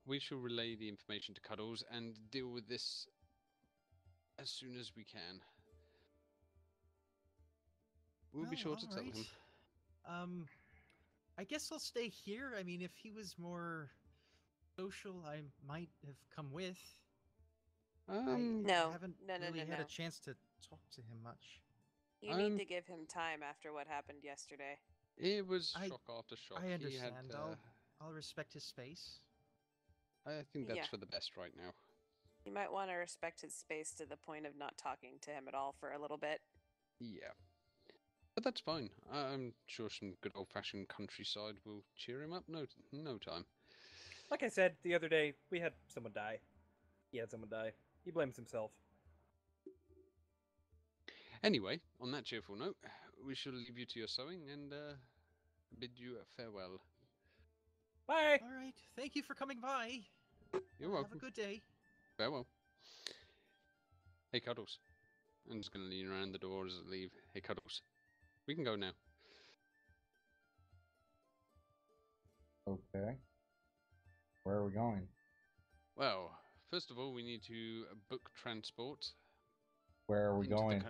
We shall relay the information to Cuddles and deal with this as soon as we can. We'll be sure to tell him. I guess I'll stay here. I mean, if he was more social, I might have come with. No, I haven't no, really had no. a chance to talk to him much. You need to give him time after what happened yesterday. It was I- shock after shock. I He understand. had, I'll respect his space. I think that's Yeah. for the best right now. You might want to respect his space to the point of not talking to him at all for a little bit. Yeah. But that's fine. I'm sure some good old-fashioned countryside will cheer him up no time. Like I said the other day, we had someone die. He had someone die. He blames himself. Anyway, on that cheerful note, we shall leave you to your sewing and bid you farewell. Bye! All right. Thank you for coming by. You're Have welcome. a good day. Farewell. Hey, Cuddles. I'm just going to lean around the door as I leave. Hey, Cuddles. We can go now. Okay. Where are we going? Well, first of all, we need to book transport. Where are we into the going?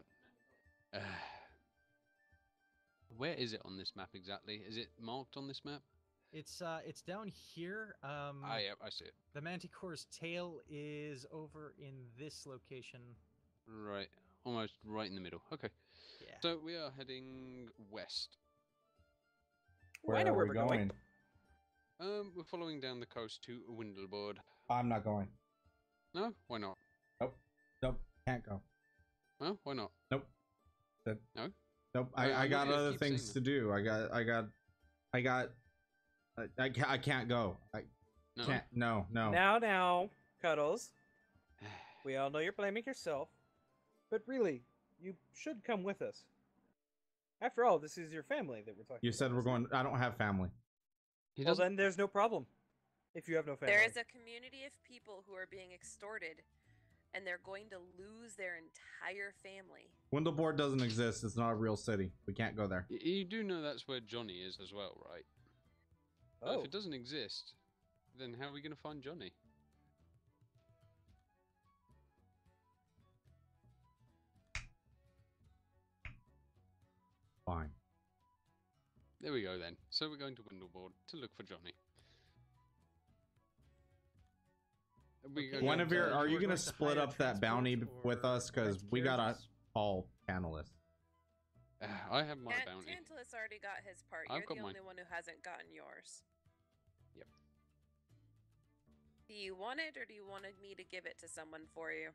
Where is it on this map exactly? Is it marked on this map? It's down here. Yeah, I see it. The Manticore's tail is over in this location. Right, almost right in the middle. Okay. Yeah. So we are heading west. Well, I Where know are where we we're going? We're following down the coast to Windleboard. I'm not going. No? Why not? Nope. Can't go. No? Why not? Nope. No? Nope. I'm I got not gonna other keep things saying to do. I can't go. I No? can't. No. Now, Cuddles. We all know you're blaming yourself. But really, you should come with us. After all, this is your family that we're talking about. You said we're isn't it? going. I don't have family. He Well, doesn't. then there's no problem. If you have no family. There is a community of people who are being extorted, and they're going to lose their entire family. Windleboard doesn't exist. It's not a real city. We can't go there. You do know that's where Johnny is as well, right? But Oh. if it doesn't exist, then how are we going to find Johnny? Fine. There we go then. So we're going to Windleboard to look for Johnny. Guinevere, are you going gonna to split hire up that bounty transport with or us? Because rent we gotta carriages? call panelists. I have my bounty. Tantalus already got his part. I've You're got the mine. only one who hasn't gotten yours. Yep. Do you want it, or do you want me to give it to someone for you?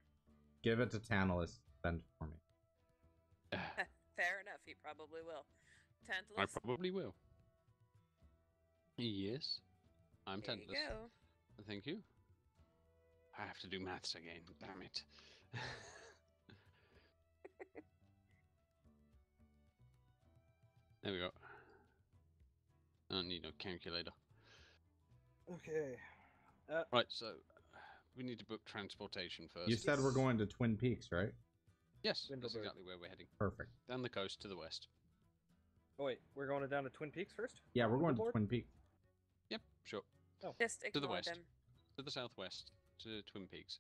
Give it to Tantalus. Spend it for me. Fair enough, he probably will. I Tantalus, probably will. Yes, I'm there you Tantalus. go. Thank you. I have to do maths again. Damn it. There we go. I don't need no calculator. Okay. Right, so we need to book transportation first. You said we're going to Twin Peaks, right? Yes, that's Windlebird. exactly where we're heading. Perfect. Down the coast to the west. Oh wait, we're going down to Twin Peaks first? Yeah, we're going to Windleboard? Twin Peaks. Yep, sure. Just the ignore west. them. To the southwest, to Twin Peaks.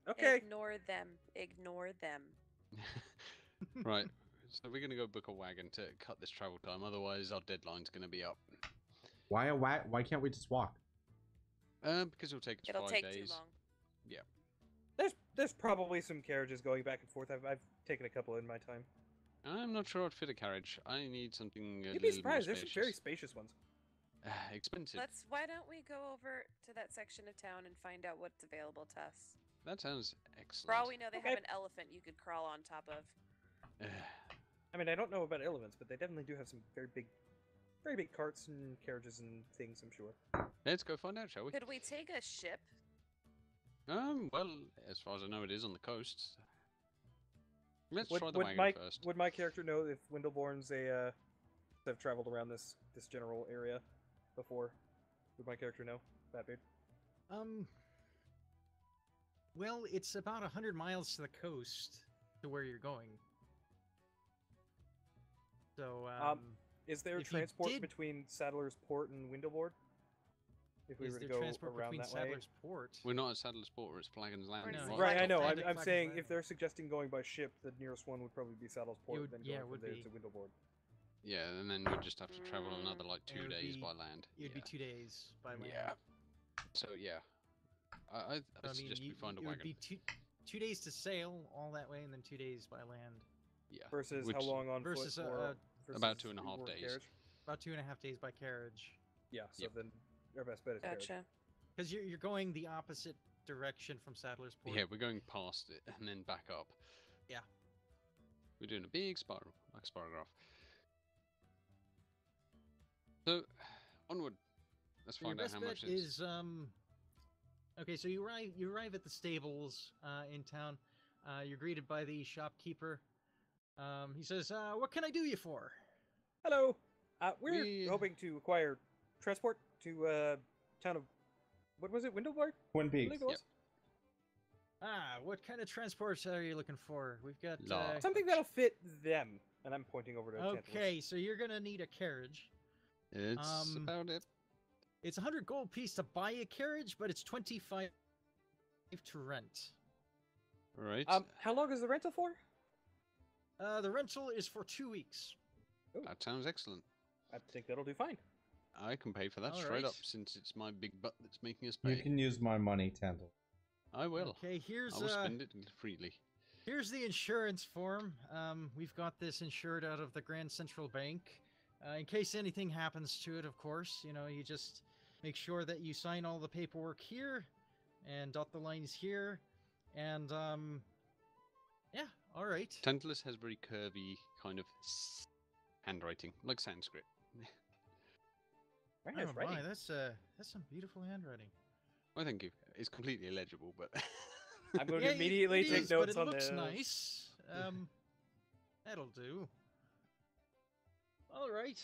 Okay. Ignore them. Ignore them. Right, so we're going to go book a wagon to cut this travel time, otherwise our deadline's going to be up. Why can't we just walk? Because it'll take us It'll 5 take days. too long. There's probably some carriages going back and forth. I've taken a couple in my time. I'm not sure I'd fit a carriage. I need something a You'd be little more surprised. There's some very spacious ones. expensive. Why don't we go over to that section of town and find out what's available to us? That sounds excellent. For all we know, they Okay. have an elephant you could crawl on top of. I mean, I don't know about elements, but they definitely do have some very big carts and carriages and things, I'm sure. Let's go find out, shall we? Could we take a ship? Well, as far as I know, it is on the coast. Let's Would, try the would wagon my first. would my character know if Windleborn's have traveled around this general area before? Would my character know, Batbeard? Well, it's about 100 miles to the coast to where you're going. So, Is there if you transport did- between Saddler's Port and Windleboard? If we is were to there go transport around between that way? Saddler's Port? We're not at Saddler's Port, it's Flagons Landing. No, right? Right, I know. Flag- I'm Flag- saying Flag- if they're suggesting going by ship, the nearest one would probably be Saddler's Port, would- then yeah, going it from would there be. to Windleboard. Yeah, and then we'd just have to travel another like And 2 it would days be- by land. It'd yeah. be 2 days by land. Yeah. So yeah, I I mean, suggest we find a it would wagon. be two days to sail all that way, and then 2 days by land. Yeah. Versus which, how long on versus, foot? Or about versus 2.5 or days. carriage? About 2.5 days by carriage. Yeah, so Yep. then our best bet is carriage. Gotcha. Because you're going the opposite direction from Saddler's Port. Yeah, we're going past it and then back up. Yeah. We're doing a big spiral, like a spiral graph. So, onward. Let's So your find out best how bet much it is. is okay. So you arrive at the stables in town. You're greeted by the shopkeeper. He says, "What can I do you for?" Hello. We're We- hoping to acquire transport to town of what was it? Windleboard? Twin I Peaks. believe it was. What kind of transport are you looking for? We've got Large. Something that'll fit them. And I'm pointing over to Tantalus. okay. So you're gonna need a carriage. It's about it. It's 100 gold piece to buy a carriage, but it's 25 to rent. Right. How long is the rental for? The rental is for 2 weeks. That sounds excellent. I think that'll do fine. I can pay for that All straight up right. since it's my big butt that's making us pay. You can use my money, Tantal. I will. Okay, here's I will spend it freely. here's the insurance form. We've got this insured out of the Grand Central Bank. In case anything happens to it, of course, you just make sure that you sign all the paperwork here and dot the lines here. And, yeah, all right. Tantalus has very curvy kind of handwriting, like Sanskrit. Very Oh nice writing. my, that's some beautiful handwriting. Well, thank you. It's completely illegible, but I'm going Yeah, to immediately it take is, notes but on it looks this. nice. That'll do. All right,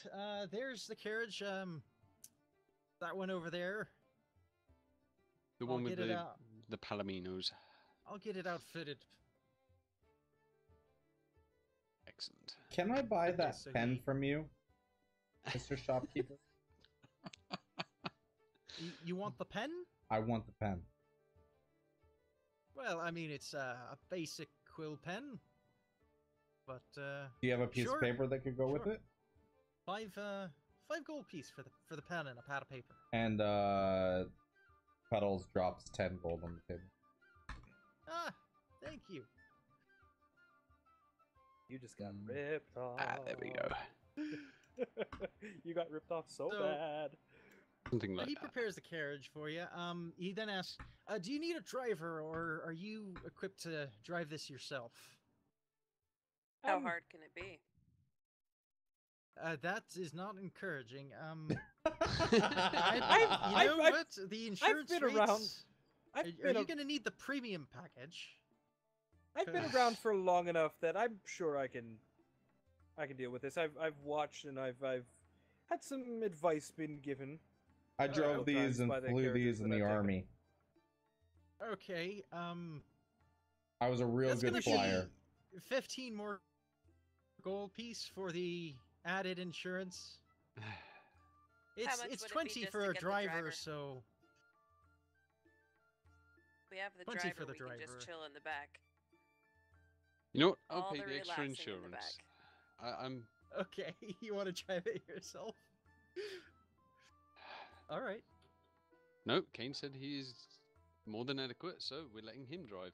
there's the carriage. That one over there. the I'll one with get it out. the palominos. I'll get it outfitted. Excellent. Can I buy Okay, that so pen he- from you, Mr. Shopkeeper? You want the pen? I want the pen. Well, I mean, it's a basic quill pen, but Do you have a piece Sure, of paper that could go with sure. it? five gold piece for the pen and a pad of paper. And Puddles drops 10 gold on the table. Ah, thank you. You just got Mm. ripped off. There we go. You got ripped off so So- bad. Something But like he that. prepares the carriage for you. He then asks, "Do you need a driver, or are you equipped to drive this yourself?" How hard can it be? That is not encouraging. I've- You know I've- what? The insurance been around- rates. I've Are been, you a- going to need the premium package? I've been around for long enough that I'm sure I can deal with this. I've watched and I've had some advice been given. I drove times these and by the flew characters these in that the I've taken. army. Okay. I was a real That's good gonna flyer. be 15 more gold piece for the added insurance. It's much it's would it be 20 just for to a get the driver, driver? so We have the 20 driver. for the We can driver. just chill in the back. You know what? I'll All pay the the extra relaxing in the insurance. back. I'm okay. You want to drive it yourself? All right. No, Kane said he's more than adequate, so we're letting him drive.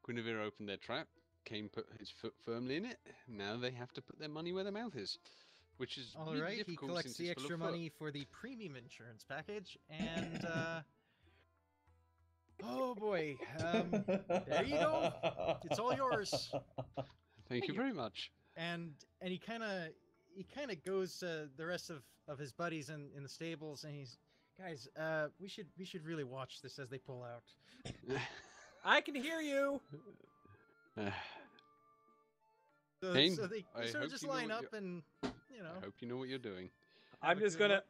Guinevere opened their trap. Kane put his foot firmly in it. Now they have to put their money where their mouth is, which is All really right. He difficult collects since the it's full extra of foot. money for the premium insurance package, and oh boy, there you go. It's all yours. Thank you very much. And he kind of goes to the rest of his buddies in the stables, and he's, guys, we should really watch this as they pull out. I can hear you. So, Kane, so they I sort of hope just you know line what up and, you know. I hope you know what you're doing. have I'm a just good gonna, look.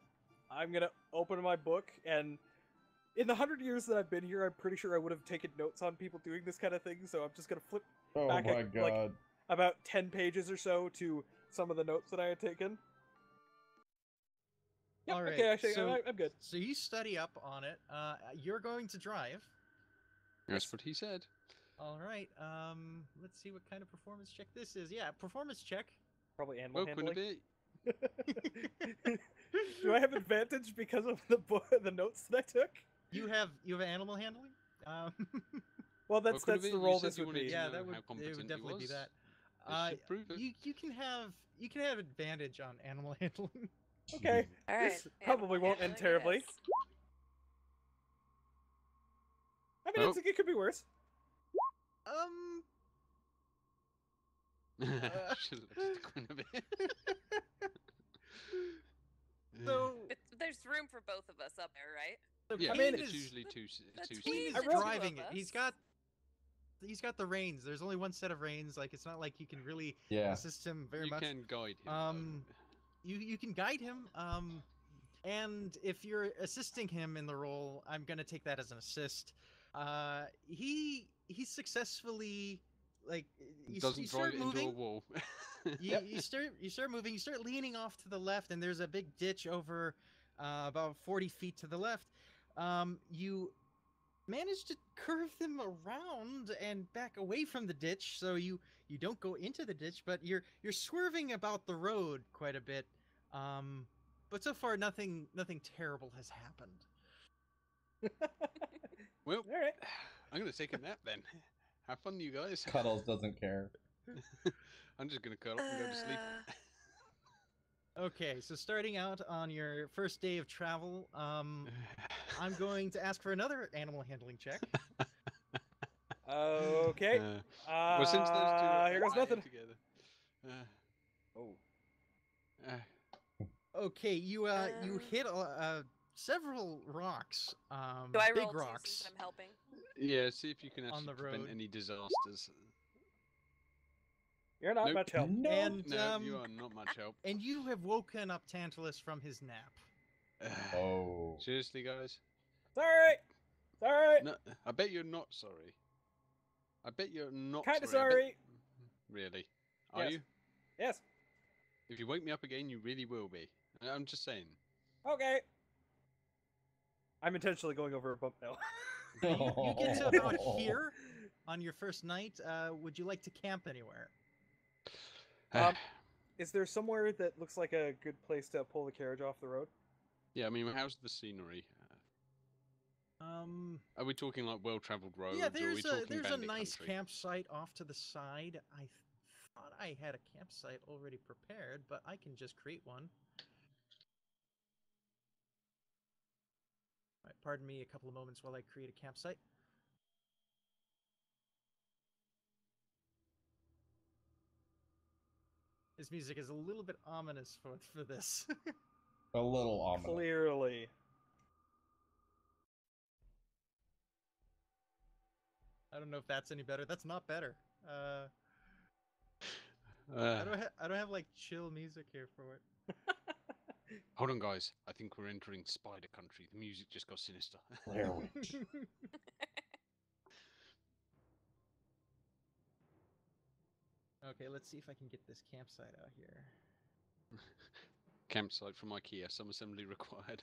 I'm gonna open my book, and in the 100 years that I've been here, I'm pretty sure I would have taken notes on people doing this kind of thing. So I'm just gonna flip Oh back my at, god. like, about 10 pages or so to some of the notes that I had taken. Yep, All right, okay, actually, so- I'm good. So you study up on it. You're going to drive. That's what he said. All right. Let's see what kind of performance check this is. Yeah, performance check. Probably animal Well, handling. Quinnipiac. Do I have advantage because of the notes that I took? You have animal handling. Well, that's Quinnipiac, the you role said this you would wanted be. to yeah, know that how would it competent he would definitely be was. that. This should prove it. You can have advantage on animal handling. Okay, All right. this probably won't end handling it terribly. is. I mean, Nope. it could be worse. Should have left it to Quinnipiac. So There's room for both of us up there, right? yeah, I mean, it's is- usually that's two Queen seats. is He's the two driving of it. us. He's got the reins. There's only one set of reins. Like, it's not like you can really Yeah. assist him very You much. can guide him. You can guide him. And if you're assisting him in the role, I'm gonna take that as an assist. He successfully, like, you Doesn't start drive it into a moving. wall. You start moving. You start leaning off to the left, and there's a big ditch over about 40 feet to the left. You manage to curve them around and back away from the ditch, so you don't go into the ditch, but you're swerving about the road quite a bit. But so far nothing terrible has happened. Well, All right. I'm gonna take a nap then. Have fun, you guys. Cuddles doesn't care. I'm just gonna curl up and go to sleep. Okay, so starting out on your first day of travel, I'm going to ask for another animal handling check. Okay. Well, since those two are Here goes quiet nothing. together. Oh. Okay, you hit several rocks, Do I big roll too rocks. since I'm helping? Yeah, see if you can On actually the prevent road. any disasters. You're not Nope. much help. No. And No, you are not much help. and you have woken up Tantalus from his nap. Oh. Seriously, guys? It's alright. It's alright. No, I bet you're not sorry. I bet you're not Kinda sorry. I bet- sorry. Really? Are Yes. you? Yes. If you wake me up again, you really will be. I'm just saying. Okay. I'm intentionally going over a bump now. You get to about here on your first night. Would you like to camp anywhere? Is there somewhere that looks like a good place to pull the carriage off the road? Yeah, I mean, how's the scenery? Are we talking like well-traveled roads, Yeah, or are we talking there's a bandit nice country? campsite off to the side. I thought I had a campsite already prepared, but I can just create one. All right, pardon me a couple of moments while I create a campsite. This music is a little bit ominous for this. A little ominous. Clearly. I don't know if that's any better. That's not better. Uh, I don't have like chill music here for it. hold on, guys. I think we're entering Spider Country. The music just got sinister. Blair Witch. Okay, let's see if I can get this campsite out here. Campsite from IKEA. Some assembly required.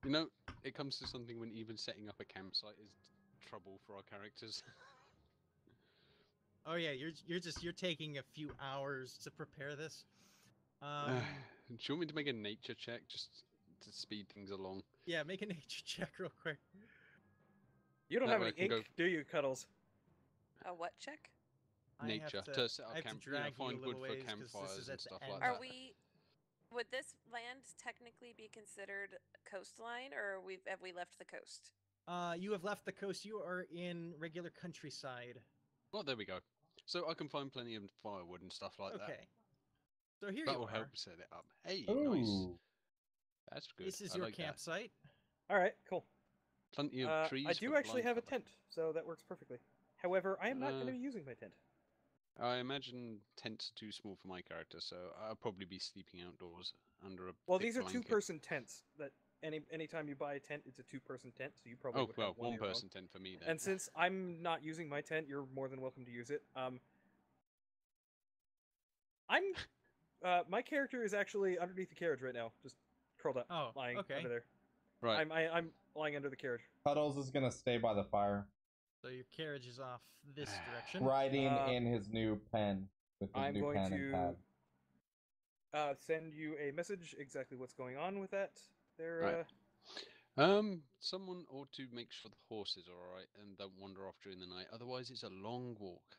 You know, it comes to something when even setting up a campsite is trouble for our characters. Oh yeah, you're taking a few hours to prepare this. Do you want me to make a nature check just to speed things along? Yeah, make a nature check real quick. You don't That have way any I can ink, do you, Cuddles? A what check? I have Nature to to set up I have camp, to drag you find a wood little for ways 'cause this campfires is and at the stuff end. like Are that. we? Would this land technically be considered coastline, or have we left the coast? You have left the coast. You are in regular countryside. Well, there we go. So I can find plenty of firewood and stuff like that. Okay. So here That you will are. help set it up. Hey, Ooh. nice. That's good. This is I your like that. campsite. All right, cool. Plenty of trees. I do for actually blind have a cover. tent, so that works perfectly. However, I am not going to be using my tent. I imagine tents are too small for my character, so I'll probably be sleeping outdoors under a. Well, thick these are blanket. two-person tents. That anytime you buy a tent, it's a two-person tent, so you probably Oh would well, have one one of your person own. tent for me then. And since I'm not using my tent, you're more than welcome to use it. My character is actually underneath the carriage right now, just curled up, Oh, lying okay. under there. Right. I'm lying under the carriage. Cuddles is gonna stay by the fire, So your carriage is off this direction. writing in his new pen with his I'm new going pen and pad. to send you a message exactly what's going on with that. There, Right. Someone ought to make sure the horses are alright and don't wander off during the night. Otherwise, it's a long walk.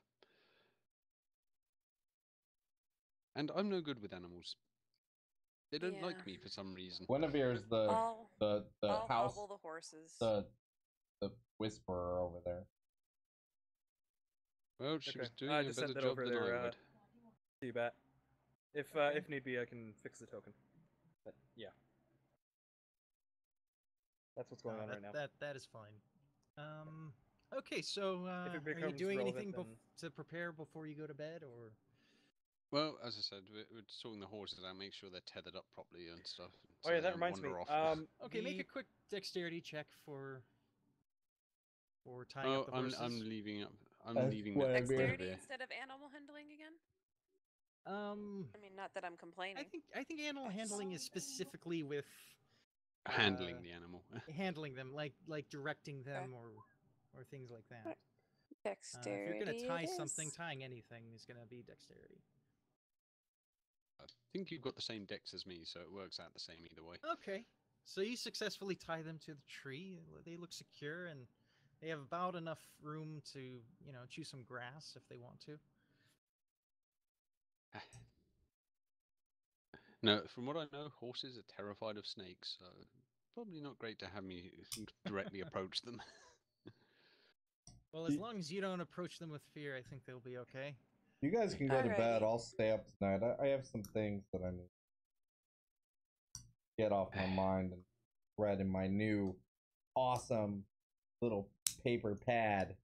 And I'm no good with animals. They don't like Yeah. me for some reason. Guinevere's the I'll house, hobble the horses. the whisperer over there. Well, she was okay. doing I a just better sent that job over than there. I would. See you, Bat. If need be, I can fix the token. But yeah, that's what's going on right now. That is fine. Okay, so If it are you becomes doing relevant, anything then- to prepare before you go to bed, or? Well, as I said, we're sorting the horses out, make sure they're tethered up properly and stuff. Oh yeah, they that don't reminds me. wander off. Okay, make a quick dexterity check for tying up the horses. I'm leaving up. I'm That's leaving what that I over mean. Dexterity there. instead of animal handling again? Um, I mean, not that I'm complaining. I think animal handling is specifically with Handling the animal. handling them, like directing them or things like that. Dexterity. If you're gonna tie it something, is. tying anything is gonna be dexterity. I think you've got the same dex as me, so it works out the same either way. Okay, so you successfully tie them to the tree. They look secure, and they have about enough room to, chew some grass if they want to. No, from what I know, horses are terrified of snakes, so probably not great to have me directly approach them. Well, as long as you don't approach them with fear, I think they'll be okay. You guys can go to bed. Alrighty. I'll stay up tonight. I have some things that I need to get off my mind and read in my new awesome little paper pad.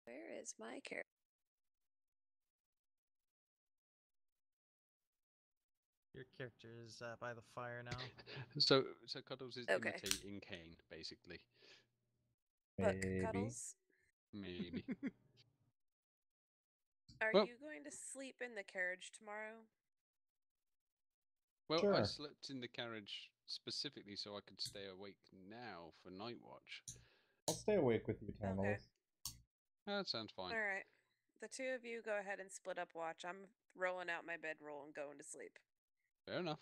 Where is my character? Your character is by the fire now. So Cuddles is Okay. imitating Kane, basically. Look, Maybe. Cuddles. Maybe. Are Well- you going to sleep in the carriage tomorrow? Well, I Sure. slept in the carriage specifically so I could stay awake now for night watch. I'll stay awake with you, Tantalus. That sounds fine. All right. The two of you go ahead and split up watch. I'm rolling out my bedroll and going to sleep. Fair enough.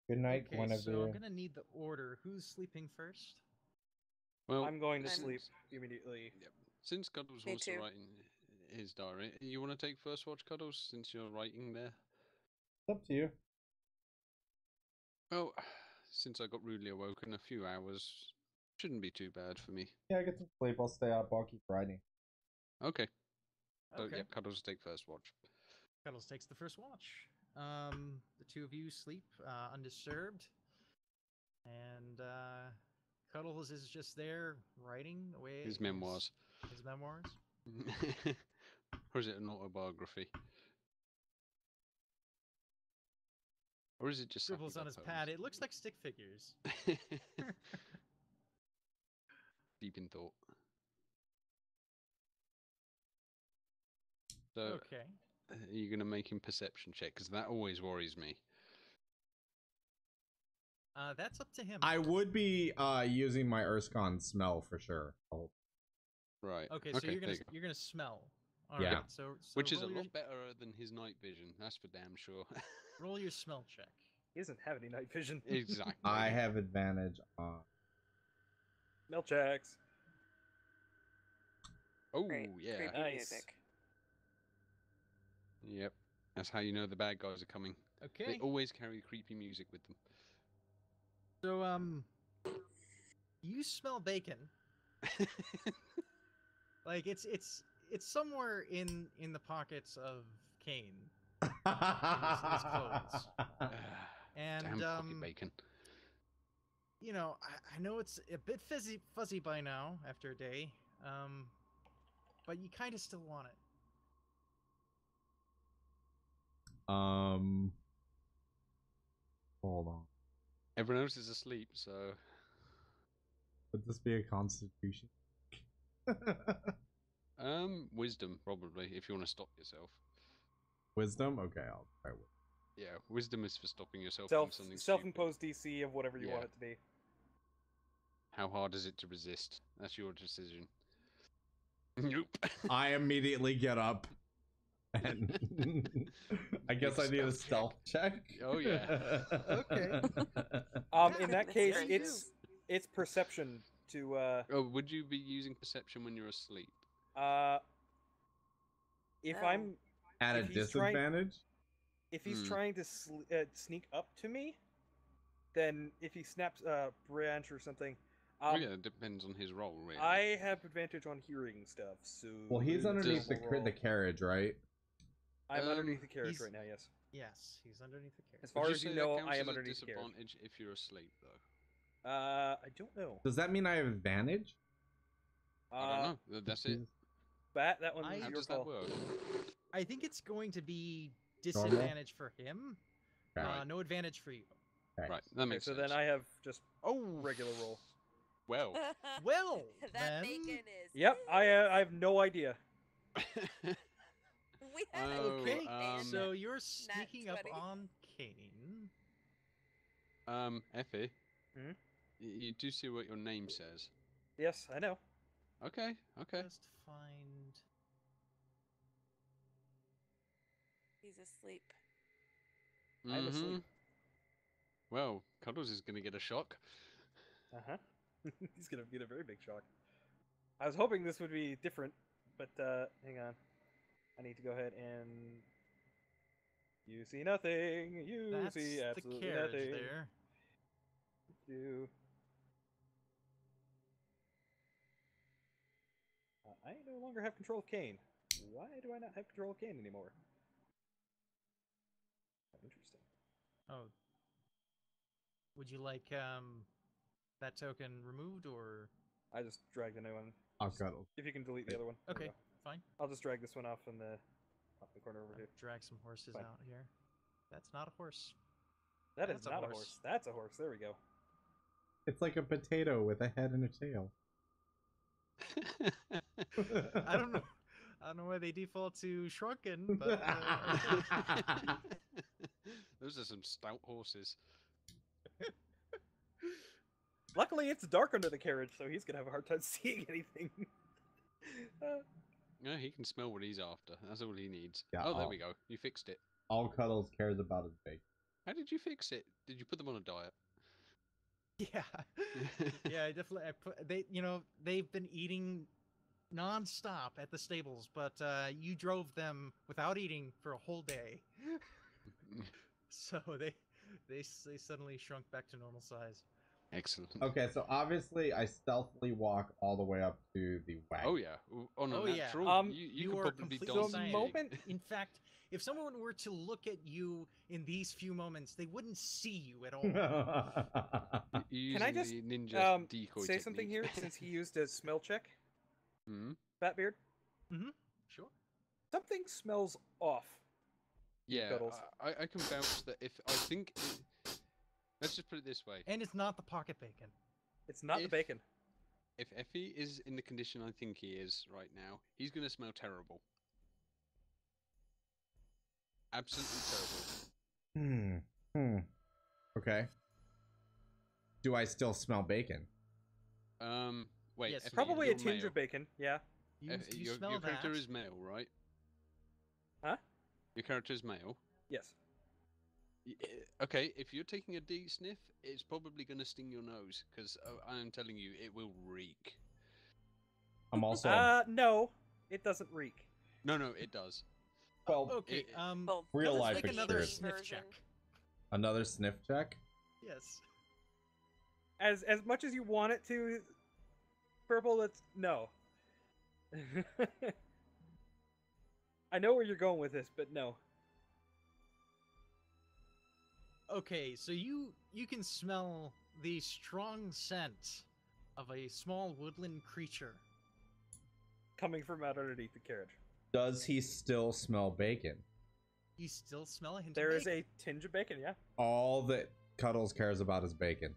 Good night, Okay, so I'm Guinevere. gonna need the order. Who's sleeping first? Well, I'm going to I'm- sleep immediately. since Cuddles Me wants to too. write in his diary, you want to take first watch, Cuddles, since you're writing there? It's up to you. Well, since I got rudely awoken, a few hours shouldn't be too bad for me. Yeah, I get some sleep. I'll stay up. I'll keep writing. Okay. So, Okay. yeah, Cuddles take first watch. Cuddles takes the first watch. The two of you sleep undisturbed, and Cuddles is just there writing away His memoirs. His memoirs. Or is it an autobiography? Or is it just Scribbles sucking on up his pad. poems? It looks like stick figures. Deep in thought. So, Okay. are you going to make him perception check? Because that always worries me. That's up to him. I would be using my Erskine smell for sure. Right. Okay, so there you're you go. gonna smell. All Yeah. right, so Which is a roll your, lot better than his night vision. That's for damn sure. roll your smell check. He doesn't have any night vision. Exactly. I have advantage on. Smell checks. Oh Great. yeah. Creepy Nice. music. Yep. That's how you know the bad guys are coming. They Okay. always carry creepy music with them. So you smell bacon. Like it's somewhere in the pockets of Kane. His clothes. And Damn pocket bacon. you know, I know it's a bit fuzzy by now after a day, but you kind of still want it. Hold on. Everyone else is asleep, so. Would this be a constitution? Wisdom probably if you want to stop yourself. Wisdom? Okay, I'll try wisdom. Yeah, wisdom is for stopping yourself from something Self-imposed DC of whatever you Yeah. want it to be. How hard is it to resist? That's your decision. Nope. I immediately get up. And I guess I need a stealth check. Oh yeah. Okay. In that That's case, what you it's perception to Oh, would you be using perception when you're asleep? if No. I'm At a If he's trying- disadvantage? if he's Hmm. trying to sneak up to me, then if he snaps a branch or something, Oh yeah, it depends on his role, really. I have advantage on hearing stuff. So Well, he's it's underneath normal roll. the carriage, right? I'm underneath the carriage he's- right now. Yes. Yes, he's underneath the carriage. As far Would as you say know, that counts I as am a underneath the carriage. disadvantage if you're asleep, though. I don't know. Does that mean I have advantage? I don't know. That's it. That one I- was How your does call. that work? I think it's going to be Normal? disadvantage for him. Okay. No advantage for you. Okay. Right, that Okay, makes so sense. then I have just Oh, regular roll. well. Well, that then... bacon is. Yep, I have no idea. We had a Okay, great band. so you're sneaking up 20. on Kane. Effie. Hmm? You do see what your name says. Yes, I know. Okay. Just find... He's asleep. I'm asleep. Mhm. Well, Cuddles is going to get a shock. Uh-huh. He's gonna get a very big shock. I was hoping this would be different, but hang on. I need to go ahead and you see nothing. You That's see the absolutely carriage nothing. there. You. I no longer have control of Kane. Why do I not have control of Kane anymore? Interesting. Oh. Would you like that token removed, or... I just dragged a new one. I'll cuddle. If you can delete the other one. There we Okay, go. fine. I'll just drag this one off in the corner over I'll here. drag some horses Fine. out here. That's not a horse. That is That's a not a horse. horse. That's a horse. There we go. It's like a potato with a head and a tail. I don't know. I don't know why they default to shrunken, but okay. Those are some stout horses. Luckily, it's dark under the carriage, so he's gonna have a hard time seeing anything. Yeah, he can smell what he's after. That's all he needs. Yeah, oh, there I'll- we go. You fixed it. All Cuddles cares about is bacon. How did you fix it? Did you put them on a diet? Yeah, yeah, I definitely. They've been eating nonstop at the stables, but you drove them without eating for a whole day, so they suddenly shrunk back to normal size. Excellent. Okay, so obviously I stealthily walk all the way up to the wagon. Oh yeah. On a Oh, yeah. natural, you You could are probably completely dance. The silent. moment In fact, if someone were to look at you in these few moments, they wouldn't see you at all. You're Can I using just, the ninja decoy say something here, technique. since he used a smell check, Hmm? Batbeard? Sure. Something smells off. Yeah, Cuddles. I can vouch that if I think. Let's just put it this way: And it's not the pocket bacon. It's not the If- bacon. if Effie is in the condition I think he is right now, he's gonna smell terrible. Absolutely terrible. Okay. Do I still smell bacon? Wait. Yes, Effie, Probably you're a tinge male. of bacon, yeah. You Your smell character that. is male, right? Huh? Your character is male. Yes. Okay, if you're taking a deep sniff, it's probably going to sting your nose, because I am telling you, it will reek. I'm also No, it doesn't reek. No, it does. Well, Okay. Well, Real let's life make another experience. sniff check. another sniff check. Yes. As much as you want it to, Purple, that's no. I know where you're going with this, but no. Okay, so you can smell the strong scent of a small woodland creature. Coming from out underneath the carriage. Does he still smell bacon? You still smell a hint There of is bacon. a tinge of bacon, yeah. All that Cuddles cares about is bacon.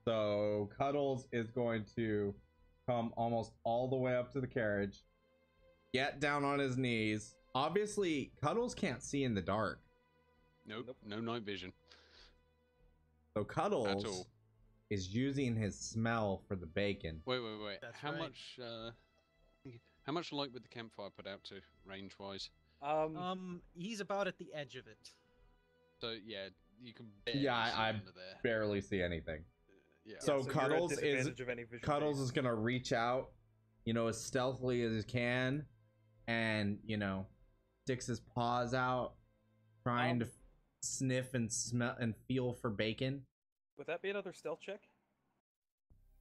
So Cuddles is going to come almost all the way up to the carriage, get down on his knees. Obviously, Cuddles can't see in the dark. Nope, no night vision. So At Cuddles all. is using his smell for the bacon. Wait. That's How right. much? How much light would the campfire put out to, range-wise? He's about at the edge of it. So yeah, you can barely Yeah, see I under there. barely see anything. Yeah. So you're at Cuddles is disadvantage of any vision Cuddles base. is gonna reach out, as stealthily as he can, and sticks his paws out, trying to sniff and smell and feel for bacon. Would that be another stealth check?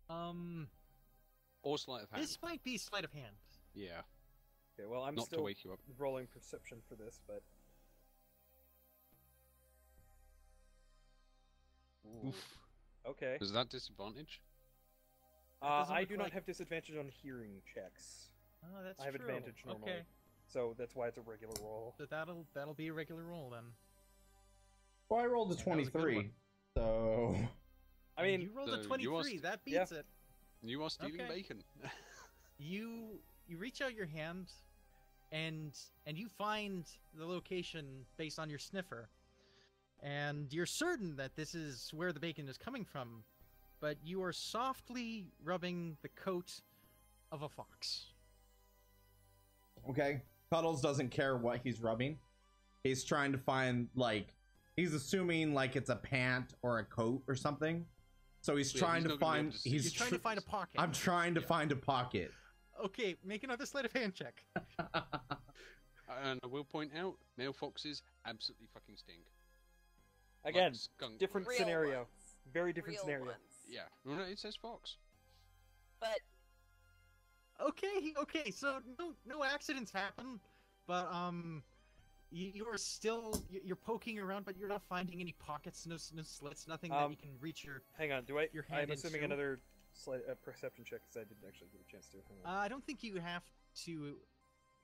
Or sleight of hand. This might be sleight of hand. Yeah. Okay, well, I'm Not to still wake you up. rolling perception for this, but... Oof. Okay. Was that disadvantage? doesn't I look do not like- have disadvantage on hearing checks. Oh, that's I have true. advantage normally. Okay, So that's why it's a regular roll. so that'll be a regular roll then. Well, I rolled a Yeah, that was a good 23, one. so I mean, you rolled so a you 23. are That yeah. beats it. You are stealing Okay. bacon. You reach out your hand, and you find the location based on your sniffer, and you're certain that this is where the bacon is coming from, but you are softly rubbing the coat of a fox. okay. Cuddles doesn't care what he's rubbing. He's trying to find he's assuming it's a pant or a coat or something. So he's Yeah, trying he's to not gonna be able find. to see. You're trying to find a pocket. I'm trying to Yeah. find a pocket. Okay, make another sleight of hand check. And I will point out, male foxes absolutely fucking stink. Like again, skunk. different Real scenario. ones. Very different Real scenario. ones. Yeah. No, it says fox. But Okay, so no accidents happen, but you're still you're poking around, but you're not finding any pockets, no slits, nothing that you can reach your. Hang on, Your I'm hand assuming into- another perception check because I didn't actually get a chance to. Hang on. I don't think you have to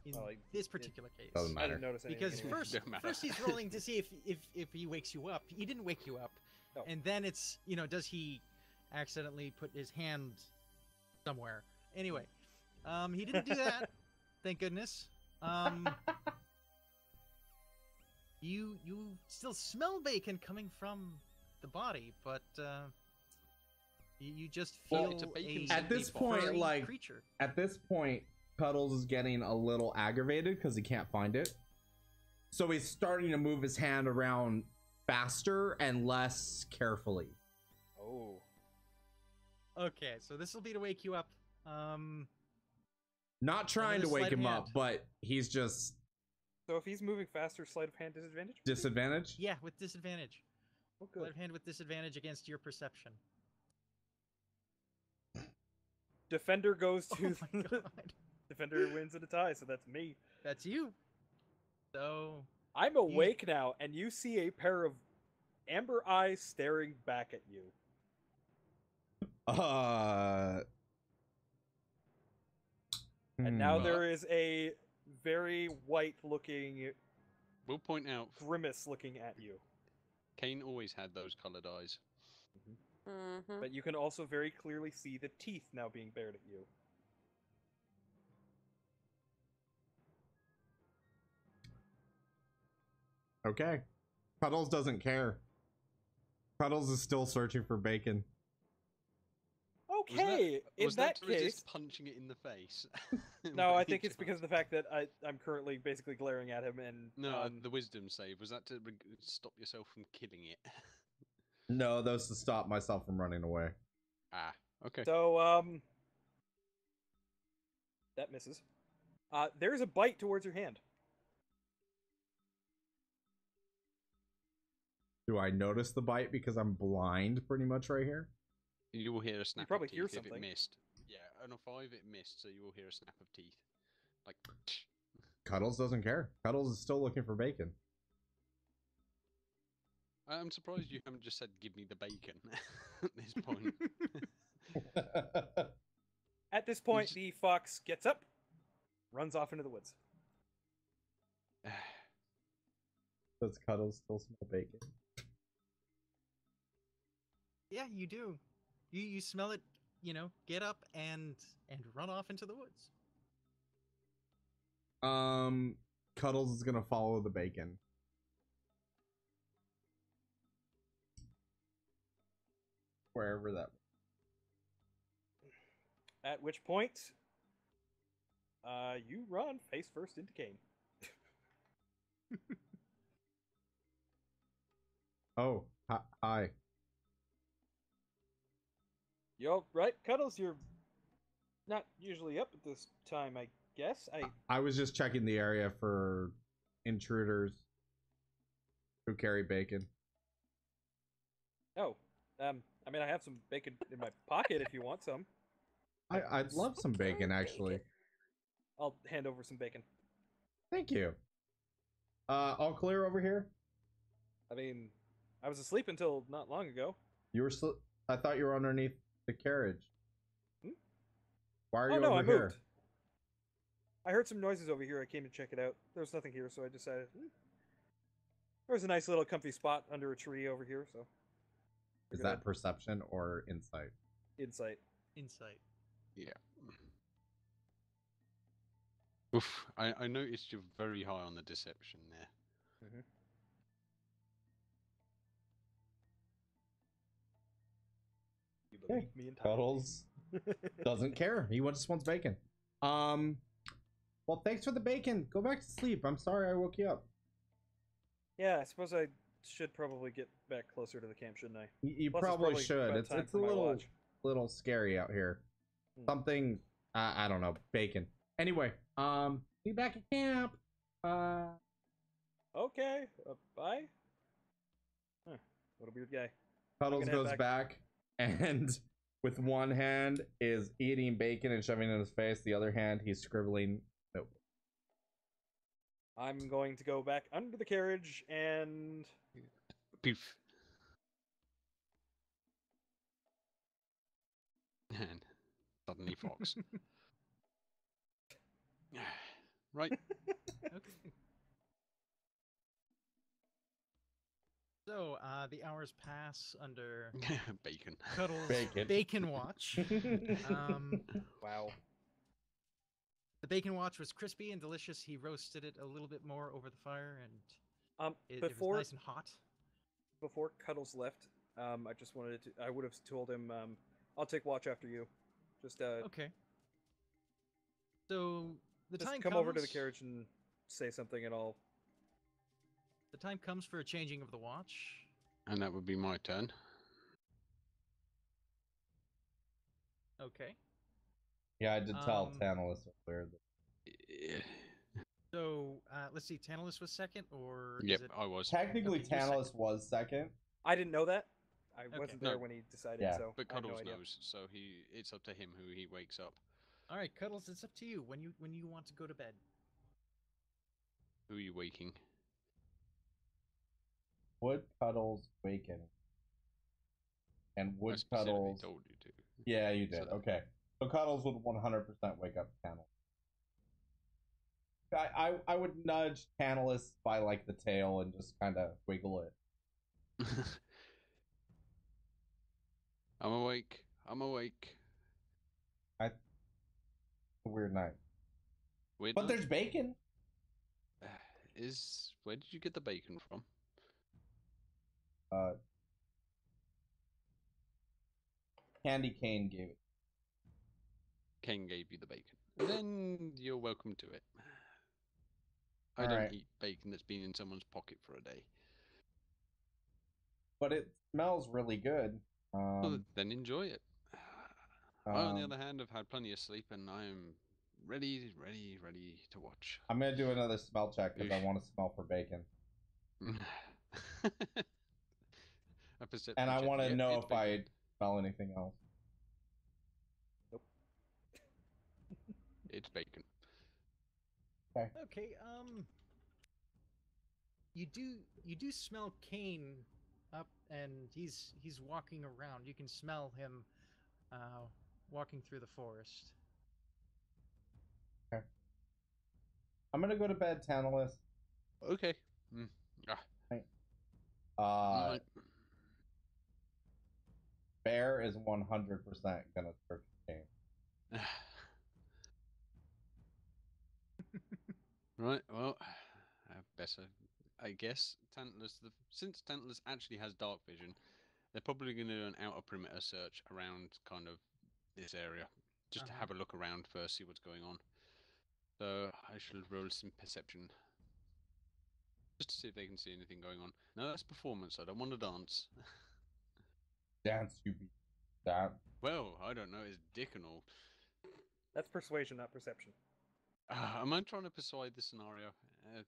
in Oh, this particular case. Doesn't I matter. didn't notice anything. Because anyway. first Doesn't matter. he's rolling to see if he wakes you up. He didn't wake you up, Oh. and then it's does he accidentally put his hand somewhere? Anyway, he didn't do that. Thank goodness. You still smell bacon coming from the body, but you just Well, feel it's a bacon a, At this a point, furry creature. At this point, Cuddles is getting a little aggravated because he can't find it. So he's starting to move his hand around faster and less carefully. Oh. Okay, so this will be to wake you up. Not trying to Another wake sleight of him hand. up, but he's just So if he's moving faster, sleight of hand disadvantage? disadvantaged. Yeah, with disadvantage. Oh, Sleight good. of hand with disadvantage against your perception. Defender goes Oh to. my god, Defender wins in a tie, so that's me. that's you. So I'm awake now, and you see a pair of amber eyes staring back at you. And now Hmm. there is a very white-looking We'll point out, grimace looking at you. Kane always had those coloured eyes. Mm-hmm. But you can also very clearly see the teeth now being bared at you. Okay. Cuddles doesn't care. Cuddles is still searching for bacon. Okay, in Was that to resist case... punching it in the face? No, By I think any it's because of chance? the fact that I'm currently basically glaring at him and... No, the wisdom save. Was that to stop yourself from killing it? No, that was to stop myself from running away. Ah, okay. So, that misses. There's a bite towards your hand. Do I notice the bite because I'm blind pretty much right here? You will hear a snap probably of teeth hear if it something. missed. Yeah, on a 5 it missed, so you will hear a snap of teeth. Like, Cuddles doesn't care. Cuddles is still looking for bacon. I'm surprised you haven't just said, "Give me the bacon" at this point. At this point, just- the fox gets up, runs off into the woods. Does Cuddles still smell bacon? Yeah, you do. You smell it, get up and run off into the woods. Cuddles is gonna follow the bacon. Wherever that. At which point, you run face first into Kane. Oh, hi. Yo, right, Cuddles, you're not usually up at this time, I guess. I was just checking the area for intruders who carry bacon. Oh, I mean, I have some bacon in my pocket if you want some. I'd love some bacon, actually. I'll hand over some bacon. Thank you. All clear over here? I mean, I was asleep until not long ago. You were I thought you were underneath the carriage. Hmm? Why are Oh you no, over I here? moved. I heard some noises over here. I came to check it out. There was nothing here, so I decided there was a nice little comfy spot under a tree over here. So Is that perception or insight? insight? Insight. Yeah. Oof, I noticed you're very high on the deception there. Mm-hmm. You believe me entirely. Cuddles doesn't care. He just wants bacon. Well, thanks for the bacon. Go back to sleep. I'm sorry I woke you up. Yeah, I suppose I should probably get back closer to the camp, shouldn't I? You Plus, it's probably probably should. about It's time a for my watch. little scary out here. Hmm. Something I don't know. Bacon. Anyway, be back at camp. Okay, bye. Huh, what a weird guy. Cuddles gonna head goes back and with one hand is eating bacon and shoving it in his face. The other hand he's scribbling. Nope. I'm going to go back under the carriage and Poof. And suddenly Fox. Right. Okay. So, the hours pass under Bacon. Cuddles' Bacon. bacon watch. wow. The bacon watch was crispy and delicious. He roasted it a little bit more over the fire, and it was Before nice and hot. before Cuddles left, I just wanted to. I would have told him, I'll take watch after you. Just Okay. So the just time come comes, over to the carriage and say something, and I'll. The time comes for a changing of the watch. And that would be my turn. Okay. Yeah, I did tell Um, Tantalus earlier. So let's see. Tantalus was second, or Yep, is it? I was. Technically, Okay, you're Tantalus was second. I didn't know that. I Okay. wasn't there No. when he decided, Yeah. so But I have no Cuddles idea. knows, so it's up to him who he wakes up. All right, Cuddles. It's up to you when you want to go to bed. Who are you waking? Would Cuddles waken? And I would specifically Cuddles? told you to. Yeah, you did. So- Okay. So Cuddles would 100% wake up Tantalus. I would nudge Tantalus by like the tail and just kind of wiggle it. I'm awake. I'm awake. A weird night. Weird But night? there's bacon. Where did you get the bacon from? Candy Cane gave it. Ken gave you the bacon. Then you're welcome to it. I don't Alright. eat bacon that's been in someone's pocket for a day. But it smells really good. Well, then enjoy it. I, on the other hand, have had plenty of sleep and I am ready to watch. I'm gonna do another smell check because I Oosh. want to smell for bacon, A perception and I check. want to Yep, know it's if I bacon. smell anything else. It's bacon. Okay. You do smell Kane up, and he's walking around. You can smell him, walking through the forest. Okay. I'm gonna go to bed, Tantalus. Okay. Mm. Ah, Uh, night. Bear is 100% gonna search the game. Right. Well, better. I guess since Tantalus actually has dark vision, they're probably going to do an outer perimeter search around kind of this area, just to have a look around first, see what's going on. So I shall roll some perception, just to see if they can see anything going on. No, that's performance. I don't want to dance. Dance, you beat that. Well, I don't know. It's dick and all. That's persuasion, not perception. Am I trying to persuade the scenario?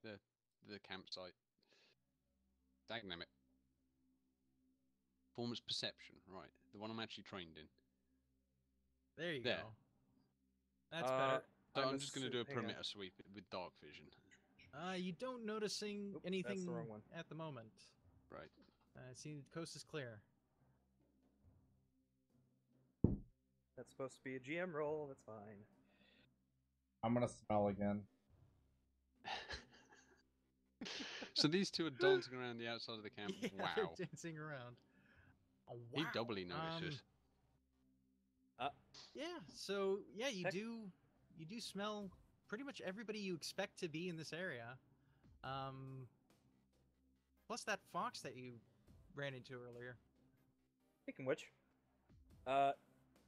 The campsite. Dagnammit. Performance perception, right? The one I'm actually trained in. There you There. go. That's better. So I'm just going to do a hang on. perimeter sweep with dark vision. You don't noticing Oop, anything that's the wrong one. at the moment. Right. See, the coast is clear. That's supposed to be a GM roll. That's fine. I'm gonna smell again. So these two are dancing around the outside of the camp. Yeah, Wow. they're dancing around. Oh, wow. He doubly notices. Yeah. So yeah, you do smell pretty much everybody you expect to be in this area. Plus that fox that you ran into earlier. Speaking of which,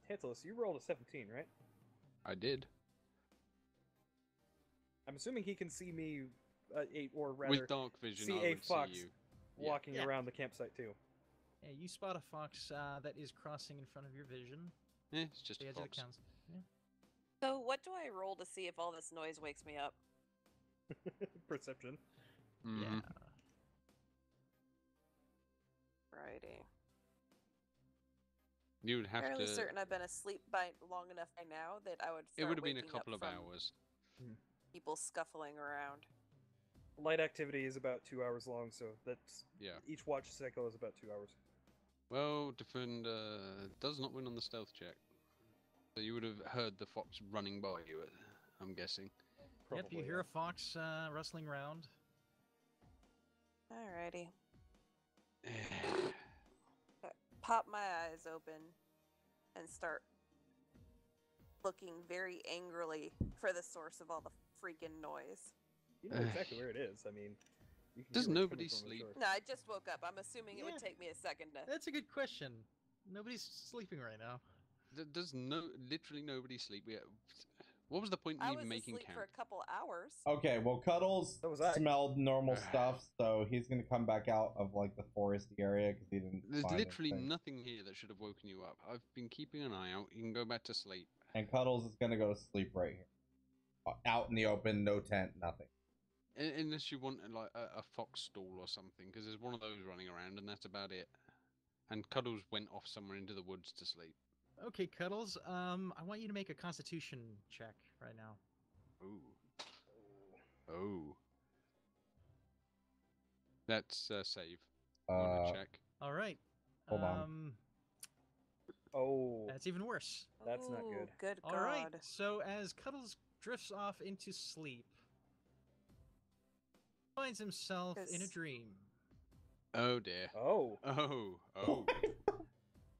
Tantalus, you rolled a 17, right? I did. I'm assuming he can see me, or rather, With dark vision, see I a would fox see you. walking Yeah. around the campsite too. Yeah, you spot a fox that is crossing in front of your vision. Yeah, it's just The a edge of the fox. council. Yeah. So, what do I roll to see if all this noise wakes me up? Perception. Mhm. Yeah. Righty. You would have Fairly to. certain I've been asleep by long enough by now that I would. It would have been a waking up couple of from hours. People scuffling around. Light activity is about 2 hours long, so that's Yeah. each watch cycle is about 2 hours. Well, Defender does not win on the stealth check. So you would have heard the fox running by you, I'm guessing. Yep, you Probably, hear yeah. a fox rustling around. Alrighty. Pop my eyes open and start looking very angrily for the source of all the freaking noise. You know exactly where it is. I mean, you can Does hear where it's nobody coming from, I'm sleep? sure. No, I just woke up. I'm assuming it would Yeah. take me a second to. That's a good question. Nobody's sleeping right now. Does literally nobody sleep? What was the point in I even was making asleep camp? for a couple hours. Okay, well, Cuddles So was I. smelled normal stuff, so he's gonna come back out of like the foresty area because he didn't. There's find literally anything. nothing here that should have woken you up. I've been keeping an eye out. You can go back to sleep. And Cuddles is gonna go to sleep right here, out in the open, no tent, nothing. Unless you want like a fox stall or something, because there's one of those running around, and that's about it. And Cuddles went off somewhere into the woods to sleep. Okay, Cuddles. I want you to make a Constitution check right now. Ooh. Oh. That's save. Not a check. All right. Hold on. Oh, That's even worse. That's not Ooh, good. Good All God. right. So as Cuddles drifts off into sleep, finds himself in a This- dream. Oh dear. oh.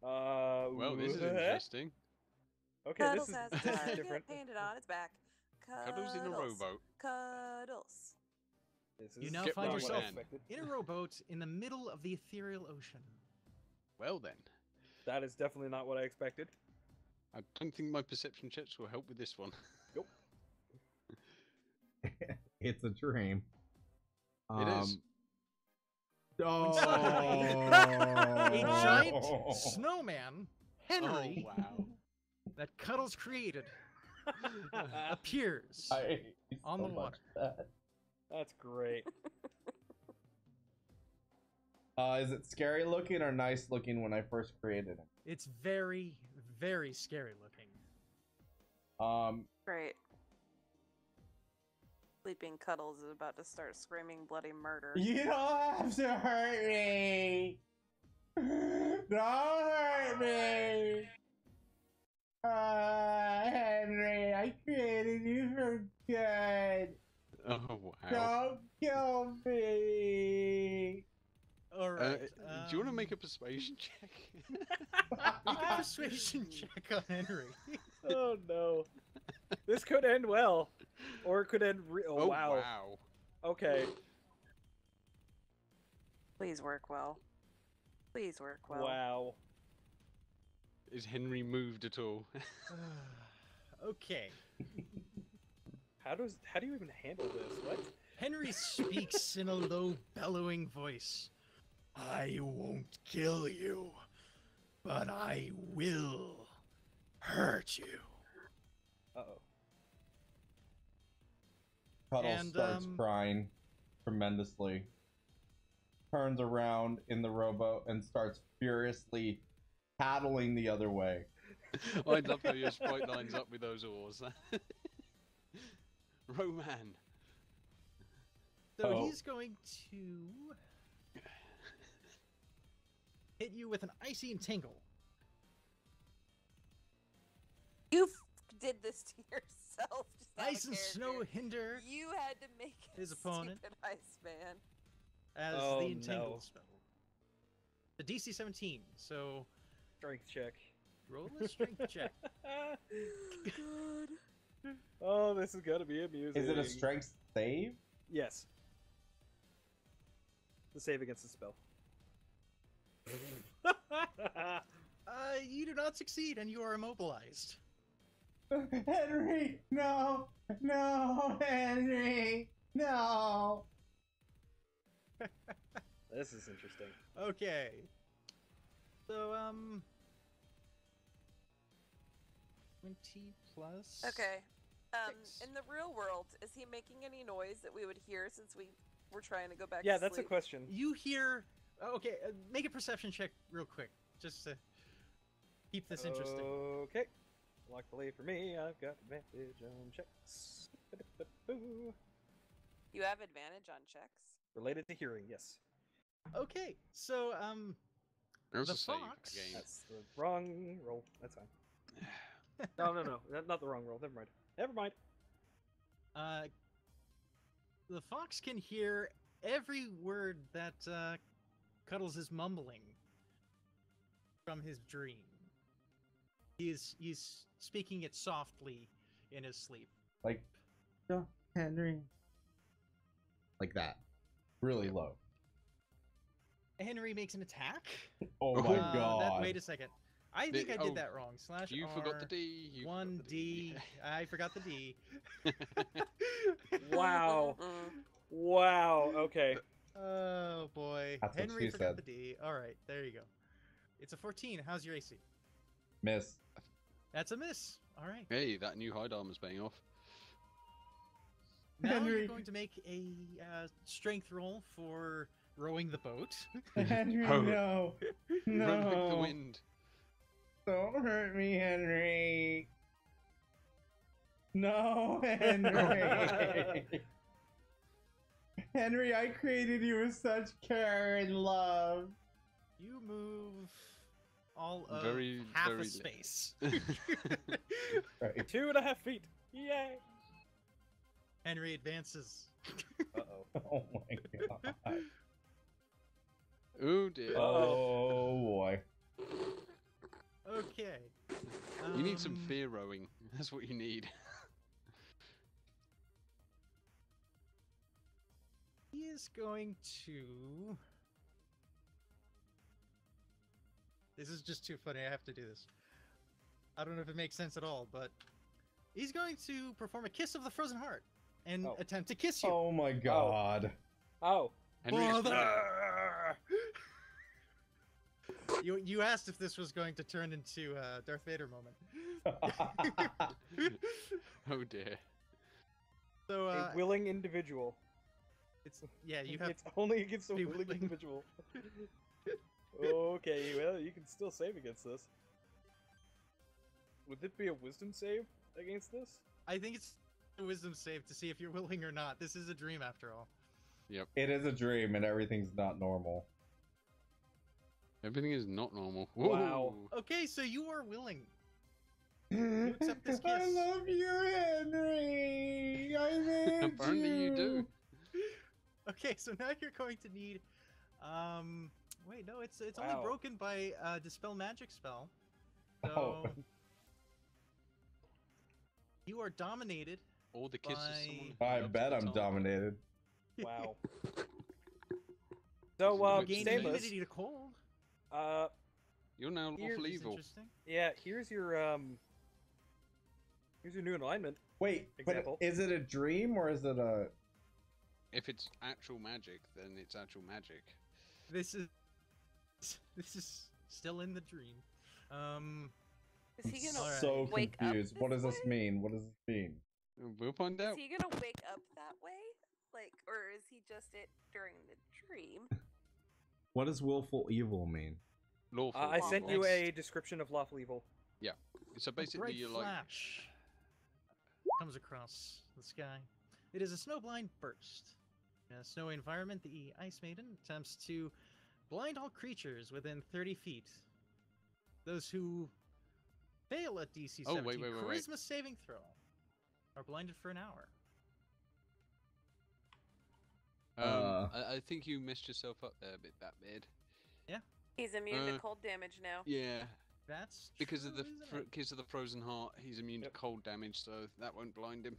Oh. Well, this is what? interesting. Okay, Cuddles this has is a this is target different. painted on its back. Cuddles in a rowboat. Cuddles. This You is now Get find right yourself then. expected. in a rowboat in the middle of the ethereal ocean. Well then. That is definitely not what I expected. I don't think my perception checks will help with this one. It's a dream. It is. Oh. A giant snowman, Henry, Oh wow. that Cuddles created, appears I hate you on so the much water. for that. That's great. Is it scary looking or nice looking when I first created it? It's very, very scary looking. Great. Sleeping Cuddles is about to start screaming bloody murder. You don't have to hurt me. Don't hurt me. Henry, I created you for good. Oh wow. Don't kill me. All right. Do you want to make a persuasion check? Make a persuasion check on Henry. Oh no. This could end well. Or it could end Oh wow. wow. Okay. Please work well. Please work well. Wow. Is Henry moved at all? Okay. How do you even handle this? What? Henry speaks in a low, bellowing voice. I won't kill you, but I will hurt you. Uh-oh. Cuddle And, starts crying tremendously. Turns around in the rowboat and starts furiously paddling the other way. I love how your sprite lines up with those oars. Roman. So Oh. he's going to hit you with an icy entangle. You did this to yourself. Just out of Ice and snow character. hinder You had to make his a opponent. stupid ice man. as Oh, the entangle no. spell. The DC 17, so Strength check. roll a strength check. God. Oh, this is gonna be amusing. Is it a strength save? Yes. The save against the spell. You do not succeed, and you are immobilized. Henry, no, no, Henry, no. This is interesting. Okay. So, 20 plus. Okay. Six. In the real world, is he making any noise that we would hear since we were trying to go back Yeah, to that's a sleep? question. You hear. Okay, make a perception check real quick, just to keep this interesting. Okay. Luckily for me, I've got advantage on checks. You have advantage on checks? Related to hearing, yes. Okay, so, There's The a save fox- again. That's the wrong roll. That's fine. No. Not the wrong roll. Never mind. Never mind. the fox can hear every word that Cuddles is mumbling from his dream. He's speaking it softly in his sleep. Like, no, Henry. Like that. Really low. Henry makes an attack. Oh my Uh, god. Wait a second. I think I did that wrong. Slash You R, forgot the D. You forgot 1D. the I forgot the D. Wow. Mm. Wow. Okay. Oh boy. That's what Henry she forgot said. the D. Alright, there you go. It's a 14. How's your AC? Miss. That's a miss. Alright. Hey, that new hide armor's paying off. Now Henry. you're going to make a strength roll for rowing the boat. Henry, Oh. no. Run with the No. wind. Don't hurt me, Henry. No, Henry. Henry, I created you with such care and love. You move all of Very, half very a li- space. Right. 2.5 feet. Yay. Henry advances. Uh-oh. Oh my god. Oh dear. Oh boy. Okay. You need some Um, fear rowing. That's what you need. He is going to. This is just too funny. I have to do this. I don't know if it makes sense at all, but he's going to perform a kiss of the frozen heart and Oh. attempt to kiss you. Oh my god. Oh. Henry, Brother! You asked if this was going to turn into a Darth Vader moment. Oh dear. So A willing individual. it's you have It's only against a be willing willing. individual. Okay, well, you can still save against this. Would it be a wisdom save against this? I think it's a wisdom save to see if you're willing or not. This is a dream after all. Yep. It is a dream, and everything's not normal. Everything is not normal. Wow. Whoa. Okay, so you are willing. You accept this I kiss. love you, Henry. I need Apparently you do. Okay, so now you're going to need wait, no, it's only Wow. broken by dispel magic spell. So Oh. you are dominated. All the kisses By- someone I loves bet at I'm the time. dominated. Wow. Isn't So, it Gain Stainless. immunity to cold. You're now Here- lawful Which is evil. interesting. Yeah, here's your new alignment. Wait, Example. but is it a dream or is it a? If it's actual magic, then it's actual magic. This is still in the dream. Is he I'm gonna so wake confused. up? What does this way? mean? What does this mean? We'll find Is out. he gonna wake up that way? Like, or is he just it during the dream? What does willful evil mean? Lawful. I sent you evil. a description of lawful evil. So A basically, bright you're like. flash comes across the sky. It is a snowblind burst. In a snowy environment, the Ice Maiden attempts to blind all creatures within 30 feet. Those who fail at DC 17 Oh, wait. charisma saving throw are blinded for an hour. I think you messed yourself up there a bit, Batbeard. He's immune to Uh, cold damage now. Yeah, That's because of true, the isn't it? because of the frozen heart, he's immune Yep. to cold damage, so that won't blind him.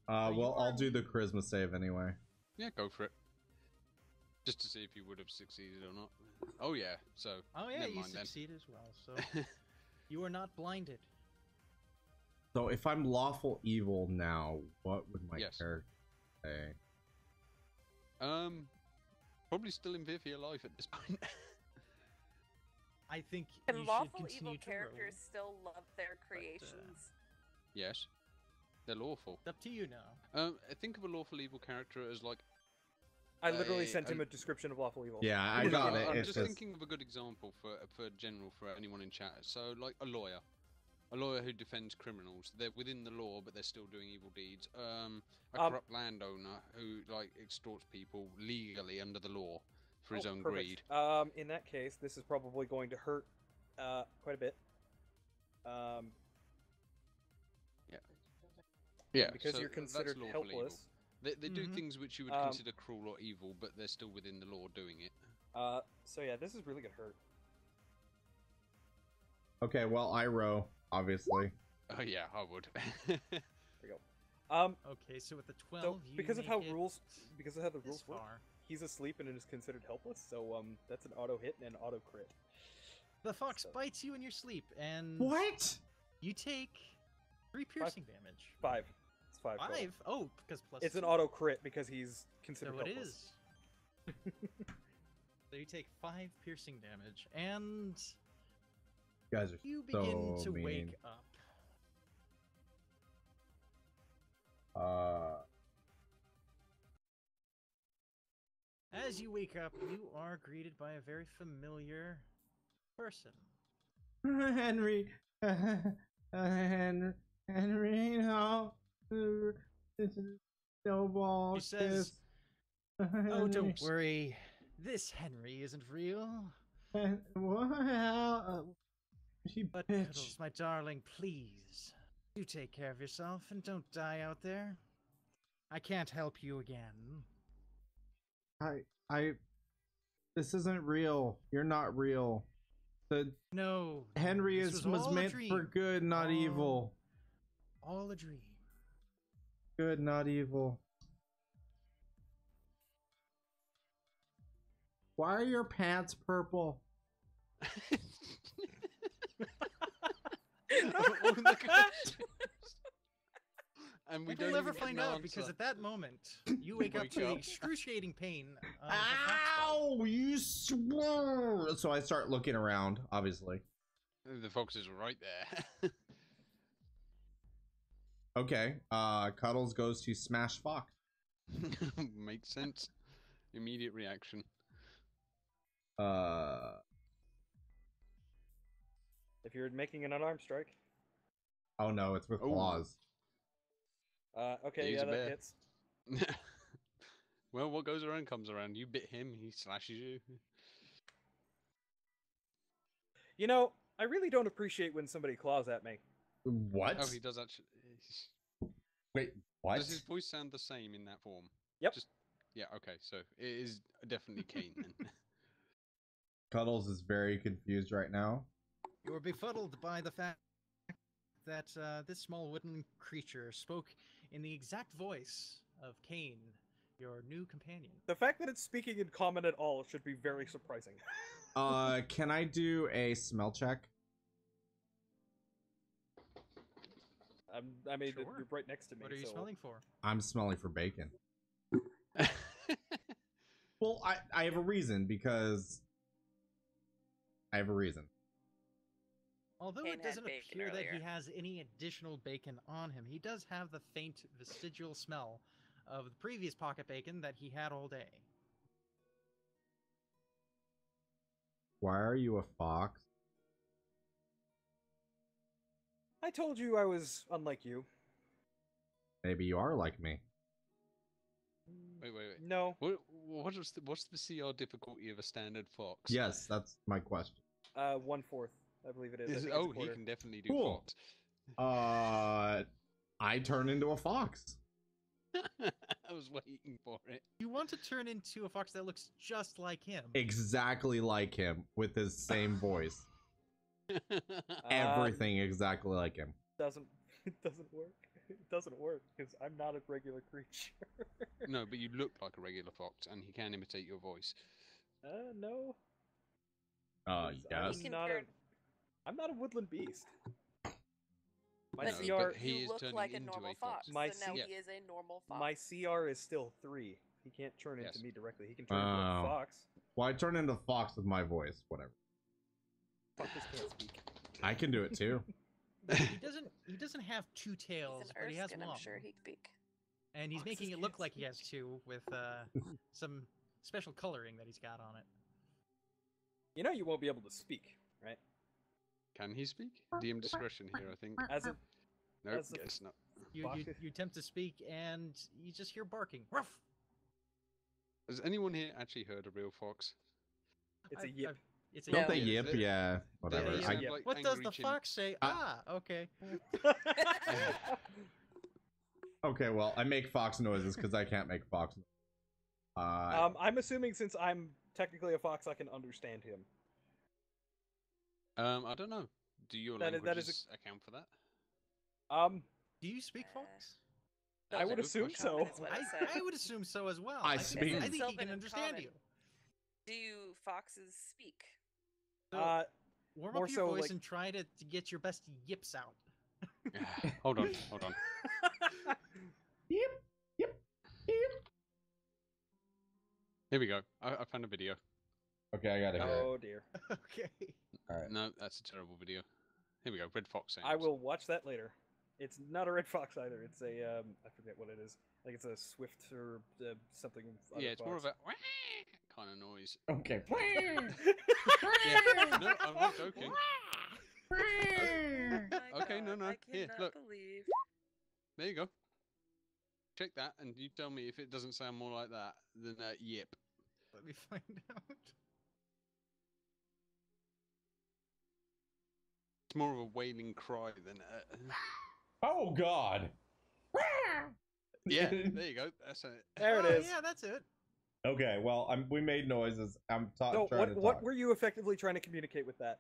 you Well, I'll are- do the charisma save anyway. Yeah, go for it. Just to see if you would have succeeded or not. Oh yeah, so Oh yeah, never you mind then. succeed as well. So you are not blinded. So if I'm lawful evil now, what would my Yes. character say? Probably still in fear for your life at this point. I think And you should lawful continue evil to characters roll. still love their creations. Yes, they're lawful. It's up to you now. Think of a lawful evil character as like. I literally a- sent him a- a description of lawful evil. Yeah, I No, got no, it. I'm It's just just thinking of a good example for anyone in chat. So, like a lawyer who defends criminals. They're within the law, but they're still doing evil deeds. A corrupt landowner who like extorts people legally under the law for his own greed. Perfect. In that case, this is probably going to hurt quite a bit. Yeah, because so you're that's considered lawful evil. helpless. They do Mhm. things which you would consider cruel or evil, but they're still within the law doing it. So yeah, this is really gonna hurt. okay. Well, I row obviously. Oh yeah, I would. There we go. Okay, so with the 12, So you because of make how it because of how the this rules work, far. he's asleep and is considered helpless. So that's an auto hit and an auto crit. The fox So- bites you in your sleep, and What? you take 3 piercing damage. 5. It's 5. total. 5? Oh, because plus It's an 2. auto crit because he's considered So it helpless. is. So you take 5 piercing damage, and You guys are you begin so to mean. wake up. As you wake up, you are greeted by a very familiar person. Henry, Henry, no, this is snowball. She says, kiss. Oh, don't Henry, worry. This Henry isn't real. What? She But bitch. Cuddles, my darling, please. Do take care of yourself and don't die out there. I can't help you again. This isn't real. You're not real. The No. Henry this was all a meant dream. for good, not All- evil. All a dream. Good, not evil. Why are your pants purple? Oh, look at and we And don't we'll never even get find an out answer. because at that moment you wake up Wake to the up. excruciating pain of a fox bite. Ow! You swore! So I start looking around, obviously. The fox is right there. Okay. Cuddles goes to smash Fox. Makes sense. Immediate reaction. If you're making an unarmed strike. Oh no, it's with Oh. claws. Okay, He's yeah, a that bear. hits. Well, what goes around comes around. You bit him, he slashes you. You know, I really don't appreciate when somebody claws at me. What? Oh, he does actually. Wait, what? Does his voice sound the same in that form? Yep. Just yeah. Okay, so it is definitely Kane then. Cuddles is very confused right now. You were befuddled by the fact that this small wooden creature spoke in the exact voice of Cain, your new companion. The fact that it's speaking in common at all should be very surprising. Can I do a smell check? I mean, Sure. you're right next to me. What are you so... smelling for? I'm smelling for bacon. Well, I have a reason because I have a reason. Although Cain it had doesn't bacon appear that he earlier. has any additional bacon on him, he does have the faint vestigial smell of the previous pocket bacon that he had all day. Why are you a fox? I told you I was unlike you. Maybe you are like me. Wait. No. What's the CR difficulty of a standard fox? Yes, that's my question. 1/4, I believe it is. I think it's a Oh, he quarter. can definitely do Cool. fox. I turn into a fox. I was waiting for it. You want to turn into a fox that looks just like him. Exactly like him with his same voice. Everything exactly like him. It doesn't work. It doesn't work because I'm not a regular creature. No, but you look like a regular fox, and he can imitate your voice. No. Yes. I'm not a woodland beast. My But No, he, CR, but he you is look turning like a into normal a fox. fox, My so now C- he is a normal fox. my CR is still 3. He can't turn Yes. into me directly. He can turn into a Oh. fox. Well, I turn into a fox with my voice. Whatever. Foxes can't speak. I can do it too. He doesn't have two He's tails, an but he has Erskine, one. I'm sure he'd speak. And he's Foxes making it can't look like he speak. has two with some special coloring that he's got on it. You know you won't be able to speak, right? Can he speak? DM discretion here, I think. As a Nope, as a- guess not. You attempt to speak and you just hear barking. Ruff! Has anyone here actually heard a real fox? it's a yip. It's a Don't Yeah. they Yeah, yip? they- Yeah, whatever. They Yeah, sound yeah. like What does angry the chimp. fox say? Okay. Okay, well, I make fox noises because I can't make fox noises. I'm assuming since I'm technically a fox, I can understand him. I don't know. Do your That is- languages that is account for that? Do you speak fox? I That's a would good assume question. so. That's what it said. I would assume so as well. I think- speak- I think he Sylvan can and understand common. you. Do foxes speak? So, warm more up your so, voice like- and try to get your best yips out. Hold on. Yip, yip, yip. Here we go. I found a video. Okay, I gotta hear it. Oh dear. Okay. All right. No, that's a terrible video. Here we go. Red fox sounds. I will watch that later. It's not a red fox either. It's a I forget what it is. Like it's a swift or something. Yeah, it's more of a kind of noise. Okay. Yeah. No, I'm not joking. Oh my Okay, no, God, no. I Here, cannot look. believe. There you go. Check that, and you tell me if it doesn't sound more like that than yip. Let me find out. It's more of a wailing cry than Oh God. Yeah, there you go. That's it. There it Oh, is. Yeah, that's it. Okay, well, we made noises. I'm So trying to talk. what were you effectively trying to communicate with that?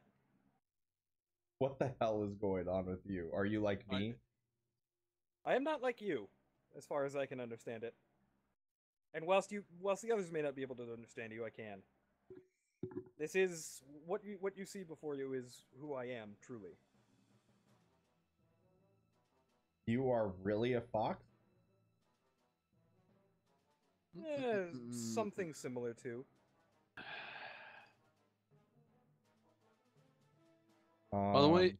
What the hell is going on with you? Are you like me? I am not like you, as far as I can understand it. And whilst the others may not be able to understand you, I can. This is what you see before you is who I am truly. You are really a fox? Something similar to. By the way,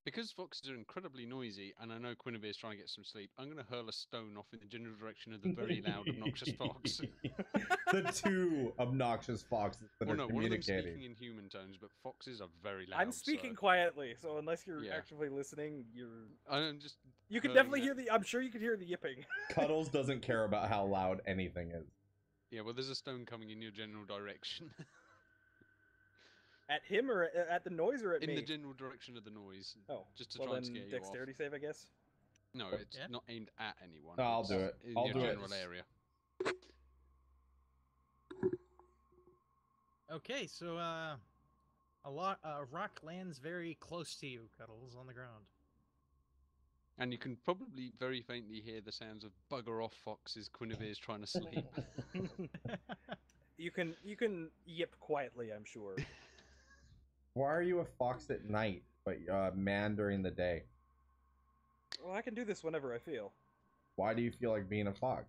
because foxes are incredibly noisy, and I know Guinevere is trying to get some sleep, I'm going to hurl a stone off in the general direction of the very loud, obnoxious fox. The two obnoxious foxes that Well, are no, one of them communicating. speaking in human tones, but foxes are very loud. I'm speaking so quietly, so unless you're Yeah. actively listening, you're. I'm just. You can hurling definitely that- hear the. I'm sure you can hear the yipping. Cuddles doesn't care about how loud anything is. Yeah, well, there's a stone coming in your general direction. At him or at the noise or at in me? the general direction of the noise. Oh, Just to well try and then scare you dexterity save, I guess. off. No, it's Yeah. not aimed at anyone. No, I'll it's do it. In I'll your do it. general area. Okay, so a rock lands very close to you, Cuddles, on the ground. And you can probably very faintly hear the sounds of bugger off foxes. Guinevere's trying to sleep. You can yip quietly, I'm sure. Why are you a fox at night, but a man during the day? Well, I can do this whenever I feel. Why do you feel like being a fox?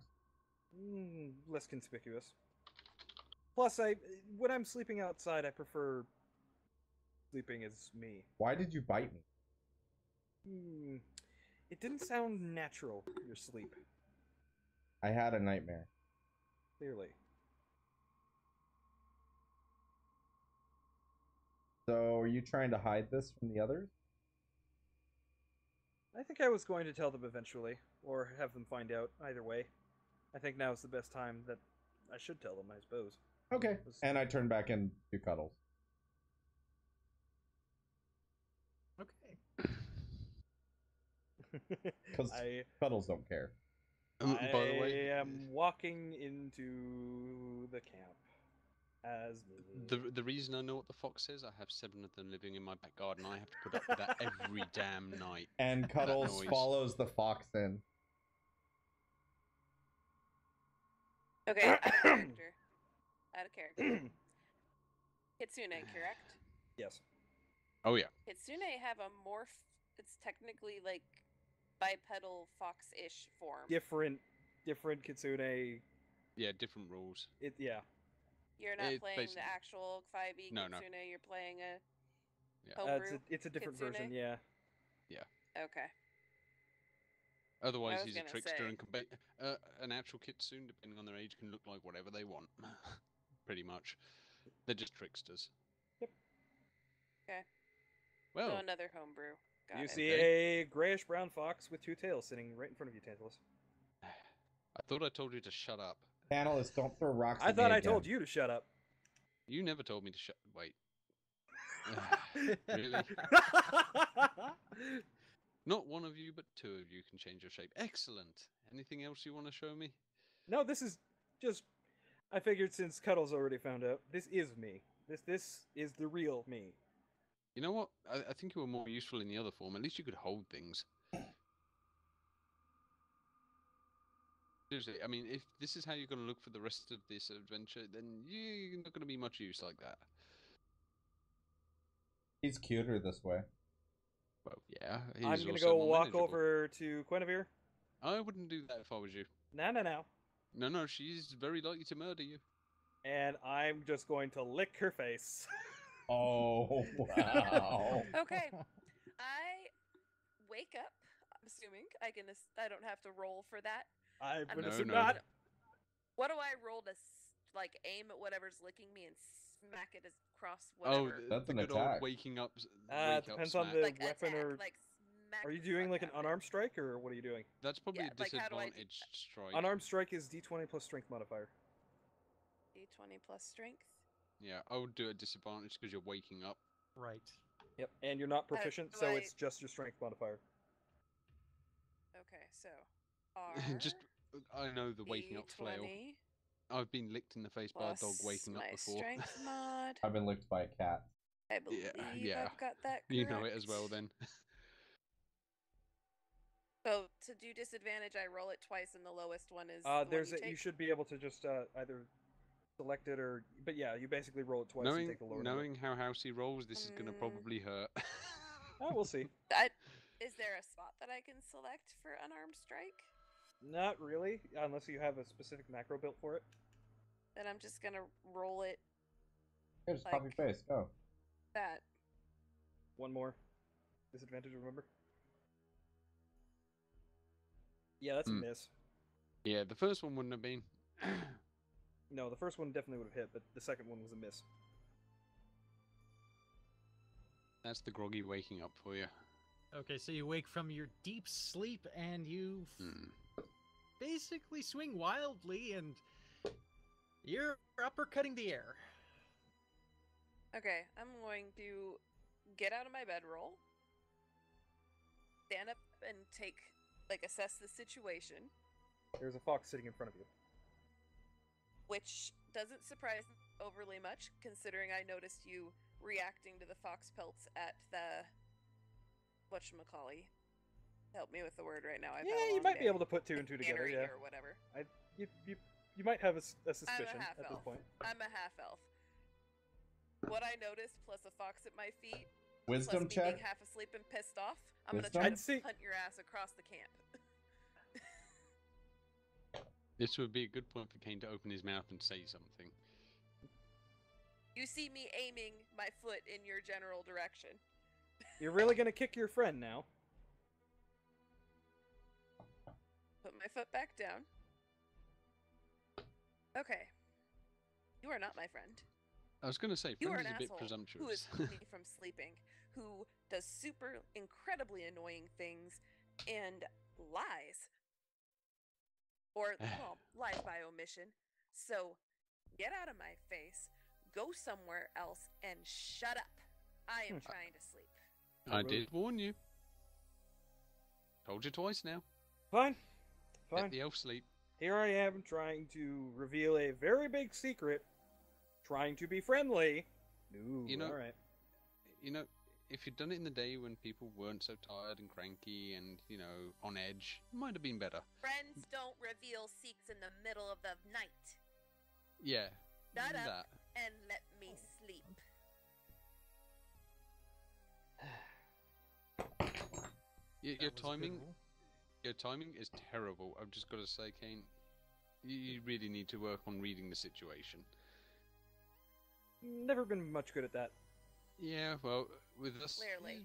Less conspicuous. Plus, when I'm sleeping outside, I prefer sleeping as me. Why did you bite me? It didn't sound natural, your sleep. I had a nightmare. Clearly. So, are you trying to hide this from the others? I think I was going to tell them eventually, or have them find out. Either way, I think now is the best time that I should tell them, I suppose. Okay. And I turn back into Cuddles. Okay. Because Cuddles don't care. By the way, I am walking into the camp as me. the reason I know what the fox says, I have 7 of them living in my back garden. I have to put up with that every damn night. And Cuddles noise. follows the fox in. Okay, out of character. Out of character. Kitsune, correct? Yes. Oh yeah. Kitsune have a morph. It's technically like bipedal fox-ish form. Different kitsune. Yeah, different rules. Yeah. You're not It's playing basically- the actual 5e No, no. kitsune. You're playing a Yeah. homebrew. It's a different kitsune? version. Yeah. Okay. Otherwise, was he's a gonna trickster say. and can an actual kitsune, depending on their age, can look like whatever they want. Pretty much. They're just tricksters. Yep. Okay. Well, So another homebrew. Got You it. see a grayish brown fox with 2 tails sitting right in front of you, Tantalus. I thought I told you to shut up. Tantalus, don't throw rocks I at thought me I told again. you to shut up. You never told me to shut. Wait. Really? Not one of you, but 2 of you can change your shape. Excellent. Anything else you want to show me? No, this is just. I figured since Cuddles already found out, this is me. This is the real me. You know what? I think you were more useful in the other form. At least you could hold things. Seriously, I mean, if this is how you're going to look for the rest of this adventure, then you're not going to be much use like that. He's cuter this way. Well, yeah. I'm he's gonna also go more walk manageable. over to Guinevere. I wouldn't do that if I was you. No. No, she's very likely to murder you. And I'm just going to lick her face. Oh, wow. Okay. I wake up. I'm assuming I don't have to roll for that. I I'm would No, assume no. not. What do I roll to like aim at whatever's licking me and smack it across Oh, whatever? That's the an good attack. old waking up. It depends on the like weapon attack, or. like smack Are you the doing fuck like an out of it. unarmed strike or what are you doing? That's probably Yeah, a like, how do I do disadvantaged that? strike. Unarmed strike is d20 plus strength modifier. D20 plus strength. Yeah, I would do a disadvantage because you're waking up. Right. Yep, and you're not proficient, do so I- it's just your strength modifier. Okay, so R. Just, I know the waking up flail. D20 I've been licked in the face by a dog plus waking up my before. strength mod. I've been licked by a cat. I believe yeah. I've got that correct. You know it as well then. So to do disadvantage, I roll it twice, and the lowest one is. the one you You take? should be able to just either select it or, but yeah, you basically roll it twice and take the lower number. knowing how housey rolls, this is going to Mm. probably hurt. Oh, we'll see. Is there a spot that I can select for unarmed strike? Not really, unless you have a specific macro built for it. Then I'm just gonna roll it Yeah, just copy Like- paste. Go. that. One more disadvantage, remember? Yeah, that's a miss. Yeah, the first one wouldn't have been. No, the first one definitely would have hit, but the second one was a miss. That's the groggy waking up for you. Okay, so you wake from your deep sleep and you basically swing wildly and you're uppercutting the air. Okay, I'm going to get out of my bedroll, stand up and assess the situation, There's a fox sitting in front of you. which doesn't surprise me overly much, considering I noticed you reacting to the fox pelts at the whatchamacallit. Help me with the word right now. I've had a Yeah, you long might be day. able to put two and two together. Tannery Yeah, or whatever. you might have a suspicion half at this elf. point. I'm a half elf. What I noticed, plus a fox at my feet, Wisdom plus me check. being half asleep and pissed off, I'm gonna Wisdom? try I'd say- to punt your ass across the camp. This would be a good point for Kane to open his mouth and say something. You see me aiming my foot in your general direction. You're really gonna kick your friend now. Put my foot back down. Okay. You are not my friend. I was going to say, You are friend an is a bit asshole who is presumptuous. keeping me from sleeping, who does super incredibly annoying things and lies. Or, well, lies by omission. So, get out of my face, go somewhere else, and shut up. I am trying to sleep. I did warn you. Told you twice now. Fine. Let the elf sleep. Here I am trying to reveal a very big secret, trying to be friendly. Ooh, You know- alright. You know, if you'd done it in the day when people weren't so tired and cranky and, on edge, it might have been better. Friends don't reveal secrets in the middle of the night. Yeah. Shut up that. and let me sleep. Your That was a good timing, roll. your timing is terrible. I've just got to say, Kane, you really need to work on reading the situation. Never been much good at that. Yeah, well, with us, Clearly.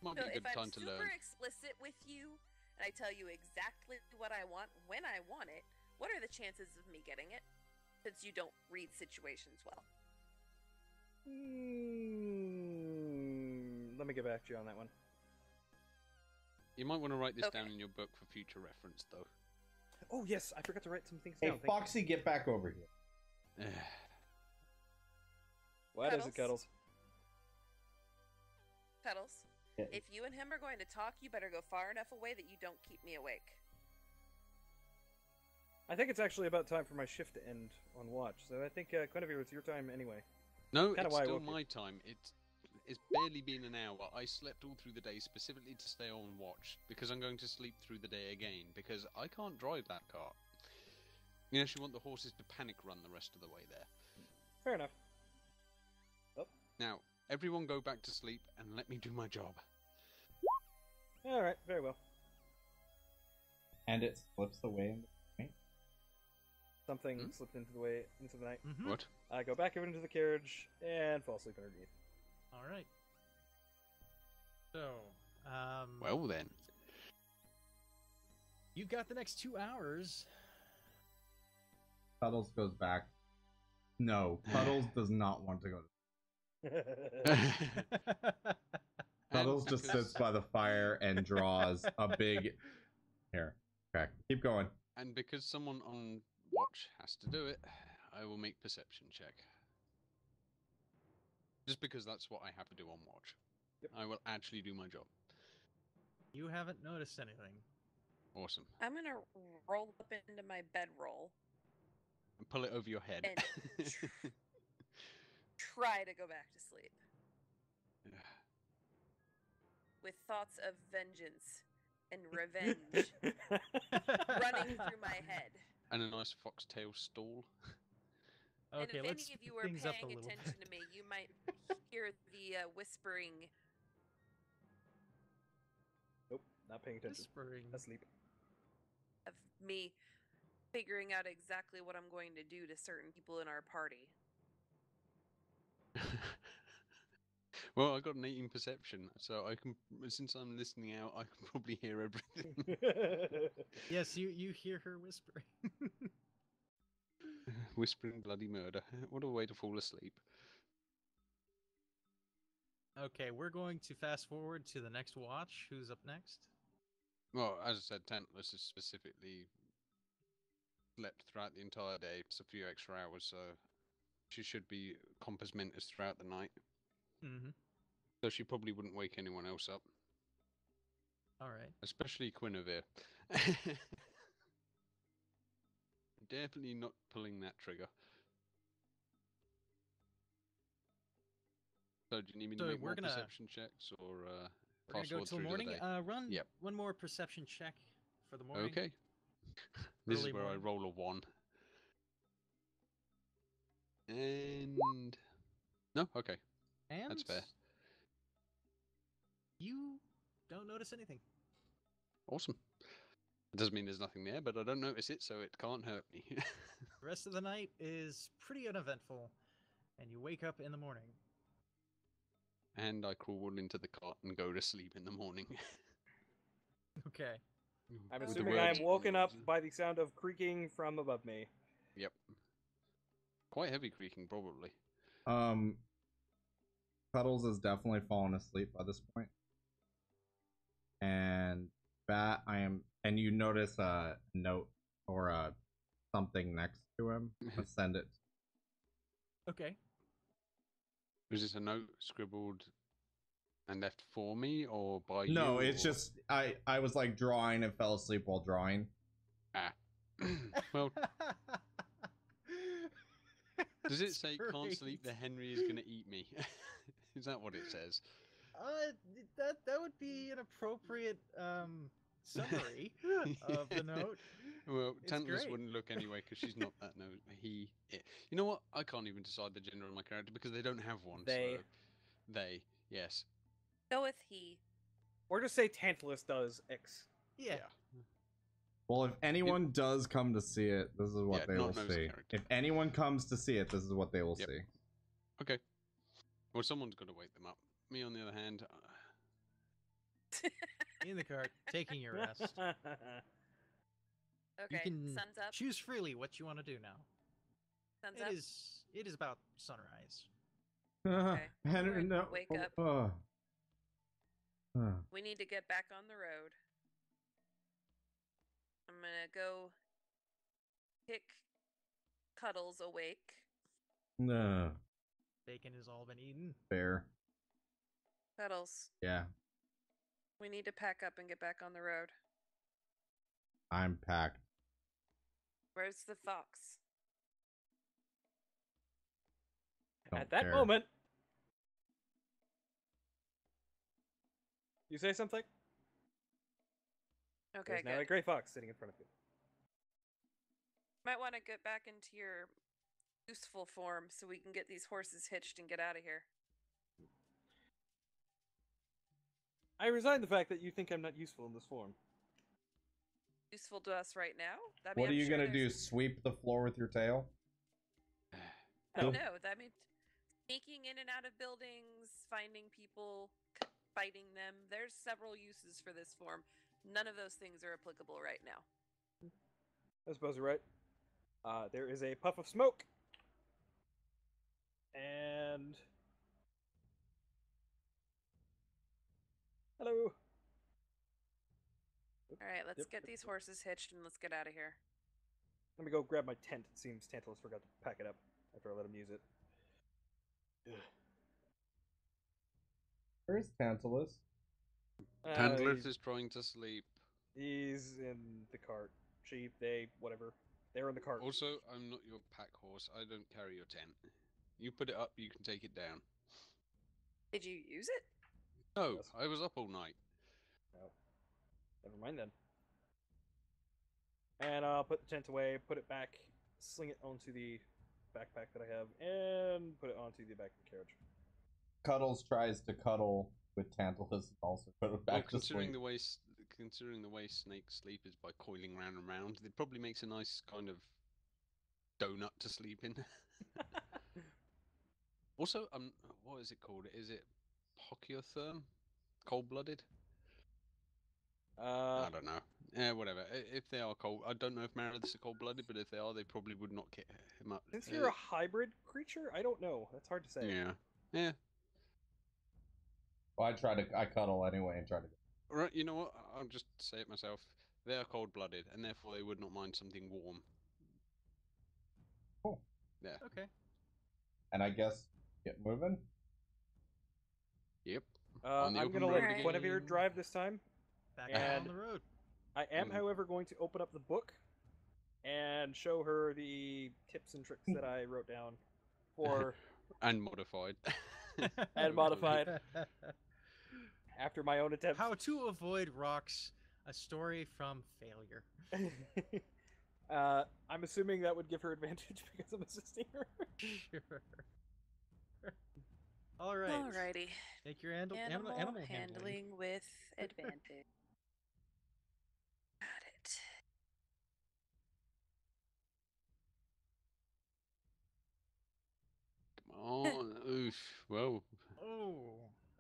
might So be a if good I'm time to super learn. explicit with you and I tell you exactly what I want when I want it, what are the chances of me getting it? Since you don't read situations well. Let me get back to you on that one. You might want to write this Okay. down in your book for future reference, though. Oh yes, I forgot to write some things Hey, down. Thank you. Foxy, get back over here. What is it, Cuddles? Cuddles, Yeah. if you and him are going to talk, you better go far enough away that you don't keep me awake. I think it's actually about time for my shift to end on watch. So I think, Guinevere, it's your time anyway. No, Kinda it's why I still woke you. my time. It's barely been an hour. I slept all through the day specifically to stay on watch because I'm going to sleep through the day again because I can't drive that car. You actually want the horses to panic run the rest of the way there. Fair enough. Now, everyone go back to sleep and let me do my job. Alright, very well. And it slips away. Something Hmm? slipped into the night. Mhm. What? I go back into the carriage and fall asleep underneath. All right. So, Well then. you've got the next 2 hours. Cuddles goes back. No, Cuddles does not want to go. Cuddles just because- sits by the fire and draws a big. Here, okay, keep going. And because someone on watch has to do it, I will make perception check. Just because that's what I have to do on watch. Yep. I will actually do my job. You haven't noticed anything. Awesome. I'm gonna roll up into my bedroll, And pull it over your head. And try to go back to sleep, with thoughts of vengeance and revenge running through my head. And a nice foxtail stall. Okay, and if let's any of you speed were things up a paying little attention bit. to me, you might hear the whispering Not paying attention. Whispering. Asleep. Of me figuring out exactly what I'm going to do to certain people in our party. Well, I got an 18 perception, so I can. Since I'm listening out, I can probably hear everything. Yes, you hear her whispering. Whispering bloody murder. What a way to fall asleep. Okay, we're going to fast forward to the next watch. Who's up next? Well, as I said, Tantalus is specifically slept throughout the entire day, plus a few extra hours, so she should be compass mentis throughout the night. Mm-hmm. So she probably wouldn't wake anyone else up, All right. especially Guinevere. Definitely not pulling that trigger. So do you need me to So make we're more gonna- perception checks, or We're gonna fast go forward till through to morning. the day? Run Yep. one more perception check for the morning. Okay. This Early is where morning. I roll a 1. And no, okay, And that's fair. You don't notice anything. Awesome. It doesn't mean there's nothing there, but I don't notice it, so it can't hurt me. The rest of the night is pretty uneventful, and you wake up in the morning. And I crawl into the cot and go to sleep in the morning. Okay. I'm With the assuming I am words- woken up by the sound of creaking from above me. Yep. Quite heavy creaking, probably. Cuddles has definitely fallen asleep by this point. And Bat, and you notice a note or something next to him. Let's send it. Okay. Was this a note scribbled and left for me, or by you? No, it's or- just I was like drawing and fell asleep while drawing. Ah. Well, does it That's say can't sleep, the great. Henry is gonna eat me? Is that what it says? That would be an appropriate summary of the note. Well, It's Tantalus great. wouldn't look anyway because she's not that nosy. It. You know what? I can't even decide the gender of my character because they don't have one. They. So they, yes. Go with he. Or just say Tantalus does X. Yeah. Well, if anyone does come to see it, this is what Yeah, they will not nosy see. character. If anyone comes to see it, this is what they will Yep. see. Okay. Well, someone's got to wake them up. Me, on the other hand, In the cart, taking your rest. Okay, You can sun's up. choose freely what you want to do now. Sun's It up. is about sunrise. Henry, Alright, no. wake up. We need to get back on the road. I'm gonna go kick Cuddles awake. No. Bacon has all been eaten. Fair. Cuddles, Yeah. we need to pack up and get back on the road. I'm packed. Where's the fox? Don't At that care. moment, you say something. Okay, There's now a good. gray fox sitting in front of you. Might want to get back into your useful form so we can get these horses hitched and get out of here. I resign the fact that you think I'm not useful in this form. Useful to us right now? I mean, What are I'm you sure gonna do? there's- Sweep the floor with your tail? I Nope. don't know. I mean, sneaking in and out of buildings, finding people, fighting them. There's several uses for this form. None of those things are applicable right now. I suppose you're right. There is a puff of smoke. And... Hello. All right, let's Yep, get yep, these yep. horses hitched and let's get out of here. Let me go grab my tent. It seems Tantalus forgot to pack it up after I let him use it. Where's Tantalus? Tantalus is trying to sleep. He's in the cart. She, they, whatever. They're in the cart. Also, I'm not your pack horse. I don't carry your tent. You put it up, you can take it down. Did you use it? No, Yes. I was up all night. No. Never mind then. And I'll put the tent away, put it back, sling it onto the backpack that I have, and put it onto the back of the carriage. Cuddles tries to cuddle with Tantalus and also put it Well, back to considering sleep. the way considering the way snakes sleep is by coiling round and round, it probably makes a nice kind of donut to sleep in. Also, what is it called? Is it pokiotherm? Cold-blooded? I don't know. Yeah, whatever. If they are cold, I don't know if Merediths are cold-blooded, but if they are, they probably would not get him up. Since you're a hybrid creature, I don't know. That's hard to say. Yeah. Yeah. Well, I cuddle anyway and try to. Right, you know what? I'll just say it myself. They are cold-blooded, and therefore they would not mind something warm. Cool. Yeah. Okay. And I guess get moving. Yep. I'm open gonna road let again. Guinevere drive this time. Back And- on the road. I am, however, going to open up the book and show her the tips and tricks that I wrote down for And modified. and modified after my own attempts. How to avoid rocks, a story from failure. I'm assuming that would give her advantage because I'm assisting her. Sure. All right. Alrighty. Take your Animal animal handling. handling with advantage. Got it. Come on. Oof. Well. Oh,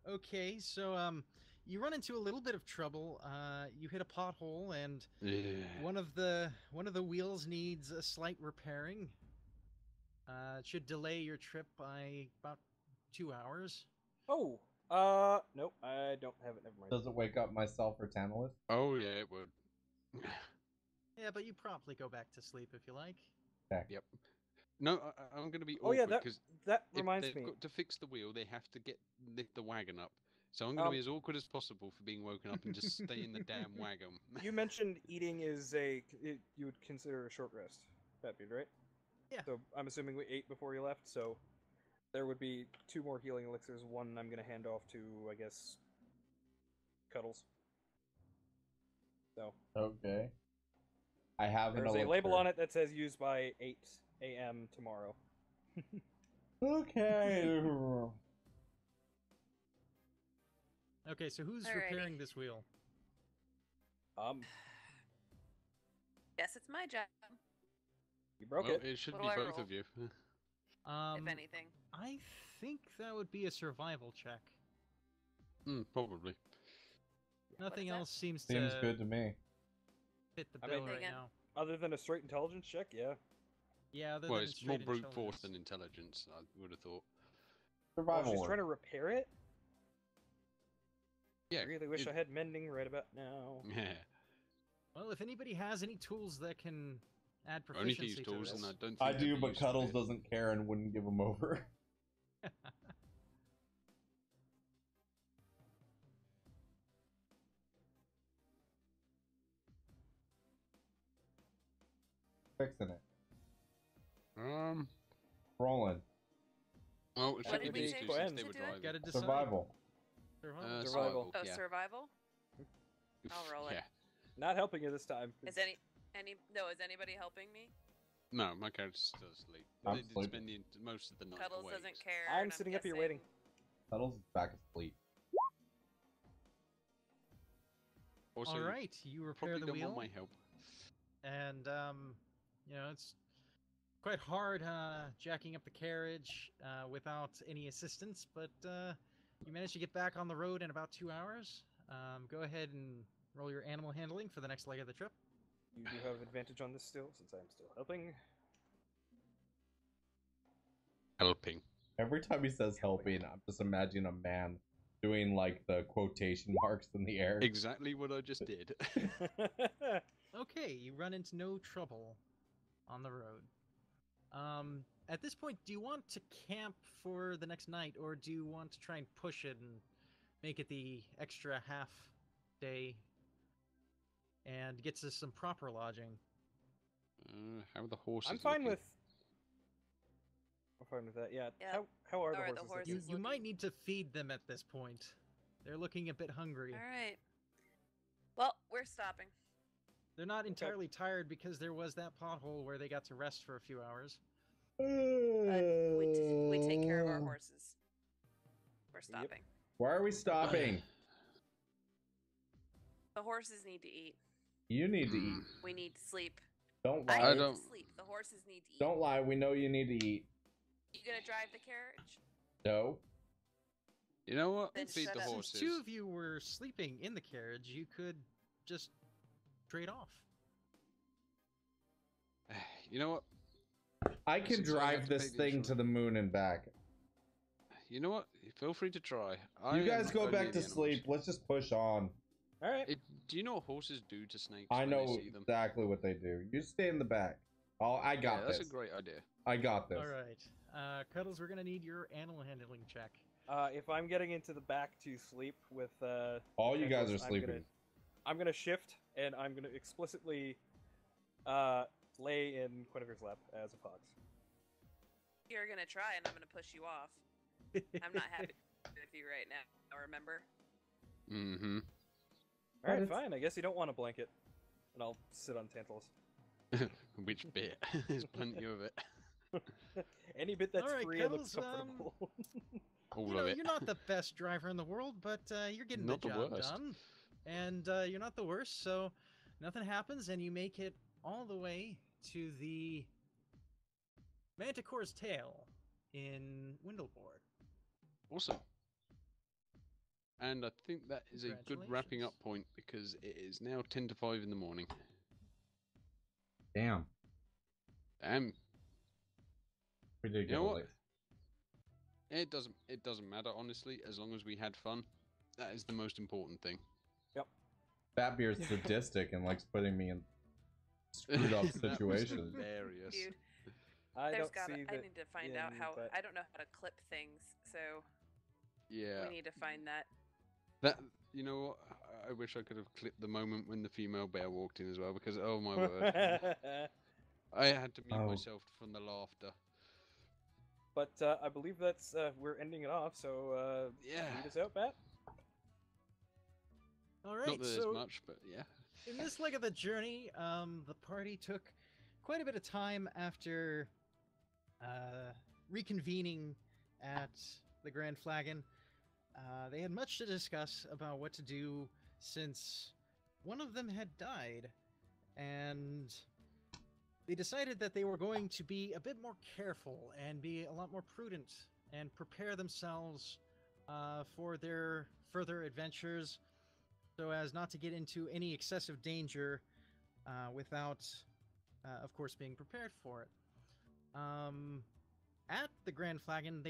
okay. So you run into a little bit of trouble. You hit a pothole, and Yeah. one of the wheels needs a slight repairing. It should delay your trip by about 2 hours. Oh, nope, I don't have it. Never mind. Does it wake up myself or Tantalus? Oh yeah, it would. Yeah, but you promptly go back to sleep if you like. Yep. No, I'm going to be Oh yeah, awkward that because that if reminds they've me. got to fix the wheel, they have to lift the wagon up. So I'm going to be as awkward as possible for being woken up and just stay in the damn wagon. You mentioned eating is you would consider a short rest, Fatbeard, right? Yeah. So I'm assuming we ate before you left, so there would be 2 more healing elixirs. One I'm gonna hand off to, I guess, Cuddles. So Okay. I have an there's a elixir. label on it that says used by 8 a.m. tomorrow. Okay. Okay, so who's Alrighty. repairing this wheel? Guess it's my job, You broke Well, it. it should What be do I both roll? of you. if anything. I think that would be a survival check. Probably. Nothing is that? else seems Seems to good to me. fit the I bill mean- right Again. now. Other than a straight intelligence check, yeah. Yeah, other Well, than it's more straight brute force intelligence. than intelligence, I would have thought. Oh, Survival. she's work. trying to repair it. Yeah. I really wish I had mending right about now. Yeah. Well, if anybody has any tools that can add Only proficiency these to tools, this, and I don't think I they'd do, be but useful Cuddles here. doesn't care and wouldn't give them over. Fixing it. Rolling. Well, it What should did be we these say two to since do they were it? driving. gotta decide. Survival. Survival. Survival. Oh, yeah. survival? I'll roll it. Yeah. Not helping you this time. Is anybody helping me? No, my character's still asleep. I'm They did sleeping. spend most of the night Cuddles awake. doesn't care. I'm and sitting up here guessing- waiting. Cuddles is back asleep. Also, All right, you repair probably the don't wheel, want my help. and it's quite hard jacking up the carriage without any assistance, but you managed to get back on the road in about 2 hours. Go ahead and roll your animal handling for the next leg of the trip. You do have advantage on this still, since I'm still helping. Helping. Every time he says helping, I'm just imagining a man doing like the quotation marks in the air. Exactly what I just did. Okay, you run into no trouble on the road. At this point, do you want to camp for the next night, or do you want to try and push it and make it the extra half day and get to some proper lodging? How are the horses? I'm fine looking? with. I'm fine with that. Yeah. Yeah. How are the How are horses? the looking? horses? You might looking- need to feed them at this point. They're looking a bit hungry. All right. Well, we're stopping. They're not entirely tired because there was that pothole where they got to rest for a few hours. But we take care of our horses. We're stopping. Why are we stopping? The horses need to eat. You need to eat. We need to sleep. Don't I lie. need to sleep. The horses need to eat. Don't lie. We know you need to eat. You gonna drive the carriage? No. You know what? Then Feed shut the up. horses. Since two of you were sleeping in the carriage, you could just trade off. You know what? I can Since I have drive to this pay the thing to the moon and back. You know what? Feel free to try. You guys go back to sleep. Let's just push on. All right. Do you know what horses do to snakes I when know they see them? exactly what they do. You stay in the back. Oh, I got That's this. a great idea. I got this. All right. Cuddles, we're going to need your animal handling check. If I'm getting into the back to sleep with All you guys are Nicholas, sleeping. I'm gonna shift and I'm gonna explicitly lay in Guinevere's lap as a fox. You're gonna try, and I'm gonna push you off. I'm not happy with you right now. Remember? Mm-hmm. All right, it's- fine. I guess you don't want a blanket, and I'll sit on Tantalus. Which bit? There's plenty of it. Any bit that's All right, free and Cuddles, looks comfortable. All You of know, it. you're not the best driver in the world, but you're getting Not the the job worst. done. And you're not the worst, so nothing happens, and you make it all the way to the Manticore's Tail in Windleboard. Awesome. And I think that is a good wrapping up Congratulations. point because it is now 10 to 5 in the morning. Damn. Damn. We did You get know a what? late. It doesn't matter, honestly, as long as we had fun. That is the most important thing. Fatbeard's sadistic and likes putting me in screwed up That was situations. hilarious. Dude, I there's don't gotta. see I that. need to find out how. but- I don't know how to clip things, so Yeah. we need to find that. That, you know what? I wish I could have clipped the moment when the female bear walked in as well because, oh my word. I had to mute Oh. myself from the laughter. But I believe that's we're ending it off. So Yeah. lead us out, Pat. All right, Not that so there's much, but yeah. in this leg of the journey, the party took quite a bit of time after reconvening at the Grand Flagon. They had much to discuss about what to do since one of them had died, and they decided that they were going to be a bit more careful and be a lot more prudent and prepare themselves for their further adventures so as not to get into any excessive danger without, of course, being prepared for it. At the Grand Flagon,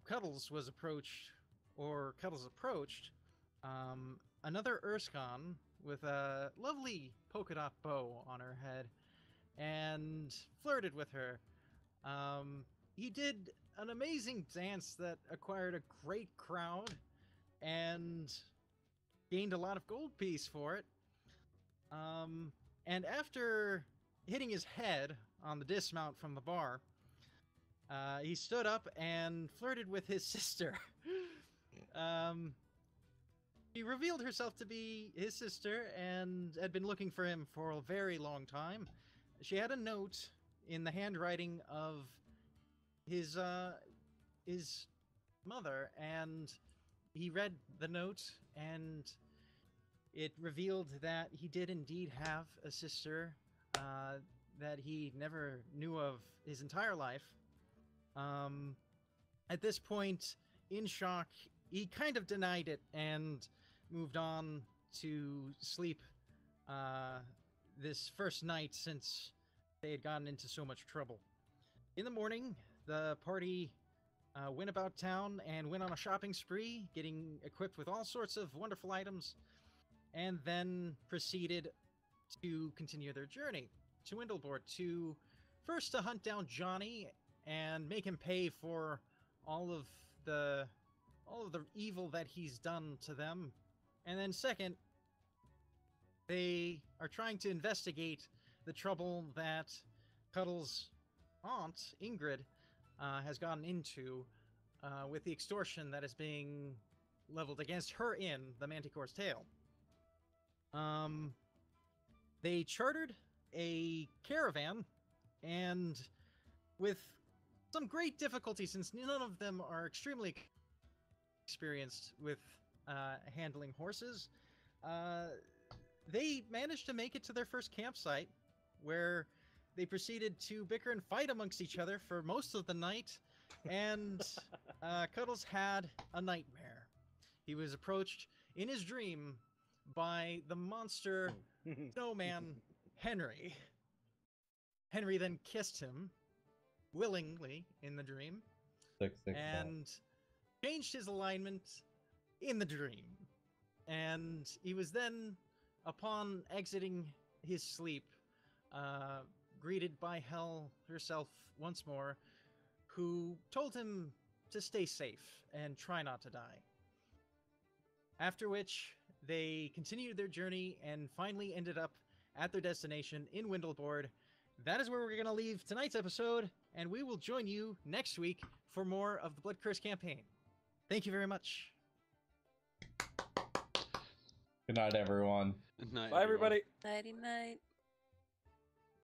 Cuddles approached another Erskine with a lovely polka dot bow on her head and flirted with her. He did an amazing dance that acquired a great crowd and gained a lot of gold piece for it. And after hitting his head on the dismount from the bar, he stood up and flirted with his sister. She revealed herself to be his sister and had been looking for him for a very long time. She had a note in the handwriting of his mother, and he read the note, and it revealed that he did indeed have a sister that he never knew of his entire life. At this point, in shock, he kind of denied it and moved on to sleep this first night since they had gotten into so much trouble. In the morning, the party went about town and went on a shopping spree, getting equipped with all sorts of wonderful items, and then proceeded to continue their journey to Windleboard to first to hunt down Johnny and make him pay for all of the evil that he's done to them. And then second, they are trying to investigate the trouble that Cuddles' aunt, Ingrid, has gotten into with the extortion that is being leveled against her in the Manticore's Tail. They chartered a caravan, and with some great difficulty, since none of them are extremely experienced with handling horses, they managed to make it to their first campsite, where they proceeded to bicker and fight amongst each other for most of the night, and Cuddles had a nightmare. He was approached in his dream by the monster Snowman Henry. Henry then kissed him willingly in the dream 666. and changed his alignment in the dream. And he was then, upon exiting his sleep, greeted by Hell herself once more, who told him to stay safe and try not to die. After which, they continued their journey and finally ended up at their destination in Windleboard. That is where we're going to leave tonight's episode, and we will join you next week for more of the Blood Curse campaign. Thank you very much. Good night, everyone. Good night, Bye, everyone. everybody. Nighty night.